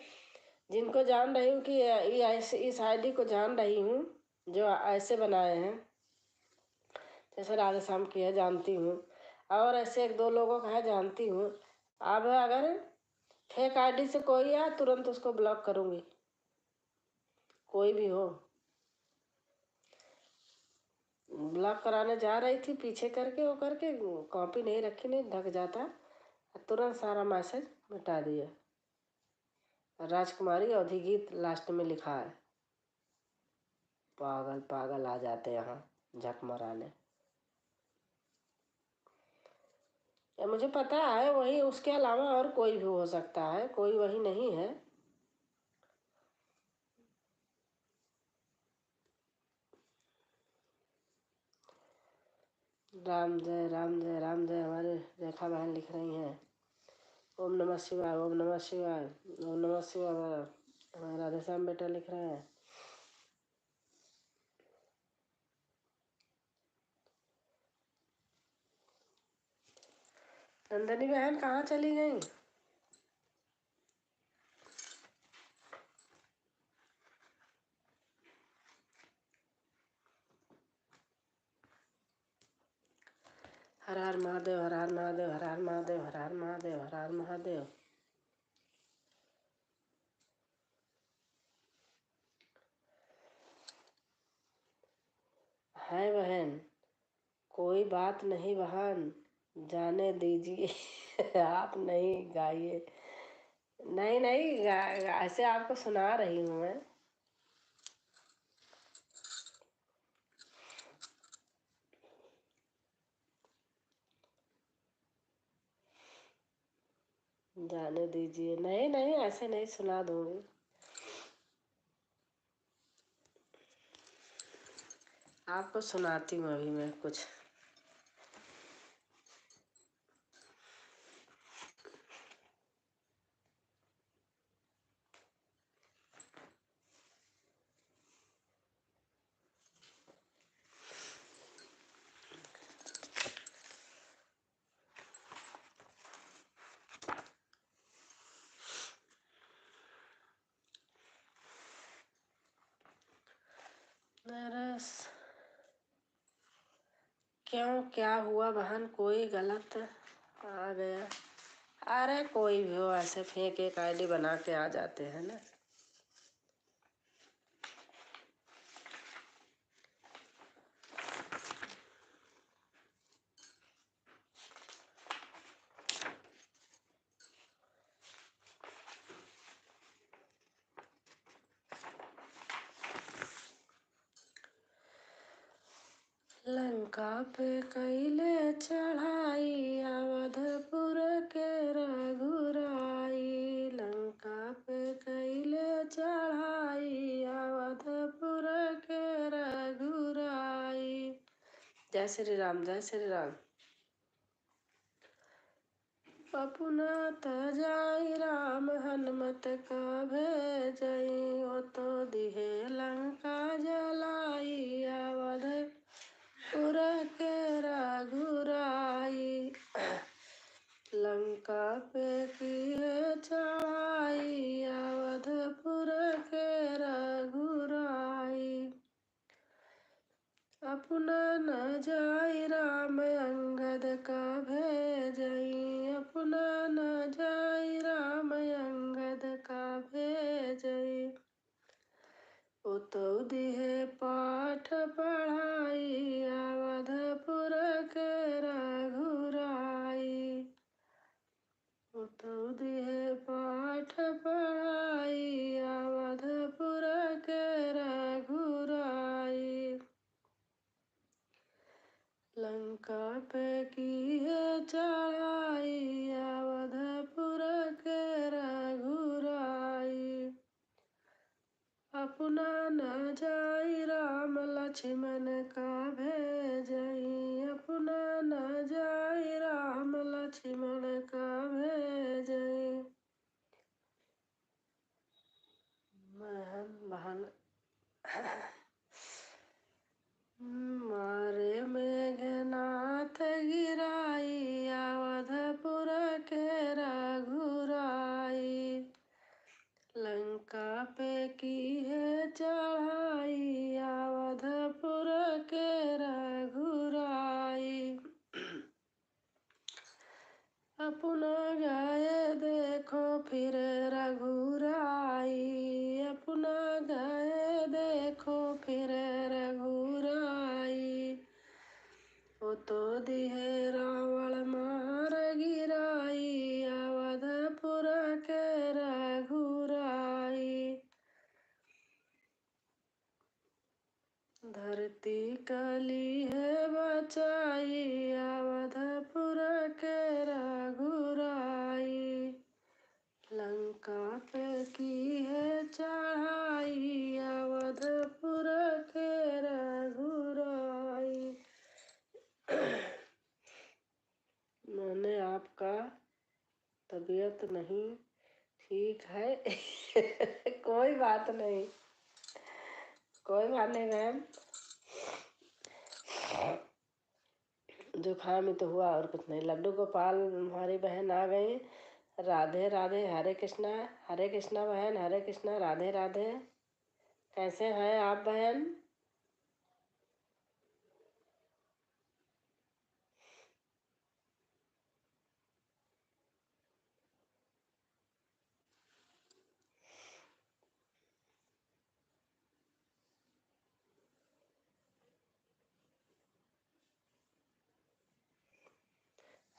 जिनको जान रही हूँ कि ये इस आईडी को जान रही हूँ जो ऐसे बनाए हैं, जैसे राधे श्याम की है जानती हूँ, और ऐसे 1-2 लोगों का है जानती हूँ। अब अगर फेक आईडी से कोई आए तुरंत उसको ब्लॉक करूँगी, कोई भी हो। ब्लॉक कराने जा रही थी, पीछे करके वो करके कॉपी नहीं रखी, नहीं ढक जाता, तुरंत सारा मैसेज मिटा दिया। राजकुमारी अवधि गीत लास्ट में लिखा है। पागल पागल आ जाते यहाँ झक मराने। मुझे पता है वही, उसके अलावा और कोई भी हो सकता है, कोई वही नहीं है। राम जय राम जय राम जय। हमारे रेखा बहन लिख रही हैं ओम नमः शिवाय, ओम नमः शिवाय, ओम नमः शिवाय। हमारा राधे श्याम बेटा लिख रहे हैं। नंदनी बहन कहाँ चली गई? हर हर महादेव, हर हर महादेव, हर हर महादेव, हर हर महादेव, हर हर महादेव। है बहन, कोई बात नहीं बहन, जाने दीजिए। आप नहीं गाइए। नहीं नहीं, ऐसे आपको सुना रही हूँ मैं। जाने दीजिए। नहीं नहीं, ऐसे नहीं सुना दूंगी। आपको सुनाती हूँ अभी मैं कुछ। नरस क्यों, क्या हुआ बहन? कोई गलत आ गया? अरे कोई भी हो, ऐसे फेंक एक आईडी बना के आ जाते हैं ना। लंका पे कैले चढ़ाई, अवधपुर के रघुराई। लंका पे कैले चढ़ाई, अवधपुर के रघुराई। जय श्री राम, जय श्री राम। पपुना त जाई राम, हनुमत का भेजई। ओ तो दिहे लंका जलाई, अवधपुर के रघुराई। लंका पे किए चढ़ाई, अवधपुर के रघुराई। अपना न जाई राम, अंगद का भेजई। अपना न जाई राम, अंगद का भेजई। ओ तो दिहे पाठ पढ़ाई, अवधपुर के रघुराई। ओ तो दिहे पाठ पढ़ाई, अवधपुर के रघुराई। लंका पे किए चढ़ाई, अवधपुर के रघुराई। अपना न जाई राम, लक्ष्मण का भेजई। अपना न जाई राम, लक्ष्मण का भेजई। बहन मारे मेघनाथ गिराई, अवधपुर के रघुराई। लंका पे की है चढ़ाई, अवधपुर के रघुराई। अपना गए देखो फिर रघुराई। अपना गए देखो फिर रघुराई। ओ तो दिहे रावण मार गिराई, अवधपुर के रघुराई। धरती कली है बचाई, अवधपुर के रघुराई। लंका पे की है चढ़ाई, अवधपुर के रघुराई। मैंने आपका तबीयत नहीं ठीक है। कोई बात नहीं, कोई बात नहीं मैम। जुकाम ही तो हुआ और कुछ नहीं। लड्डू गोपाल हमारी बहन आ गई। राधे राधे, हरे कृष्णा बहन, हरे कृष्णा, राधे राधे। कैसे हैं आप बहन?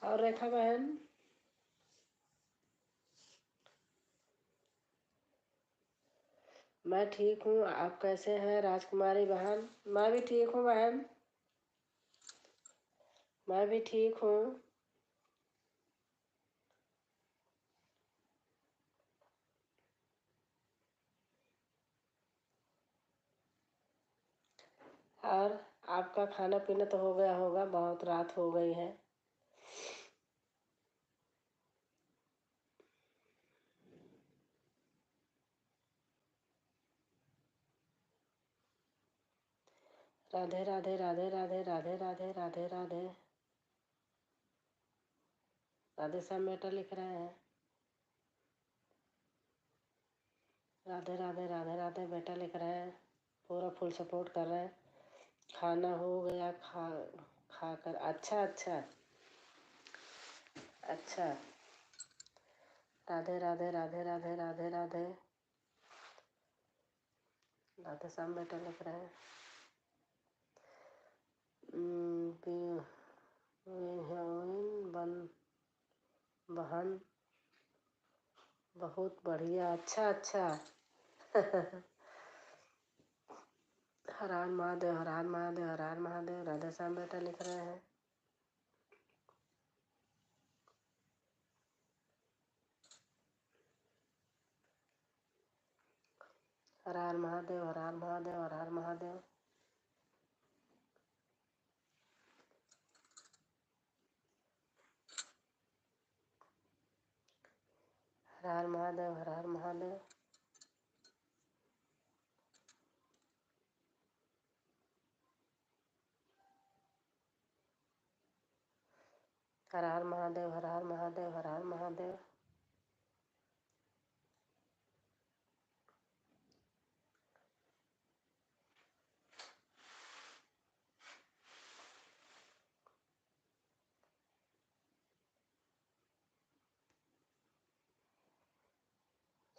और रेखा बहन? मैं ठीक हूँ, आप कैसे हैं राजकुमारी बहन? मैं भी ठीक हूँ बहन, मैं भी ठीक हूँ। और आपका खाना पीना तो हो गया होगा, बहुत रात हो गई है। राधे राधे, राधे राधे, राधे राधे, राधे राधे। राधे श्याम बेटा लिख रहे हैं। राधे राधे, राधे राधे बेटा लिख रहे हैं। पूरा फुल सपोर्ट कर रहे हैं। खाना हो गया, खाकर अच्छा अच्छा अच्छा। राधे राधे राधे राधे राधे राधे राधे श्याम बेटा लिख रहे हैं। बहन बहुत बढ़िया। अच्छा अच्छा हर हर महादेव, हर हर महादेव, हर हर महादेव। राधे श्याम बेटा लिख रहे हैं। हर हर महादेव, हर हर महादेव, हर हर महादेव। हर हर महादेव, हर हर महादेव। हर हर महादेव, हर हर महादेव, हर हर महादेव।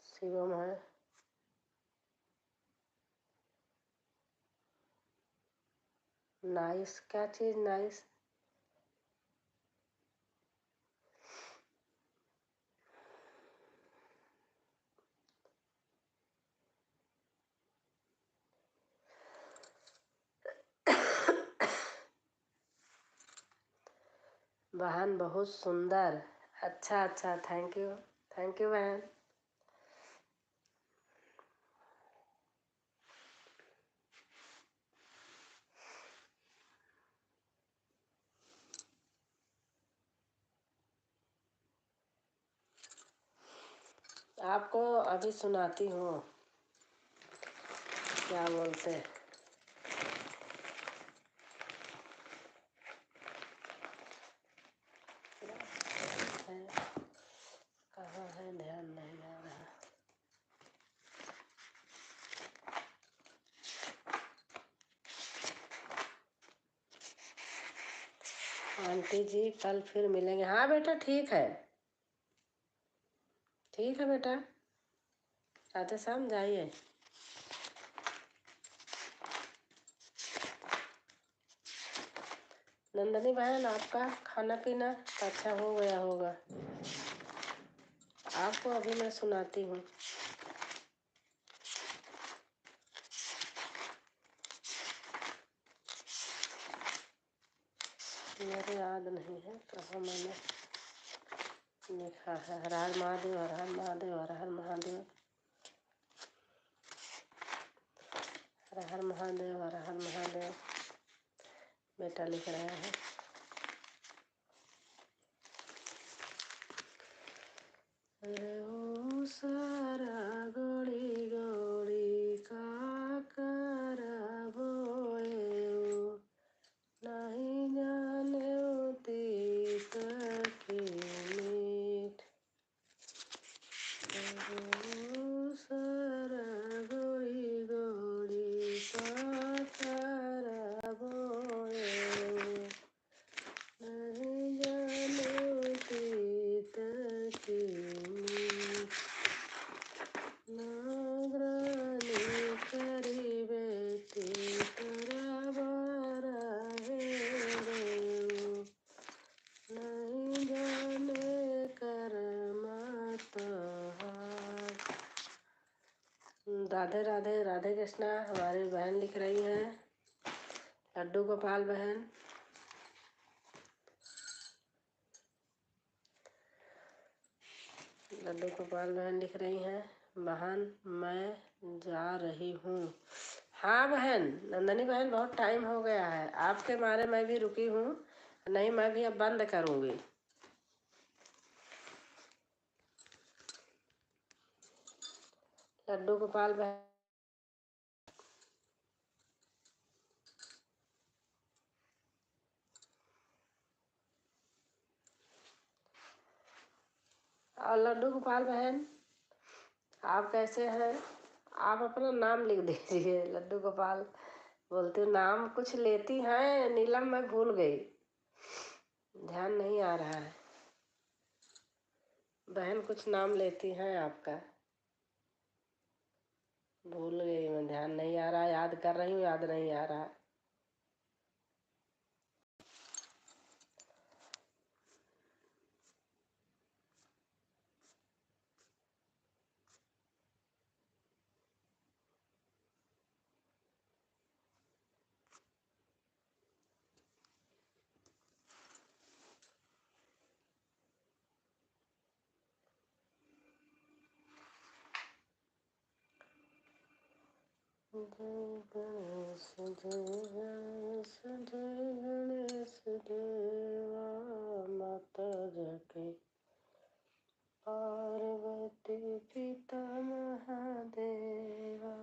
शिवम है। नाइस, क्या चीज नाइस? बहन बहुत सुंदर। अच्छा अच्छा, थैंक यू बहन। आपको अभी सुनाती हूँ, क्या बोलते हैं। कहाँ है, ध्यान नहीं आ रहा। आंटी जी कल फिर मिलेंगे। हाँ बेटा ठीक है, ठीक है बेटा। राधे श्याम जाइए। नंदनी बहन आपका खाना पीना अच्छा हो गया होगा। आपको अभी मैं सुनाती हूँ। मेरे याद नहीं है कहाँ मैंने लिखा है। हर हर महादेव, हर हर महादेव, हर हर महादेव, हर हर महादेव, हर हर महादेव। बेटा लिख रहे हैं। अरे ओ सारा गोड़ी गोड़ी का करबो नहीं जाने तीत की मीठ। ओ सारा गोड़ी गोड़ी का करबो नहीं जाने तीत की मीठ। नागरानी करी बेटी तरबारा है रे। नहीं जाने कर्मा तोहार। राधे राधे राधे कृष्णा। हमारी बहन लिख रही हैं, लड्डू गोपाल बहन। लड्डू गोपाल बहन लिख रही हैं, बहन मैं जा रही हूँ। हाँ बहन, नंदनी बहन बहुत टाइम हो गया है, आपके मारे मैं भी रुकी हूँ। नहीं, मैं भी अब बंद करूँगी। लड्डू गोपाल बहन। और लड्डू गोपाल बहन, आप कैसे हैं? आप अपना नाम लिख दीजिए, लड्डू गोपाल बोलती हूँ। नाम कुछ लेती हैं नीलम, मैं भूल गई, ध्यान नहीं आ रहा है। बहन कुछ नाम लेती हैं आपका, भूल गई मैं, ध्यान नहीं आ रहा, याद कर रही हूँ, याद नहीं आ रहा। जय गणेश जय गणेश जय गणेश देवा, माता जके पार्वती पिता महादेवा।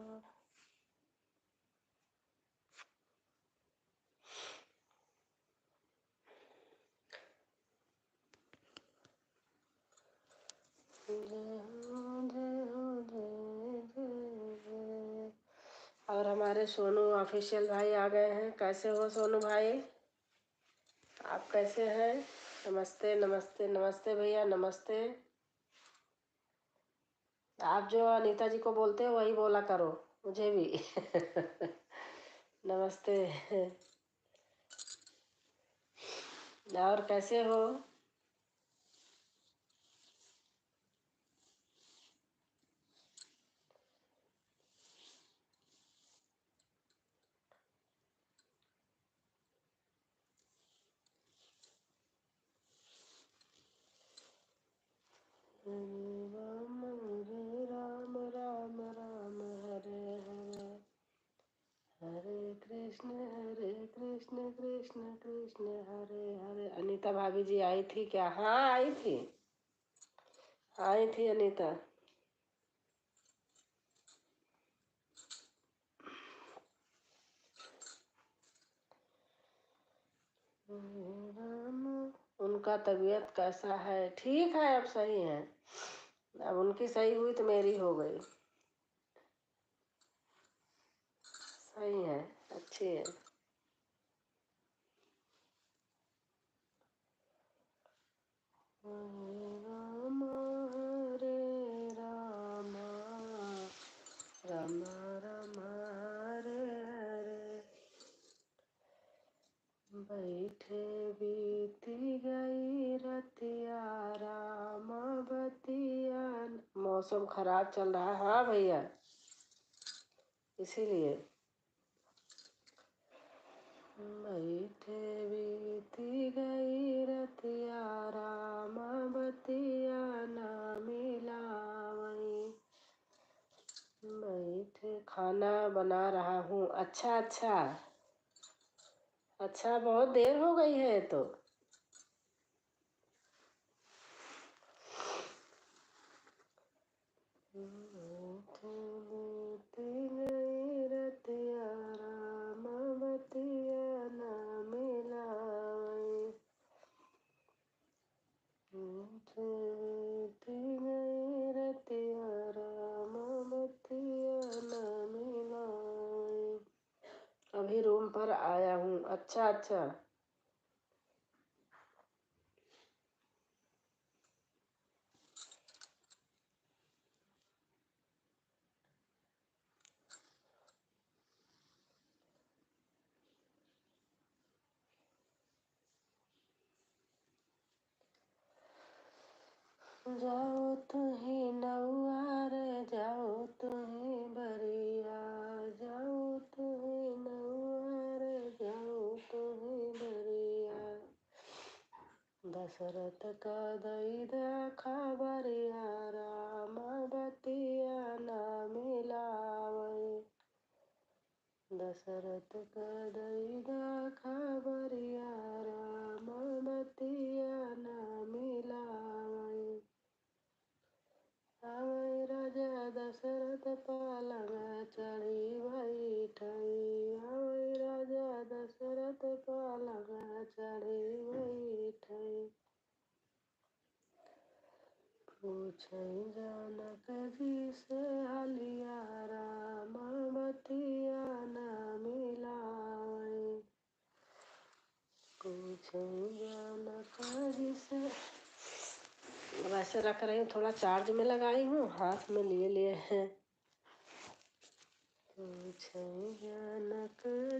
और हमारे सोनू ऑफिशियल भाई आ गए हैं। कैसे हो सोनू भाई, आप कैसे हैं? नमस्ते नमस्ते नमस्ते भैया, नमस्ते। आप जो अनीता जी को बोलते हो वही बोला करो मुझे भी। नमस्ते। और कैसे हो? राम हरे राम राम राम हरे हरे, हरे कृष्ण कृष्ण कृष्ण हरे हरे। अनीता भाभी जी आई थी क्या? हाँ आई थी, आई थी अनीता। उनका तबीयत कैसा है? ठीक है, अब सही है। अब उनकी सही हुई तो मेरी हो गई। सही है, अच्छी है। हरे राम राम राम हरे हरे, बैठे बीती गई रतिया राम बतिया। मौसम खराब चल रहा है। हाँ भैया, इसीलिए बैठे बीती गई रतिया राम बतिया ना मिला वही। बैठे खाना बना रहा हूँ। अच्छा अच्छा अच्छा, बहुत देर हो गई है तो। रतिया राम बतिया ना मिला वही। रतिया राम बतिया ना मिला वही। अभी रूम पर आया हूँ। अच्छा अच्छा, जाओ तुही नौआ रे, जाओ तुही बरिया, जाओ तुही नौआ रे, जाओ तुही बरिया। दशरथ का दैदा खबरिया राम बतिया ना मिलावे। दशरथ का दैदा खबरिया राम बतिया ना मिलावे। आवै राजा दशरथ पालंग चढ़ी बैठई, आवै राजा दशरथ पालंग चढ़ी बैठई। पूछई जानक जी से हलिया ऐसे रख रही हूँ, थोड़ा चार्ज में लगाई हूँ, हाथ में लिए लिए हैं।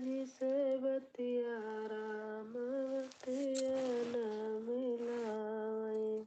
जिसे बतिया राम बतिया न मिलाए,